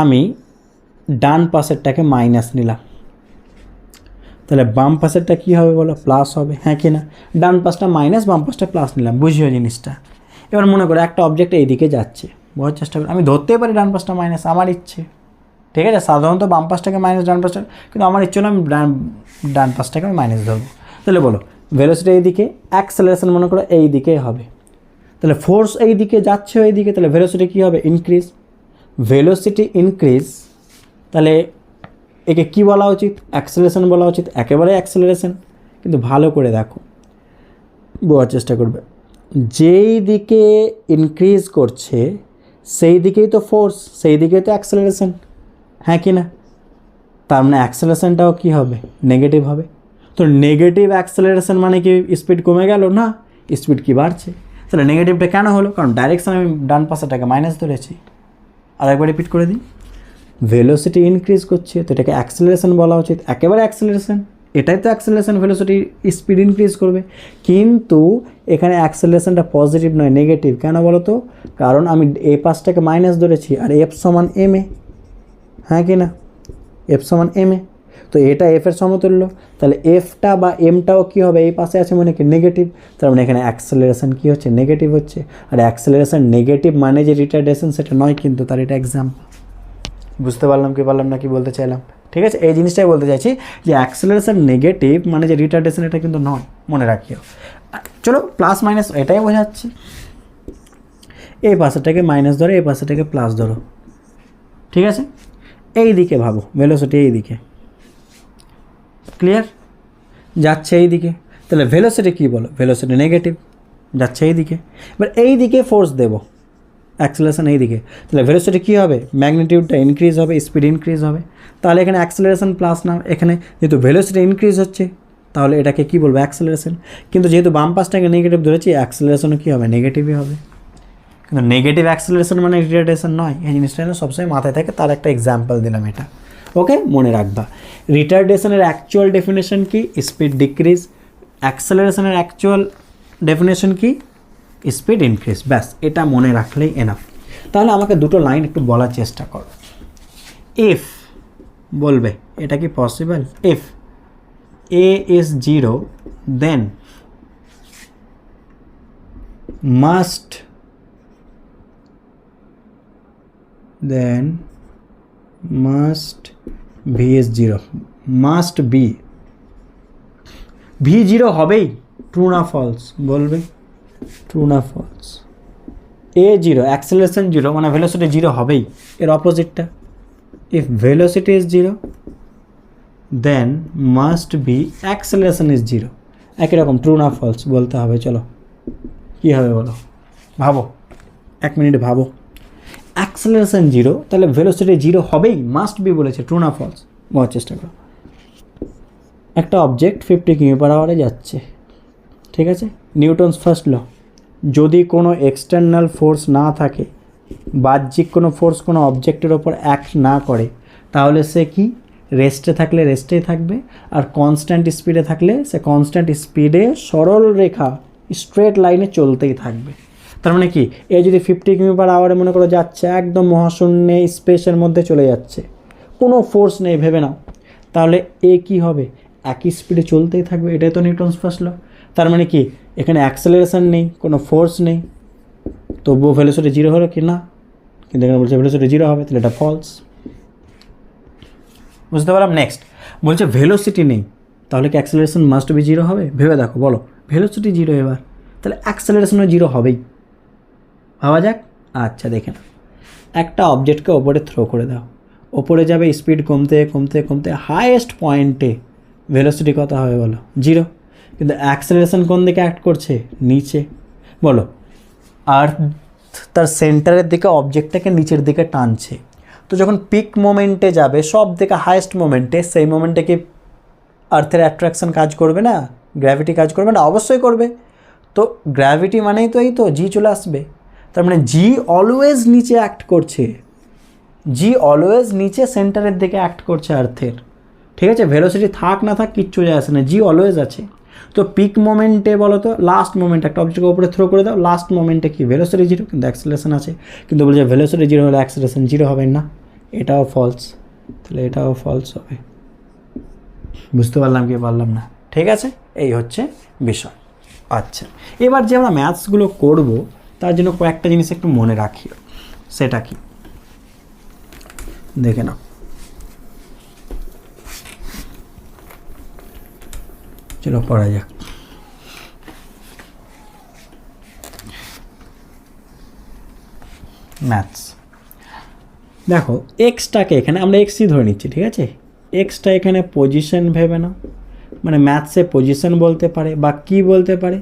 আমি ডান পাশেরটাকে মাইনাস নিলাম, তাহলে বাম পাশেরটা কী হবে বলো? প্লাস হবে, হ্যাঁ কি না? ডান পাশটা মাইনাস, বাম পাশটা প্লাস নিলাম, বুঝিও জিনিসটা। এবার মনে করো একটা অবজেক্ট এইদিকে যাচ্ছে, বোঝার চেষ্টা করি, আমি ধরতেই পারি ডান পাশটা মাইনাস, আমার ইচ্ছে, ঠিক আছে? সাধারণত বাম পাশটাকে মাইনাস, ডান পাশটা, কিন্তু আমার ইচ্ছে হলো আমি ডান পাশটাকে আমি মাইনাস ধরবো। তাহলে বলো ভেলোসিটি এইদিকে, অ্যাক্সেলারেশন মনে করো এই দিকেই হবে, তাহলে ফোর্স এই দিকে যাচ্ছে ওই দিকে, তাহলে ভেলোসিটি কী হবে? ইনক্রিজ। ভেলোসিটি ইনক্রিজ, তাহলে একে কী বলা উচিত? অ্যাক্সেলারেশন বলা উচিত, একেবারে অ্যাক্সেলারেশন। কিন্তু ভালো করে দেখো, বোঝার চেষ্টা করবে, যেই দিকে ইনক্রিজ করছে সেই দিকেই তো ফোর্স, সেই দিকেই তো অ্যাক্সেলারেশন, হ্যাঁ কি না? তার মানে অ্যাক্সেলারেশনটাও কী হবে? নেগেটিভ হবে। তো নেগেটিভ অ্যাক্সেলারেশন মানে কি স্পিড কমে গেল? না, স্পিড কি বাড়ছে। তাহলে নেগেটিভটা কেন হলো? কারণ ডাইরেকশন আমি ডান পাশেটাকে মাইনাস ধরেছি। আর একবার রিপিট করে দিই, ভেলোসিটি ইনক্রিজ করছে তো এটাকে অ্যাক্সেলারেশন বলা উচিত, একেবারে অ্যাক্সেলারেশন, এটাই তো অ্যাক্সেলারেশন, ভেলোসিটি স্পিড ইনক্রিজ করবে। কিন্তু এখানে অ্যাক্সেলারেশনটা পজিটিভ নয়, নেগেটিভ। কেন বলো তো? কারণ আমি এ পাশটাকে মাইনাস ধরেছি আর এফ সমান এম এ, হ্যাঁ কি না? এফ সমান এম এ, তো এটা এফের সমতুল্য, তাহলে এফটা বা এমটাও কী হবে? এই পাশে আছে মানে কি নেগেটিভ, তার মানে এখানে অ্যাক্সেলারেশন কী হচ্ছে? নেগেটিভ হচ্ছে। আর অ্যাক্সেলারেশন নেগেটিভ মানে যে রিটার্ডেশন সেটা নয়, কিন্তু তার এটা এক্সাম্পল। বুঝতে পারলাম কি পারলাম না কি বলতে চাইলাম? ঠিক আছে, এই জিনিসটাই বলতে চাইছি যে অ্যাক্সেলারেশন নেগেটিভ মানে যে রিটার্ডেশন এটা কিন্তু নয়, মনে রাখিও। চলো প্লাস মাইনাস এটাই বোঝাচ্ছি, এই পাশেটাকে মাইনাস ধরো, এই পাশেটাকে প্লাস ধরো, ঠিক আছে? এই দিকে ভাবো, ভেলোসিটি এই দিকে, ক্লিয়ার? যাচ্ছে এই দিকে, তাহলে ভেলোসিটি কী বলো? ভেলোসিটি নেগেটিভ, যাচ্ছে এই দিকে। এবার এই দিকে ফোর্স দেবো, অ্যাক্সেলারেশন এই দিকে, তাহলে ভেলোসিটি কী হবে? ম্যাগনিটিউডটা ইনক্রিজ হবে, স্পিড ইনক্রিজ হবে। তাহলে এখানে অ্যাক্সেলারেশন প্লাস না, এখানে যেহেতু ভেলোসিটি ইনক্রিজ হচ্ছে তাহলে এটাকে কী বলবো? অ্যাক্সেলারেশন। কিন্তু যেহেতু বাম পাশটাকে নেগেটিভ ধরেছি, অ্যাক্সেলারেশনও কী হবে? নেগেটিভই হবে। কিন্তু নেগেটিভ অ্যাক্সেলারেশন মানে রিটার্ডেশন নয়, এই জিনিসটা যেন সবসময় মাথায় থাকে, তার একটা এক্সাম্পল দিলাম এটা, ওকে? মনে রাখবা রিটার্ডেশনের অ্যাকচুয়াল ডেফিনেশন কি? Speed decrease. অ্যাক্সেলারেশনের অ্যাকচুয়াল ডেফিনেশন কি? Speed increase. ব্যাস, এটা মনে রাখলেই এনাফ। তাহলে আমাকে দুটো লাইন একটু বলার চেষ্টা করো। ইফ বলবে এটা কি পসিবল? If A is 0 then must V is 0, must be V 0 হবেই, ট্রু না ফলস? বলবে ট্রু না ফলস? এ 0, অ্যাক্সেলারেশন 0 মানে ভেলোসিটি 0 হবেই, এর অপোজিটটা। If velocity is 0 then must be acceleration is 0, একই রকম, ট্রু না ফলস বলতে হবে। চলো কী হবে বলো, ভাবো, 1 মিনিট ভাবো। অ্যাক্সেলারেশন 0, তাহলে ভেলোসিটি 0 হবেই, মাস্ট বি বলেছে, ট্রু না ফলস? বলার চেষ্টা করো। একটা অবজেক্ট 50 কিমি/আওয়ারে যাচ্ছে, ঠিক আছে? নিউটনস ফার্স্ট ল, যদি কোনো এক্সটার্নাল ফোর্স না থাকে, বাহ্যিক কোনো ফোর্স কোনো অবজেক্টের ওপর অ্যাক্ট না করে, তাহলে সে কি? রেস্টে থাকলে রেস্টেই থাকবে, আর কনস্ট্যান্ট স্পিডে থাকলে সে কনস্ট্যান্ট স্পিডে সরল রেখা স্ট্রেট লাইনে চলতেই থাকবে। তার মানে কি, এ যদি 50 কিমি/আওয়ারে মনে করো যাচ্ছে, একদম মহাশূন্যে স্পেসের মধ্যে চলে যাচ্ছে, কোনো ফোর্স নেই ভেবে নাও, তাহলে এ কি হবে? একই স্পিডে চলতেই থাকবে। এটাই তো নিউটনস ফার্স্ট ল। তার মানে কি, এখানে অ্যাক্সেলারেশন নেই, কোনো ফোর্স নেই, তবুও ভেলোসিটি 0 হলো কি? না, কিন্তু এখানে বলছে ভেলোসিটি 0 হবে, তাহলে এটা ফলস। বুঝতে পারলাম? নেক্সট বলছে ভেলোসিটি নেই, তাহলে কি অ্যাক্সেলারেশন মাস্ট বি 0 হবে? ভেবে দেখো, বলো ভেলোসিটি 0 এবার, তাহলে অ্যাক্সেলারেশনও 0 হবেই। ভাবা যাক। আচ্ছা দেখে না, একটা অবজেক্টকে ওপরে থ্রো করে দাও, ওপরে যাবে, স্পিড কমতে কমতে কমতে হাইয়েস্ট পয়েন্টে ভেলোসিটি কত হবে বলো? 0। কিন্তু অ্যাক্সেলারেশন কোন দিকে অ্যাক্ট করছে? নিচে। বলো, আর্থ তার সেন্টারের দিকে অবজেক্টটাকে নিচের দিকে টানছে, তো যখন পিক মোমেন্টে যাবে, সব থেকে হাইয়েস্ট মোমেন্টে, সেই মোমেন্টে কি আর্থের অ্যাট্রাকশন কাজ করবে না? গ্র্যাভিটি কাজ করবে না? অবশ্যই করবে। তো গ্র্যাভিটি মানেই তো এই তো জি চলে আসবে। তার মানে জি অলওয়েজ নিচে অ্যাক্ট করছে, জি অলওয়েজ নিচে সেন্টারের দিকে অ্যাক্ট করছে আর্থের, ঠিক আছে? ভেলোসিটি থাক না থাক কিচ্ছু যায় আসে না, জি অলওয়েজ আছে। তো পিক মোমেন্টে বলো তো, লাস্ট মোমেন্ট একটা অবজেক্টের উপরে থ্রো করে দাও, লাস্ট মোমেন্টে কি ভেলোসিটি জিরো, কিন্তু অ্যাক্সেলারেশন আছে, কিন্তু বলছে ভেলোসিটি জিরো হলে অ্যাক্সেলারেশন জিরো হবে না, এটাও ফলস, তাহলে এটাও ফলস হবে। বুঝতে পারলাম কি পারলাম না? ঠিক আছে, এই হচ্ছে বিষয়। আচ্ছা, এবার যে আমরা ম্যাথসগুলো করব তার জন্য কয়েকটা জিনিস একটু মনে রাখি, সেটা কি দেখে নাও। চলো পড়া যাক। ম্যাথস দেখো, এক্সটাকে এখানে আমরা এক্সই ধরে নিচ্ছি, ঠিক আছে? এক্সটা এখানে পজিশন ভেবে নাও, মানে ম্যাথসে পজিশন বলতে পারে, বা কি বলতে পারে,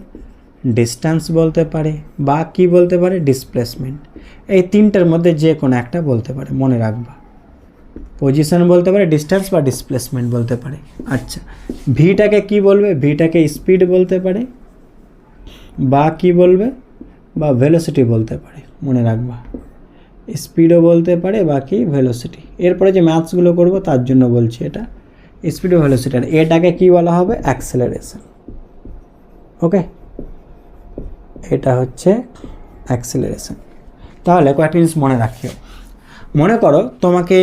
ডিস্টেন্স বলতে পারে, বা কি বলতে পারে, ডিসপ্লেসমেন্ট। এই তিনটার মধ্যে যে কোনো একটা বলতে পারে, মনে রাখবা। পজিশন বলতে পারে, ডিস্টেন্স বা ডিসপ্লেসমেন্ট বলতে পারে। আচ্ছা, ভিটাকে কি বলবে? ভিটাকে স্পিড বলতে পারে, বা কি বলবে, বা ভেলোসিটি বলতে পারে, মনে রাখবা। স্পিডও বলতে পারে, বা কি ভেলোসিটি। এরপরে যে ম্যাথসগুলো করব তার জন্য বলছি, এটা স্পিড ও ভেলোসিটি, আর এটাকে কি বলা হবে? অ্যাক্সেলারেশন। ওকে, এটা হচ্ছে অ্যাক্সেলারেশন। তাহলে কয়েকটা জিনিস মনে রাখিও। মনে করো তোমাকে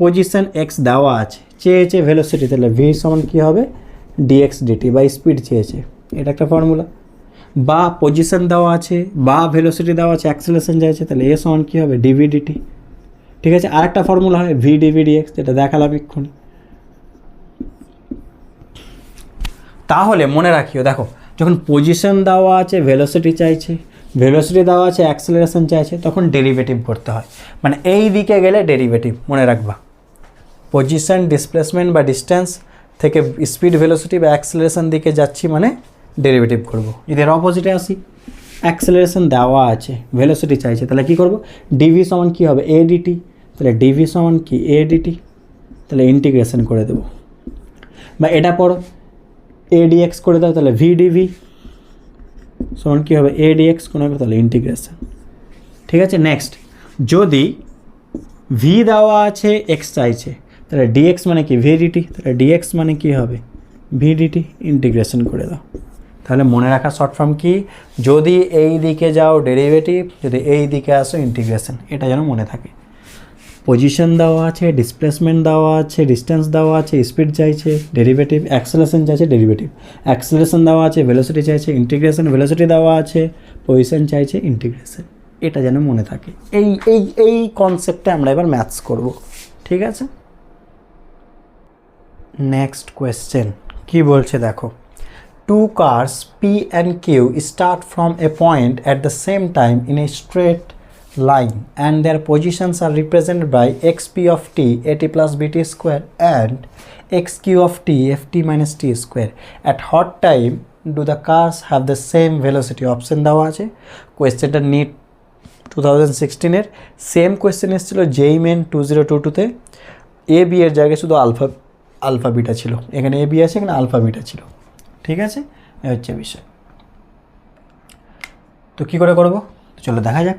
পজিশন এক্স দেওয়া আছে, চেয়েছে ভেলোসিটি, তাহলে ভি সমান কী হবে? ডিএক্স ডিটি, বা স্পিড চেয়েছে, এটা একটা ফর্মুলা। বা পজিশন দেওয়া আছে, বা ভেলোসিটি দেওয়া আছে, অ্যাক্সেলারেশন চাইছে, তাহলে এ সমান কী হবে? DV DT. ঠিক আছে, আরেকটা ফর্মুলা হয় ভি ডিভি ডিএক্স, যেটা দেখালাম এক্ষুনি। তাহলে মনে রাখিও, দেখো যখন পজিশন দেওয়া আছে, ভেলোসিটি চাইছে, ভেলোসিটি দেওয়া আছে, অ্যাক্সেলারেশন চাইছে, তখন ডেরিভেটিভ করতে হয়, মানে এই দিকে গেলে ডেরিভেটিভ, মনে রাখবা। পজিশন, ডিসপ্লেসমেন্ট বা ডিস্টেন্স থেকে স্পিড, ভেলোসিটি বা অ্যাক্সেলারেশন দিকে যাচ্ছি, মানে ডেরিভেটিভ করব। যদি এর অপোজিটে আসি, অ্যাক্সেলারেশন দেওয়া আছে, ভেলোসিটি চাইছে, তাহলে কী করব? ডিভি সমান কী হবে? এডিটি, তাহলে ডিভি সমান কি? এডিটি, তাহলে ইন্টিগ্রেশন করে দেবো। বা এটা পড়ো, এডিএক্স করে দাও, তাহলে ভিডিভি সমান কী হবে? এডিএক্স কোনো হবে, তাহলে ইন্টিগ্রেশন। ঠিক আছে, নেক্সট, যদি ভি দেওয়া আছে, এক্স চাইছে, তাহলে ডিএক্স মানে কি? ভিডিটি, তাহলে ডিএক্স মানে কি হবে? ভিডিটি, ইন্টিগ্রেশন করে দাও। তাহলে মনে রাখা শর্ট ফর্ম কি? যদি এই দিকে যাও ডেরিভেটিভ, যদি এই দিকে আসো ইন্টিগ্রেশন, এটা যেন মনে থাকে। পজিশন দেওয়া আছে, ডিসপ্লেসমেন্ট দেওয়া আছে, ডিস্টেন্স দেওয়া আছে, স্পিড চাইছে, ডেরিভেটিভ, অ্যাক্সেলারেশন চাইছে, ডেরিভেটিভ, অ্যাক্সেলারেশন দেওয়া আছে, ভেলোসিটি চাইছে, ইন্টিগ্রেশন, ভেলোসিটি দেওয়া আছে, পজিশন চাইছে, ইন্টিগ্রেশন, এটা যেন মনে থাকে। এই এই এই কনসেপ্টে আমরা এবার ম্যাথস করব, ঠিক আছে? নেক্সট কোয়েশ্চেন কি বলছে দেখো। Two cars P and Q start from a point at the same time in a straight line and their positions are represented by xp of t at plus bt square and xq of t ft minus t square. At what time do the cars have the same velocity? Option দেওয়া আছে। কোয়েশ্চেনটা NEET 2016 এর same question এসেছিল যেই main 2022-তে। A B এর জায়গায় শুধু alpha beta ছিল, এখানে এ বি আছে, এখানে আলফা বিটা ছিল। ঠিক আছে, এই হচ্ছে বিষয়। তো কী করে করবো? চলো দেখা যাক।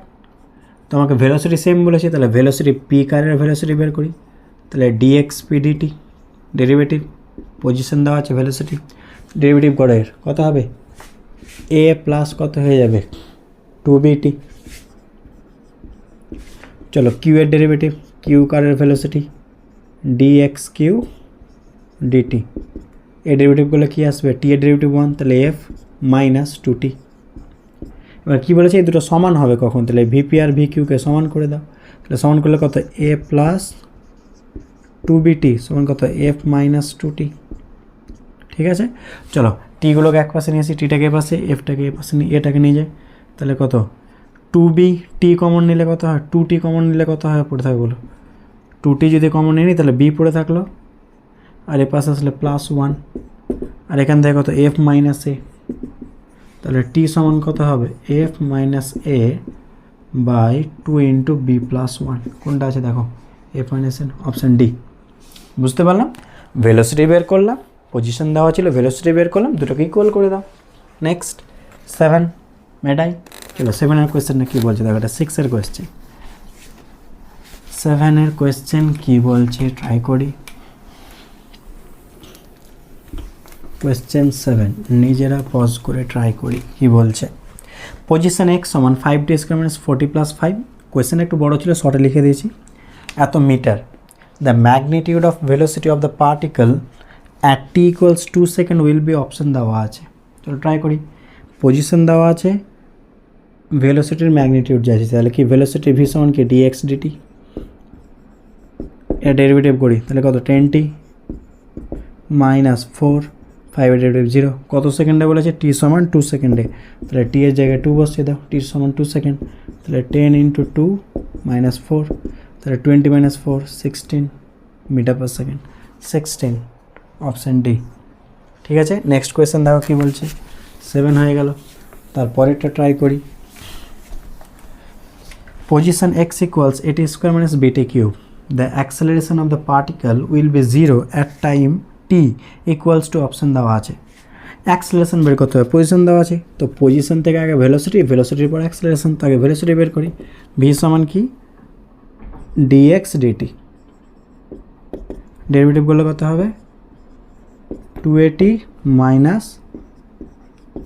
তোমাকে ভেলোসিটি সেম বলেছে, তাহলে ভেলোসিটি পি কারের ভেলোসিটি বের করি। তাহলে DX P DT, derivative, position দেওয়া আছে, ভেলোসিটি, ডেরিভেটিভ করে এর কত হবে? এ প্লাস কত হয়ে যাবে? 2bt। চলো কিউ এর ডেরিভেটিভ, কিউ কারের ভেলোসিটি, ডিএক্স কিউ ডিটি, এর ডেরিভেটিভ করলে কী আসবে? টি এর ডেরিভেটিভ 1, তাহলে এফ মাইনাস 2t। এবার কী বলেছে? এই দুটো সমান হবে কখন? তাহলে ভিপি আর ভি কিউকে সমান করে দাও। তাহলে সমান করলে কত? এ প্লাস 2bt সমান কত? F minus 2t। ঠিক আছে, চলো টিগুলোকে এক পাশে নিয়ে আসি, টিটাকে এ পাশে, এফটাকে এ পাশে নিয়ে, এটাকে নিয়ে যায়, তাহলে কত? 2b, টি কমন নিলে কত হয়? 2t কমন নিলে কত হয়? পড়ে থাকবে বলো। 2t যদি কমন নিই তাহলে বি পড়ে থাকলো, আর এ পাশে আসলে +1, আর এখান থেকে কত? এফ মাইনাস এ, তাহলে টি সমান কত হবে? F minus A by 2 into B plus 1। কোনটা আছে দেখো? F minus A, option D. বুঝতে পারলাম? ভেলোসিটি বের করলাম, পজিশন দেওয়া ছিল, ভেলোসিটি বের করলাম, দুটোকে ইকুয়াল করে দাও। নেক্সট 7 মেডাই। চলো 7-এর কোয়েশ্চেনটা কী বলছে দেখো, এটা 6-এর কোয়েশ্চেন। 7-এর কোয়েশ্চেন কী বলছে ট্রাই করি। কোয়েশ্চেন 7 নিজেরা পজ করে ট্রাই করি কি বলছে। পজিশন x সমান 5t square minus 40 plus 5। Question একটু বড় ছিল, শর্টে লিখে দিয়েছি। এত metre, the magnitude of velocity of the particle at t equals 2 second will be, option দেওয়া আছে। চলো ট্রাই করি। পজিশন দেওয়া আছে, ভেলোসিটির ম্যাগনিটিউড যাচ্ছে, তাহলে কি ভেলোসিটি ভি সমান কি dx dt। এটা ডেরিভেটিভ করি, তাহলে কত 10t মাইনাস 4, 5 এর ডেরিভেটিভ 0। কত সেকেন্ডে বলেছে? t সমান 2 সেকেন্ডে, তাহলে t এর জায়গায় 2 বসিয়ে দাও। t সমান 2 সেকেন্ড, তাহলে 10 ইন্টু 2 মাইনাস 4, তাহলে 20 minus 4 16 metre per second. 16, option D. ঠিক আছে, নেক্সট কোয়েশ্চেন দেখো কী বলছে। 7 হয়ে গেল, তারপরেরটা ট্রাই করি। Position x equals at square minus bt cube. The acceleration of the particle will be 0 at time t equals to, option দেওয়া আছে। অ্যাক্সেলারেশন বের করতে হবে, পজিশন দেওয়া আছে, তো পজিশন থেকে আগে ভেলোসিটি, ভেলোসিটির পর অ্যাক্সেলারেশন, তো আগে ভেলোসিটি বের করি। v সমান কি dx dt, ডেরিভেটিভগুলো কত হবে 2at মাইনাস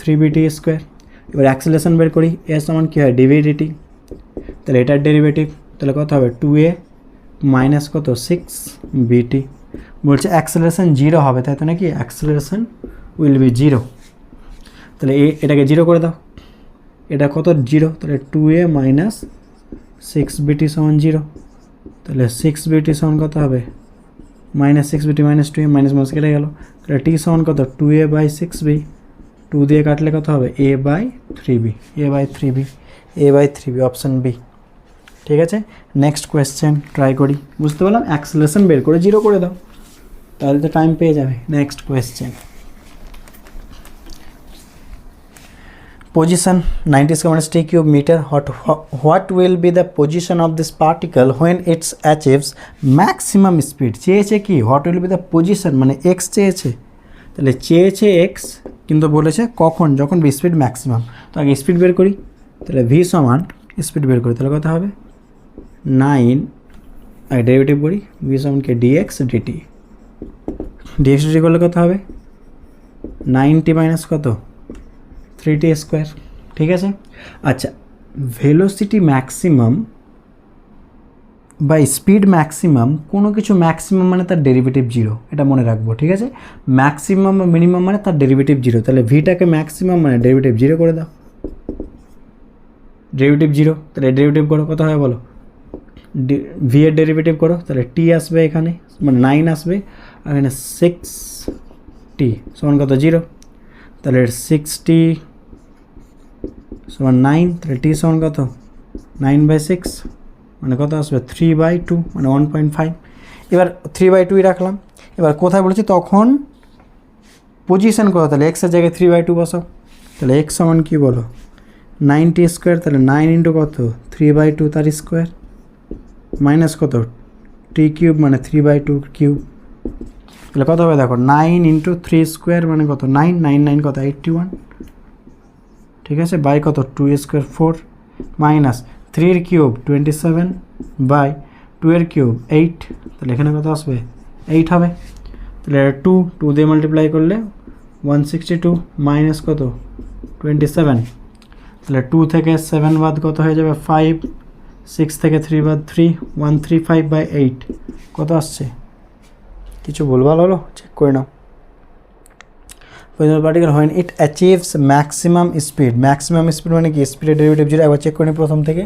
3bt স্কোয়ার। এবার অ্যাক্সেলারেশন বের করি, a সমান কী হয় dv dt, তাহলে এটার ডেরিভেটিভ তাহলে কত হবে 2a মাইনাস কত 6bt। বলছে অ্যাক্সেলারেশন 0 হবে, তাই তো নাকি? অ্যাক্সেলারেশন উইল বি 0, তাহলে এটাকে 0 করে দাও। এটা কত 0, তাহলে 2a মাইনাস 6bt সমান 0, তাহলে 6bt সমান কত হবে minus 6bt minus 2a, minus minus কেটে গেল, তাহলে t সমান কত 2a বাই 6b, 2 দিয়ে কাটলে কত হবে a by 3b, a by 3b, option B. ঠিক আছে, নেক্সট কোয়েশ্চেন ট্রাই করি। বুঝতে পারলাম, অ্যাক্সেলারেশন বের করে 0 করে দাও, তাহলে তো টাইম পেয়ে যাবে। Next question, position 90 square minus t cube metre, what will be the position of this particle when its achieves maximum speed. চেয়েছে কি what will be the position, মানে x চেয়েছে, তাহলে চেয়েছে x কিন্তু বলেছে কখন, যখন স্পিড ম্যাক্সিমাম। তো আগে স্পিড বের করি, তাহলে v সমান স্পিড বের করি, তাহলে কত হবে 9, আগে ডেরিভেটিভ করি, v সমান কি dx dt, dx dt করলে কত হবে 90 মাইনাস কত 3t স্কোয়ার। ঠিক আছে, আচ্ছা ভেলোসিটি ম্যাক্সিমাম বা স্পিড ম্যাক্সিমাম, কোনো কিছু ম্যাক্সিমাম মানে তার ডেরিভেটিভ 0, এটা মনে রাখবো। ঠিক আছে, ম্যাক্সিমাম বা মিনিমাম মানে তার ডেরিভেটিভ 0, তাহলে ভিটাকে ম্যাক্সিমাম মানে ডেরিভেটিভ 0 করে দাও, ডেরিভেটিভ 0, তাহলে ডেরিভেটিভ করো কত হয় বলো, ভি এর ডেরিভেটিভ করো, তাহলে টি আসবে এখানে মানে 9 আসবে, আর এখানে 6t সমান কত 0, তাহলে 6t সমান 9, তাহলে টি সমান কত 9/6 মানে কত আসবে 3/2 মানে 1.5। এবার 3/2 রাখলাম। এবার কোথায় বলেছি তখন পজিশন কত, তাহলে এক্সের জায়গায় 3/2 বসাও, তাহলে এক্স সমান কী বলো 90 স্কোয়ার, তাহলে 9 ইন্টু কত 3/2 তার স্কোয়ার মাইনাস কত টি কিউব মানে 3/2 কিউব, তাহলে কত হবে দেখো 9 ইন্টু 3 স্কোয়ার মানে কত 9, 9 9 কত 81। ঠিক আছে, বাই কত 2 স্কোয়ার 4 মাইনাস 3 এর কিউব 27 বাই 2 এর কিউব 8, তাহলে এখানে কত আসবে 8 হবে, তাহলে 2 দিয়ে মাল্টিপ্লাই করলে 162 মাইনাস কত 27, তাহলে 2 থেকে 7 বাদ কত হয়ে যাবে 5, 6 থেকে 3 বাদ 3, 135/8 কত আসছে, কিছু ভুলভাল হলো চেক করে নাও। Particle when it achieves maximum speed, maximum speed মানে কি স্পিডের ডেরিভেটিভ 0, একবার চেক করে নিই প্রথম থেকে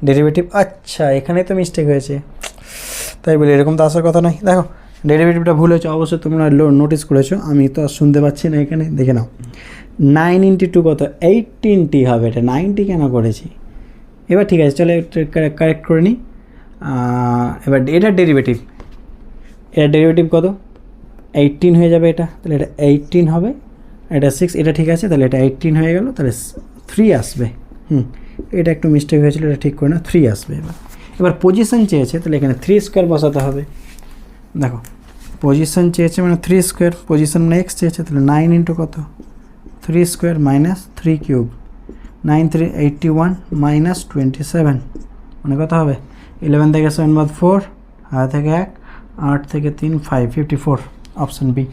ডেরিভেটিভ। আচ্ছা এখানে তো মিস্টেক হয়েছে, তাই বলি এরকম তো আসার কথা নয়। দেখো ডেরিভেটিভটা ভুল হয়েছে, অবশ্যই তোমরা নোটিস করেছো, আমি তো আর শুনতে পাচ্ছি না, এখানে দেখে নাও 9 ইন্টু 2 কত 18t হবে, এটা 90 কেন করেছি। এবার ঠিক আছে, চলো কারেক্ট করে নিই। এবার এটার ডেরিভেটিভ, এটার ডেরিভেটিভ কত 18 হয়ে যাবে, এটা তাহলে এটা 18 হবে, এটা 6, এটা ঠিক আছে, তাহলে এটা 18 হয়ে গেল, তাহলে 3 আসবে। এটা একটু মিস্টেক হয়েছিল, এটা ঠিক করে না, 3 আসবে। এবার পজিশন চেয়েছে, তাহলে এখানে 3 স্কোয়ার বসাতে হবে। দেখো পজিশন চেয়েছে মানে 3 স্কোয়ার, পজিশন মানে এক্স চেয়েছে, তাহলে 9 ইন্টু কত 3 স্কোয়ার মাইনাস 3 কিউব, 9 3 81 মাইনাস 27 মানে কত হবে 11 থেকে 7 বাদ 4, 8 থেকে 1, 8 থেকে 3 5, 54, অপশান বি।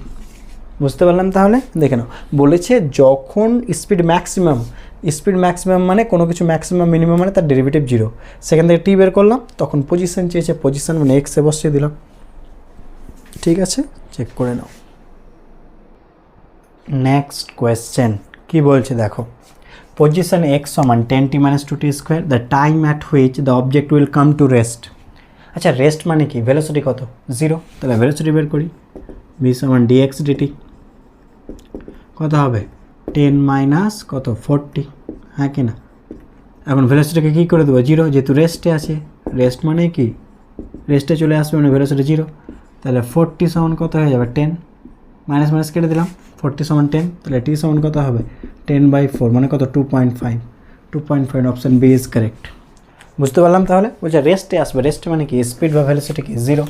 বুঝতে পারলাম? তাহলে দেখে নাও, বলেছে যখন স্পিড ম্যাক্সিমাম মানে কোনো কিছু ম্যাক্সিমাম মিনিমাম মানে তার ডেরিভেটিভ 0, সেখান থেকে টি বের করলাম, তখন পজিশন চেয়েছে, পজিশন মানে এক্সে বসিয়ে দিলাম। ঠিক আছে, চেক করে নাও। নেক্সট কোয়েশ্চেন কি বলছে দেখো, পজিশন এক্স সমান 10t - 2t square, the time at which the object will come to rest. আচ্ছা, রেস্ট মানে কি? ভেলোসিটি কত? 0, তাহলে ভেলোসিটি বের করি। v সমান dx dt কত হবে? 10 - কত 40, হ্যাঁ কি না? এখন ভেলোসিটিকে কী করে দেবো? 0, যেহেতু রেস্টে আছে। রেস্ট মানে কি? রেস্টে চলে আসবে মানে ভেলোসিটি 0, তাহলে 40 সমান কত হয়ে যাবে? 10, মাইনাস মাইনাস কেটে দিলাম, 40 সমান 10, তাহলে টি সমান কত হবে? 10/4 মানে কত? 2.5 অপশান বি ইজ কারেক্ট। বুঝতে পারলাম? তাহলে বলছে রেস্টে আসবে, রেস্ট মানে কি? স্পিড বা ভেলোসিটি কি? 0।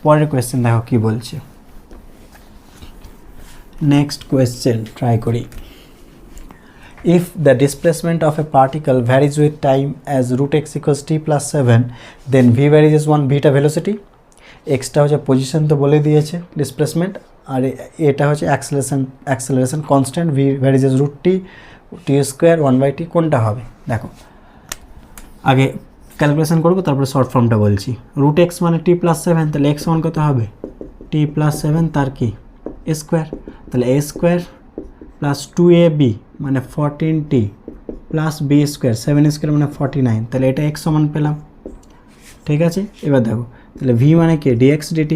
পরের কোয়েশ্চেন দেখো কি বলছে। নেক্সট কোয়েশ্চেন ট্রাই করি। If the displacement of a particle varies with time as root x equals t plus 7, then v varies 1 beta velocity. x টা হচ্ছে পজিশন তো বলে দিয়েছে ডিসপ্লেসমেন্ট, আর এটা হচ্ছে acceleration constant, v varies root t square 1/t, কোনটা হবে? দেখো আগে ক্যালকুলেশন করবো, তারপরে শর্ট ফর্মটা বলছি। রুট এক্স মানে t plus 7, তাহলে x সমান কত হবে? t plus 7 তার কি? a স্কোয়ার, তাহলে a স্কোয়ার প্লাস 2ab মানে 14t plus b square 7 square মানে 49, তাহলে এটা x সমান পেলাম। ঠিক আছে, এবার দেখো তাহলে v মানে কি? dx dt,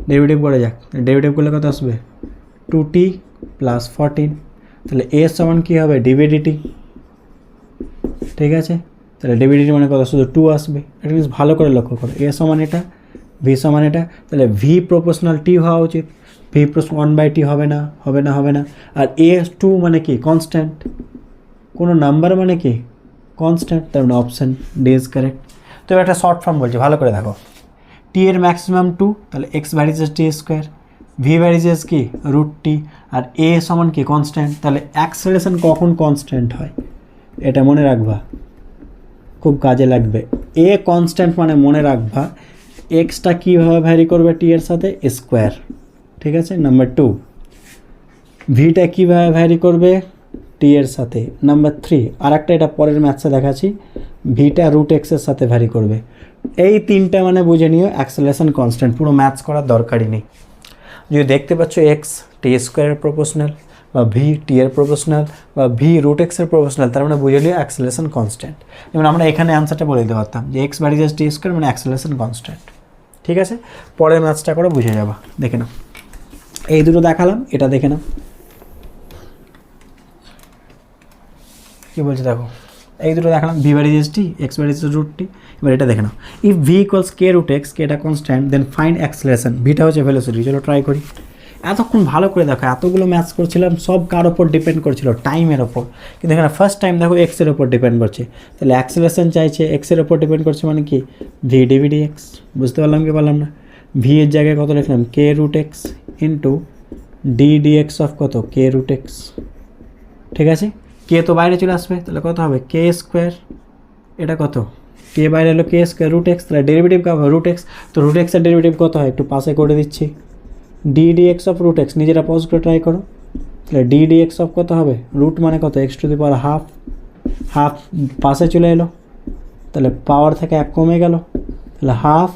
ডেরিভেটিভ করে যাক, ডেরিভেটিভ করলে কত আসবে? 2t প্লাস 14, তাহলে a সমান কী হবে? dv dt। ঠিক আছে, তাহলে dv dt মানে কত? শুধু 2 আসবে। এটা জিনিস ভালো করে লক্ষ্য করো, a সমান এটা, v সমান এটা, তাহলে v প্রপোর্শনাল t হওয়া উচিত, v প্লাস 1/t হবে না, হবে না, হবে না। আর a2 মানে কি? কনস্ট্যান্ট, কোনো নাম্বার মানে কি? কনস্ট্যান্ট, তার মানে অপশান ডি ইজ কারেক্ট। তো একটা শর্ট ফর্ম বলছি, ভালো করে দেখো। টি এর ম্যাক্সিমাম 2, তাহলে এক্স ভ্যারিজেস টি স্কোয়ার, ভি ভ্যারিজেস কি? রুট টি, আর এ সমান কি? কনস্ট্যান্ট। তাহলে অ্যাক্সেলারেশন কখন কনস্ট্যান্ট হয় এটা মনে রাখবা, খুব কাজে লাগবে। এ কনস্ট্যান্ট মানে মনে রাখবা এক্সটা কীভাবে ভ্যারি করবে? টি এর সাথে? স্কোয়ার। ঠিক আছে, নাম্বার 2 ভিটা কীভাবে ভ্যারি করবে? টি এর সাথে। নাম্বার 3 আর একটা, এটা পরের ম্যাথসে দেখাচ্ছি, ভিটা রুট এক্সের সাথে ভ্যারি করবে। এই তিনটা মানে বুঝে নিও অ্যাক্সেলারেশন কনস্ট্যান্ট, পুরো ম্যাথস করার দরকারই নেই। যদি দেখতে পাচ্ছ এক্স টি স্কোয়ারের প্রপোর্শনাল, বা ভি টি এর প্রপোর্শনাল, বা ভি রুট এক্সের প্রপোর্শনাল, তার মানে বুঝে নিও অ্যাক্সেলারেশন কনস্ট্যান্ট। যেমন আমরা এখানে অ্যান্সারটা বলে দিতে পারতাম যে এক্স ভ্যারিজেস টি স্কোয়ার মানে অ্যাক্সেলারেশন কনস্ট্যান্ট। ঠিক আছে, পরের ম্যাথসটা করে বুঝে যাবা। দেখে নাও, এই দুটো দেখালাম, এটা দেখে নাও কী বলছে। দেখো এই দুটো দেখালাম, v varies t, x varies root t. এবার এটা দেখে নাও, if v equals k root x, k এটা কনস্ট্যান্ট, দেন ফাইন্ড অ্যাক্সেলারেশন, ভিটা হচ্ছে ভেলোসিটি। চলো ট্রাই করি। এতক্ষণ ভালো করে দেখো, এতগুলো ম্যাথস করছিলাম, সব কার ওপর ডিপেন্ড করছিল? টাইমের ওপর। কিন্তু এখানে ফার্স্ট টাইম দেখো এক্সের ওপর ডিপেন্ড করছে, তাহলে অ্যাক্সেলারেশন চাইছে, এক্সের ওপর ডিপেন্ড করছে মানে কি? V DV D X. বুঝতে পারলাম কি পারলাম না? ভি এর জায়গায় কত লিখলাম? K root x into d D x of কত? K root x. ঠিক আছে, কে তো বাইরে চলে আসবে, তাহলে কত হবে? কে স্কোয়ার, এটা কত? কে বাইরে এলো, কে স্কোয়ার রুট এক্স, তাহলে ডেরিভেটিভ কত হবে? Root X. তো রুট এক্সের ডেরিভেটিভ কত হয়? একটু পাশে করে দিচ্ছি, D D x of root X, নিজেরা পজ করে ট্রাই করো। তাহলে ডি ডি এক্স অফ কত হবে? রুট মানে কত? X to the power half, half পাশে চলে এলো, তাহলে পাওয়ার থেকে 1 কমে গেল, তাহলে half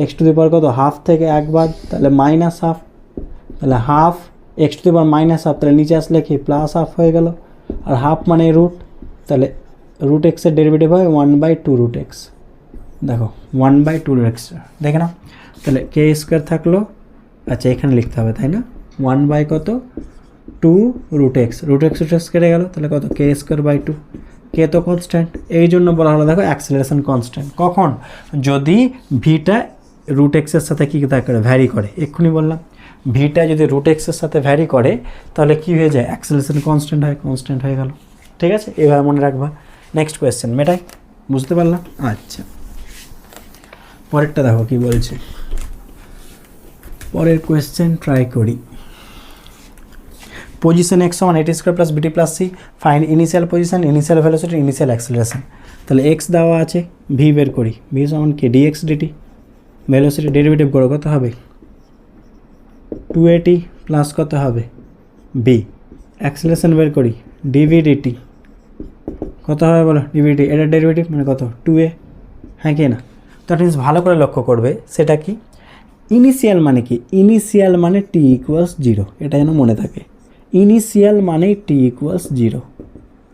x to the power কত? হাফ থেকে 1 বাদ, তাহলে মাইনাস হাফ, তাহলে half x to the power minus half, তাহলে নিচে আসলে কি? প্লাস হাফ হয়ে গেল, আর হাফ মানে রুট, তাহলে রুট এক্সের ডেরিভেটিভ হয় 1/2 রুট এক্স। দেখো 1/2 রুট এক্স, দেখে নাও। তাহলে কে স্কোয়ার থাকলো, আচ্ছা এখানে লিখতে হবে তাই না? 1/2 কত? 2 রুট এক্স, রুট এক্স কেটে গেল, তাহলে কত? কে স্কোয়ার বাই 2। কে তো কনস্ট্যান্ট, এই জন্য বলা হলো দেখো অ্যাক্সেলারেশন কনস্ট্যান্ট কখন? যদি ভিটা রুট এক্সের সাথে কী করে? ভ্যারি করে। এক্ষুনি বললাম ভিটা যদি রুট এক্সের সাথে ভ্যারি করে তাহলে কী হয়ে যায়? অ্যাক্সেলারেশন কনস্ট্যান্ট হয়, কনস্ট্যান্ট হয়ে গেল। ঠিক আছে, এভাবে মনে রাখবা। নেক্সট কোয়েশ্চেন মেটাই, বুঝতে পারলাম? আচ্ছা, পরেরটা দেখো কি বলছে। পরের কোয়েশ্চেন ট্রাই করি। পজিশন এক্স সমান AT square plus BT plus C, find initial position, initial velocity, initial acceleration. তাহলে এক্স দেওয়া আছে, ভি বের করি, ভি সমান কি? ডিএক্স ডিটি, ভেলোসিটি ডেরিভেটিভ করো, কত হবে? 2at প্লাস কত হবে বি, অ্যাক্সেলারেশন বের করি ডিভি ডিটি কত হবে বলো, ডিভিটি এটার ডেরিভেটিভ মানে কত 2a, হ্যাঁ কি না? তো জিনিস ভালো করে লক্ষ্য করবে, সেটা কি ইনিশিয়াল মানে কি, ইনিশিয়াল মানে টি ইকুয়ালস 0, এটা যেন মনে থাকে। ইনিশিয়াল মানে টি ইকুয়ালস 0,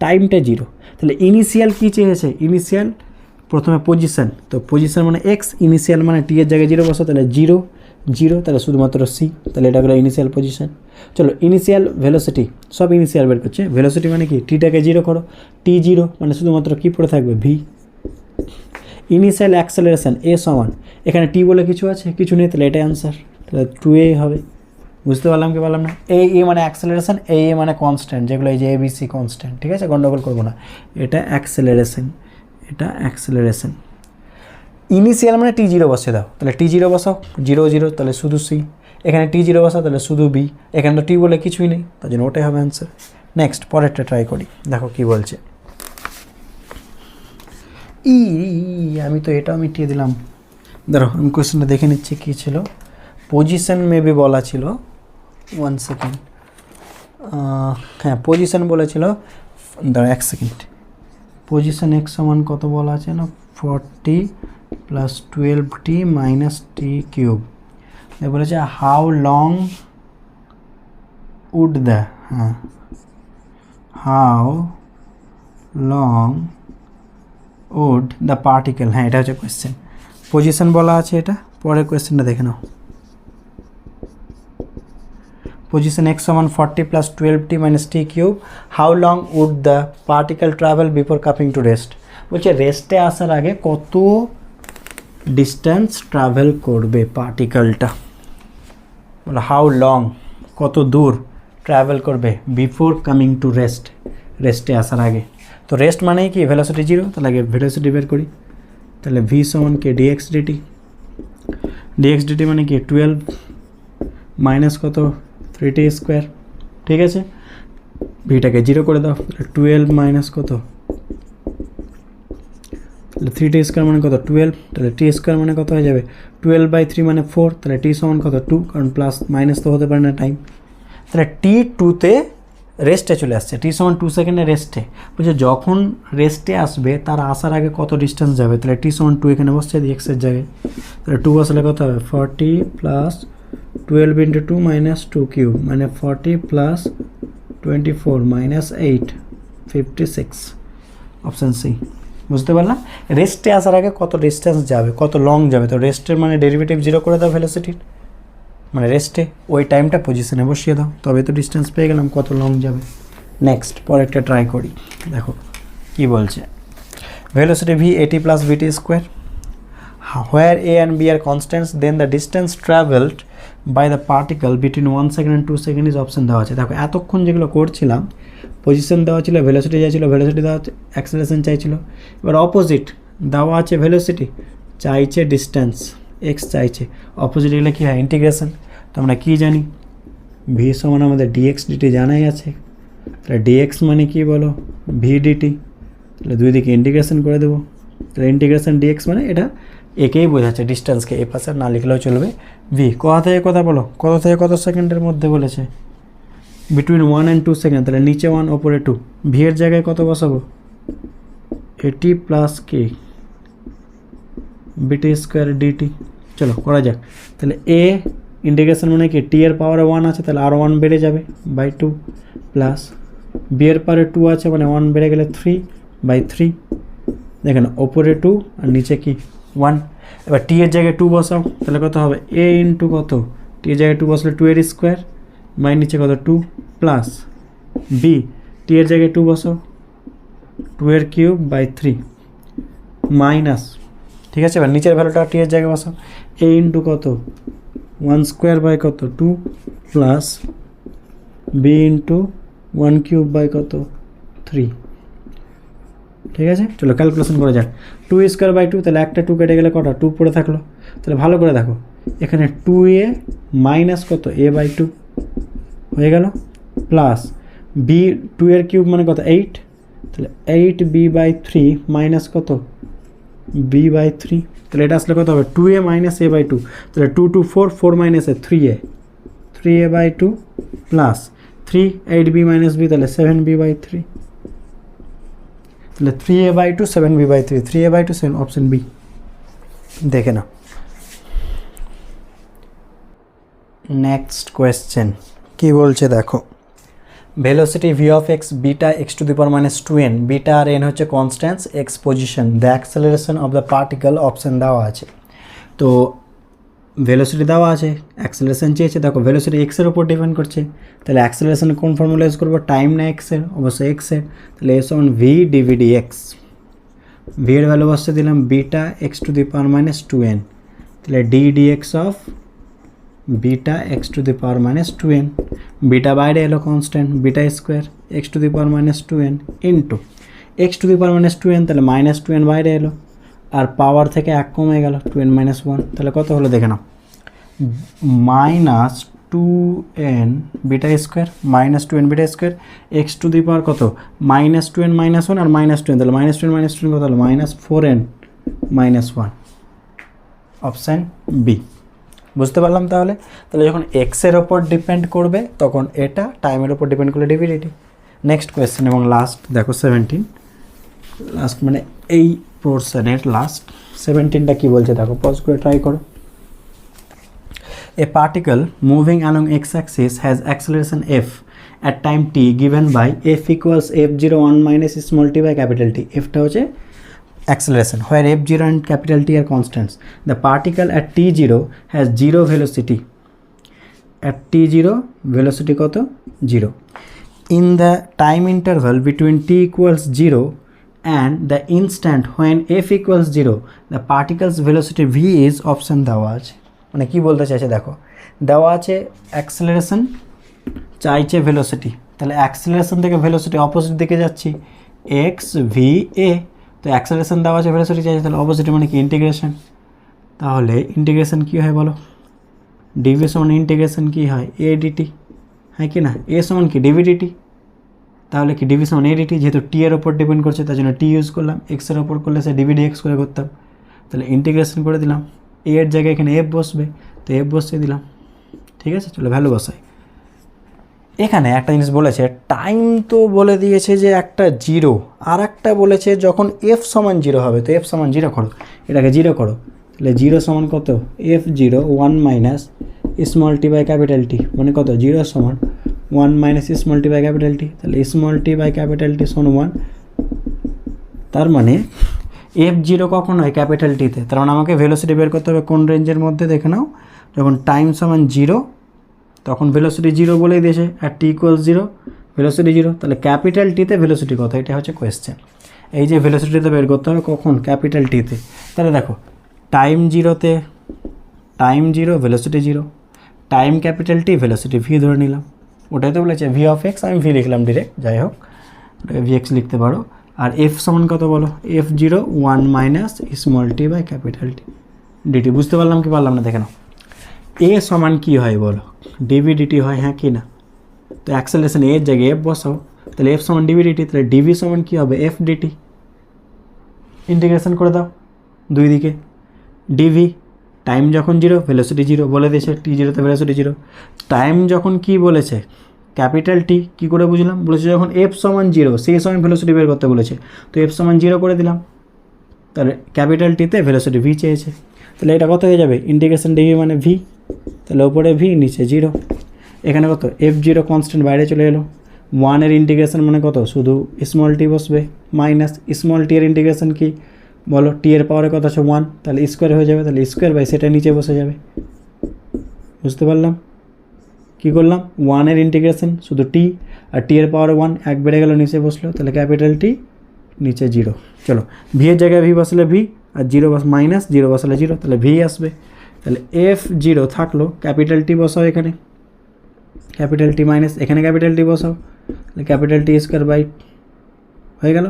টাইমটা 0। তাহলে ইনিশিয়াল কী চেয়েছে, ইনিশিয়াল প্রথমে পজিশন, তো পজিশন মানে এক্স, ইনিশিয়াল মানে টি এর জায়গায় 0 বসো, তাহলে 0 0, তাহলে শুধুমাত্র সি, তাহলে এটা হলো ইনিশিয়াল পজিশন। চলো ইনিশিয়াল ভেলোসিটি, সব ইনিশিয়াল বের করছে, ভেলোসিটি মানে কি টিটাকে 0 করো, টি 0 মানে শুধুমাত্র কী পড়ে থাকবে ভি। ইনিশিয়াল অ্যাক্সেলারেশন এ সমান, এখানে টি বলে কিছু আছে, কিছু নেই, তাহলে এটাই আনসার, তাহলে 2a হবে। বুঝতে পারলাম কি পারলাম না? এ মানে অ্যাক্সেলারেশন, এ মানে কনস্ট্যান্ট, যেগুলো এই যে এবিসি কনস্ট্যান্ট, ঠিক আছে, গন্ডগোল করবো না। এটা অ্যাক্সেলারেশন, এটা অ্যাক্সেলারেশন। ইনিশিয়াল মানে টি 0 বসে দাও, তাহলে টি 0 বসাও, 0 0, তাহলে শুধু সি। এখানে টি 0 বসাও, তাহলে শুধু বি। এখানে তো টি বলে কিছুই নেই, তার জন্য ওটাই হবে অ্যান্সার। নেক্সট পরেরটা ট্রাই করি, দেখো কি বলছে। আমি তো এটাও মিটিয়ে দিলাম, ধরো আমি কোয়েশ্চেনটা দেখে নিচ্ছি কী ছিল। পজিশন মেবি বলা ছিল, 1 সেকেন্ড, হ্যাঁ পজিশন বলেছিল, ধরো 1 সেকেন্ড। পজিশন এক্স সমান কত বলা আছে না, 40 প্লাস 12t মাইনাস টি কিউব। বলেছে হাউ লং উড দ্য, হ্যাঁ how long would the particle, হ্যাঁ এটা হচ্ছে কোয়েশ্চেন। পজিশন বলা আছে এটা, পরের কোয়েশ্চেনটা দেখে নাও। পজিশন এক্স সমান 40 plus 12t minus T cube, how long would the particle travel before coming to rest. বলছে রেস্টে আসার আগে কত ডিস্টেন্স ট্রাভেল করবে পার্টিকেলটা, বলো হাউ লং কত দূর ট্রাভেল করবে বিফোর কামিং টু রেস্ট, রেস্টে আসার আগে। তো রেস্ট মানেই কি ভেলোসিটি 0, তাহলে আগে ভেলোসিটি বের করি, তাহলে ভি সমান কে ডিএক্স ডিটি, ডিএক্স ডিটি মানে কি 12 মাইনাস কত 3t স্কোয়ার, ঠিক আছে, ভিটাকে 0 করে দাও, 12 মাইনাস কত, তাহলে 3t স্কোয়ার মানে কত 12, তাহলে টি স্কোয়ার মানে কত হয়ে যাবে 12/3 মানে 4, তাহলে টি সমান কত 2, কারণ প্লাস মাইনাস তো হতে পারে না টাইম, তাহলে টি 2তে রেস্টে চলে আসছে, টি সমান 2 সেকেন্ডে রেস্টে। বলছে যখন রেস্টে আসবে তার আসার আগে কত ডিস্টেন্স যাবে, তাহলে টি সমান 2 এখানে বসছে এক্সের জায়গায়, তাহলে 2 বসালে কত হবে 40 প্লাস 12 ইন্টু 2 মাইনাস 2 কিউব, মানে 40 প্লাস 24 মাইনাস 8 56, অপশান সি। বুঝতে পারলাম, রেস্টে আসার আগে কত ডিস্টেন্স যাবে, কত লং যাবে, তো রেস্টের মানে ডেরিভেটিভ 0 করে দাও ভেলোসিটির, মানে রেস্টে ওই টাইমটা পজিশনে বসিয়ে দাও, তবে তো ডিস্টেন্স পেয়ে গেলাম কত লং যাবে। নেক্সট পরেরটা ট্রাই করি, দেখো কি বলছে। ভেলোসিটি ভি এটি প্লাস বিটি square, where a and b are constants then the distance traveled by the particle between 1 second and 2 second is option দেওয়া আছে। দেখো এতক্ষণ যেগুলো করছিলাম, পজিশন দেওয়া ছিল, ভেলোসিটি চাইছিল, ভেলোসিটি দেওয়া আছে, অ্যাক্সেলারেশন চাইছিল, এবার অপোজিট দেওয়া আছে ভেলোসিটি, চাইছে ডিস্টেন্স এক্স চাইছে, অপোজিট এগুলো কী হয় ইন্টিগ্রেশন। তো আমরা কী জানি ভি সমান আমাদের ডিএক্স ডিটি জানাই আছে, তাহলে ডিএক্স মানে কি বলো ভি ডিটি, তাহলে দুই দিকে ইন্টিগ্রেশন করে দেবো, তাহলে ইন্টিগ্রেশন ডিএক্স মানে এটা একেই বোঝাচ্ছে ডিস্টেন্সকে, এ পাশে না লিখলেও চলবে। ভি কোথা থেকে কথা বলো, কত থেকে কত সেকেন্ডের মধ্যে বলেছে, বিটুইন 1 and 2 সেকেন্ড, তাহলে নিচে 1 ওপরে 2, ভি এর জায়গায় কত বসাবো এটি প্লাস কে বিটি স্কোয়ার ডিটি। চলো করা যাক, তাহলে এ ইন্টিগ্রেশন মানে কি টি এর পাওয়ারে 1 আছে, তাহলে আরও 1 বেড়ে যাবে বাই 2, প্লাস বি এর পাওয়ারে 2 আছে মানে 1 বেড়ে গেলে 3/3, দেখেন ওপরে 2 আর নিচে কি 1। এবার টি এর জায়গায় 2 বসাও, তাহলে কত হবে এ ইন্টু কত, টি এর জায়গায় 2 বসলে 2 এর স্কোয়ার বাই নিচে কত 2, প্লাস বি টি এর জায়গায় 2 বসাও 2 এর কিউব বাই 3 মাইনাস, ঠিক আছে, এবার নিচের ভ্যালুটা টি এর জায়গায় বসাও এ ইন্টু কত 1 স্কোয়ার বাই কত 2 plus b into 1 cube by কত 3, ঠিক আছে। চলো ক্যালকুলেশন করা যাক, 2 স্কোয়ার বাই 2, তাহলে একটা 2 কেটে গেলে কটা 2 পড়ে থাকলো, তাহলে ভালো করে দেখো এখানে 2a মাইনাস কত a বাই 2 হয়ে গেল, প্লাস বি 2 এর কিউব মানে কত 8, তাহলে 8b বাই 3 মাইনাস কত b বাই 3, তাহলে এটা আসলে কত হবে 2a মাইনাস a বাই 2, তাহলে 2 2 4 4 minus a 3a 3a/2 plus 3 8b minus b, তাহলে 7b/3, তাহলে 3a/2 7b/3, 3a/2 7, option B. দেখে না। নেক্সট কোয়েশ্চেন কি বলছে দেখো, velocity v of x beta x to the power minus 2n, beta আর n হচ্ছে constants, x position, the acceleration of the particle, option দেওয়া আছে। তো ভেলোসিটি দেওয়া আছে, অ্যাক্সেলারেশন চেয়েছে, দেখো ভেলোসিটি এক্সের উপর ডিপেন্ড করছে, তাহলে অ্যাক্সেলারেশন কোন ফর্মুলা ইউজ করবো, টাইম না এক্সের, অবশ্যই এক্সের, তাহলে s on v DV D x, v এর ভ্যালু বসতে দিলাম beta x to the power minus 2n, তাহলে d D x of beta x to the power minus 2n, beta বাইরে এলো constant, beta square x to the power minus 2n into x to the power minus 2n, তাহলে minus 2n বাইরে এলো, আর পাওয়ার থেকে 1 কমে গেল, 2n minus 1, তাহলে কত হলো দেখে নাও, minus 2n beta square, minus 2n beta square, x to the power কত, মাইনাস 2n মাইনাস 1 আর মাইনাস 2n, তাহলে মাইনাস 2n মাইনাস 2n কত হলো, minus 4n minus 1, option B. বুঝতে পারলাম। তাহলে যখন এক্সের ওপর ডিপেন্ড করবে তখন এটা, টাইমের ওপর ডিপেন্ড করলে ডিভিডিটি। নেক্সট কোয়েশ্চেন এবং লাস্ট দেখো 17, লাস্ট মানে এই পোর্শনের লাস্ট 17টা কী বলছে দেখো, পজ করে ট্রাই করো। A particle moving along x axis has acceleration f at time t given by f equals f0 1 minus small t by capital T. F টা হচ্ছে acceleration where f0 and capital T are constants. The particle at t0 has 0 velocity. At t0 velocity কত 0. In the time interval between t equals 0 and the instant when f equals 0, the particle's velocity v is option দেওয়া আছে। মানে কি বলতে চাইছে দেখো, দেওয়া আছে acceleration, চাইছে ভেলোসিটি, তাহলে অ্যাক্সেলারেশন থেকে ভেলোসিটি অপোজিট দিকে যাচ্ছি, এক্স ভি এ, তো অ্যাক্সেলারেশন দেওয়া আছে, ভেলোসিটি চাইছে, তাহলে অপোজিট মানে কি ইন্টিগ্রেশন, তাহলে ইন্টিগ্রেশন কী হয় বলো, ডিভি সমান ইন্টিগ্রেশন কী হয় এ ডিটি, হ্যাঁ কি না, এ সমান কি ডিভি ডিটি, তাহলে কি ডিভি সমান এ ডিটি, যেহেতু টি এর ওপর ডিপেন্ড করছে তার জন্য টি ইউজ করলাম, এক্সের ওপর করলে সে ডিভি ডি এক্স করে করতাম, তাহলে ইন্টিগ্রেশন করে দিলাম, এ এর জায়গায় এখানে এফ বসবে, তো এফ বসিয়ে দিলাম, ঠিক আছে, চলো ভ্যালু বসাই। এখানে একটা জিনিস বলেছে, টাইম তো বলে দিয়েছে যে একটা 0, আর একটা বলেছে যখন এফ সমান 0 হবে, তো এফ সমান 0 করো, এটাকে 0 করো, তাহলে 0 সমান কত, f0 1 minus small t by capital t, মানে কত 0 সমান 1 minus small t by capital t, তাহলে small t by capital t সমান 1, তার মানে f0 কখন হয় ক্যাপিটাল টিতে, তার মানে আমাকে ভেলোসিটি বের করতে হবে কোন রেঞ্জের মধ্যে, দেখে নাও, যখন টাইম সমান 0 তখন ভেলোসিটি 0 বলেই দিয়েছে, আর টি ইকুয়ালস 0 ভেলোসিটি 0, তাহলে ক্যাপিটাল টিতে ভেলোসিটি কত, এটা হচ্ছে কোয়েশ্চেন। এই যে ভেলোসিটিতে বের করতে হবে কখন, ক্যাপিটাল টিতে, তাহলে দেখো টাইম 0তে, time 0 velocity 0, time capital t velocity v ধরে নিলাম, ওটাই তো বলেছে ভি অফ এক্স, আমি ভি লিখলাম ডিরেক্ট, যাই হোক ওটাকে ভি এক্স লিখতে পারো, আর এফ সমান কত বলো, f0 1 minus small t by capital t dt. বুঝতে পারলাম কি পারলাম না, দেখে নাও, এ সমান কী হয় বলো, ডিভি ডিটি হয়, হ্যাঁ কি না, তো অ্যাক্সেলারেশন এর জায়গায় এফ বসাও, তাহলে এফ সমান ডিভি ডিটি, তাহলে ডিভি সমান কী হবে, এফ ডিটি, ইন্টিগ্রেশন করে দাও দুই দিকে, ডিভি টাইম যখন 0 ভেলোসিটি 0 বলে দিয়েছে, টি 0তে ভেলোসিটি 0, টাইম যখন কি বলেছে ক্যাপিটাল টি, কী করে বুঝলাম, বলেছে যখন এফ সমান 0 সেই সময় ভেলোসিটি বের করতে বলেছে, তো এফ সমান 0 করে দিলাম, তাহলে ক্যাপিটাল টিতে ভেলোসিটি ভি চেয়েছে, তাহলে এটা কত হয়ে যাবে, ইন্টিগ্রেশন ডিভি মানে ভি, তাহলে ওপরে ভি নিচে 0, এখানে কত f0 কনস্ট্যান্ট বাইরে চলে এলো, 1 এর ইন্টিগ্রেশন মানে কত, শুধু স্মল টি বসবে, মাইনাস স্মল টি এর ইন্টিগ্রেশন কি বলো, টি এর পাওয়ারে কত আছে 1, তাহলে স্কোয়ার হয়ে যাবে, তাহলে স্কোয়ার বাই সেটা নিচে বসে যাবে। বুঝতে পারলাম কী করলাম, 1 এর ইন্টিগ্রেশন শুধু টি, আর টি এর পাওয়ারে 1 এক বেড়ে গেল নিচে বসলো, তাহলে ক্যাপিটাল টি নিচে 0, চলো ভি এর জায়গায় ভি বসলে ভি, আর 0 মাইনাস 0 বসালে 0, তাহলে ভি আসবে, তাহলে f0 থাকলো, ক্যাপিটাল টি বসাও এখানে, ক্যাপিটাল টি মাইনাস এখানে ক্যাপিটাল টি বসাও, তাহলে ক্যাপিটাল টি স্কোয়ার বাই হয়ে গেল,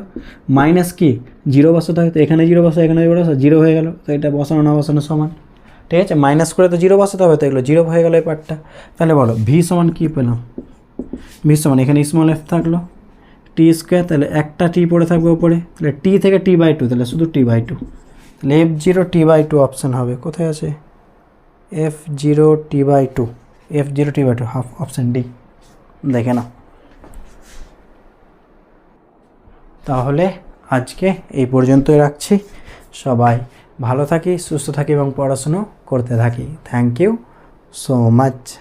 মাইনাস কি 0 বসাতে হয়, তো এখানে 0 বসা, এখানে 0 বসা, 0 হয়ে গেল, তো এটা বসানো না বসানো সমান, ঠিক আছে, মাইনাস করে তো 0 বসাতে হবে, তো এগুলো 0 হয়ে গেল এই পার্টটা, তাহলে বলো ভি সমান কী পেলাম, ভি সমান এখানে স্মল এফ থাকলো টি স্কোয়ার, তাহলে একটা টি পড়ে থাকবে উপরে, তাহলে টি থেকে t/2, তাহলে শুধু t/2, তাহলে f0 t/2 অপশান হবে, কোথায় আছে f0 t/2, F0T/2 half, option D. দেখে নাও। তাহলে আজকে এই পর্যন্তই রাখছি। সবাই ভালো থাকি, সুস্থ থাকি এবং পড়াশুনো করতে থাকি। Thank you so much.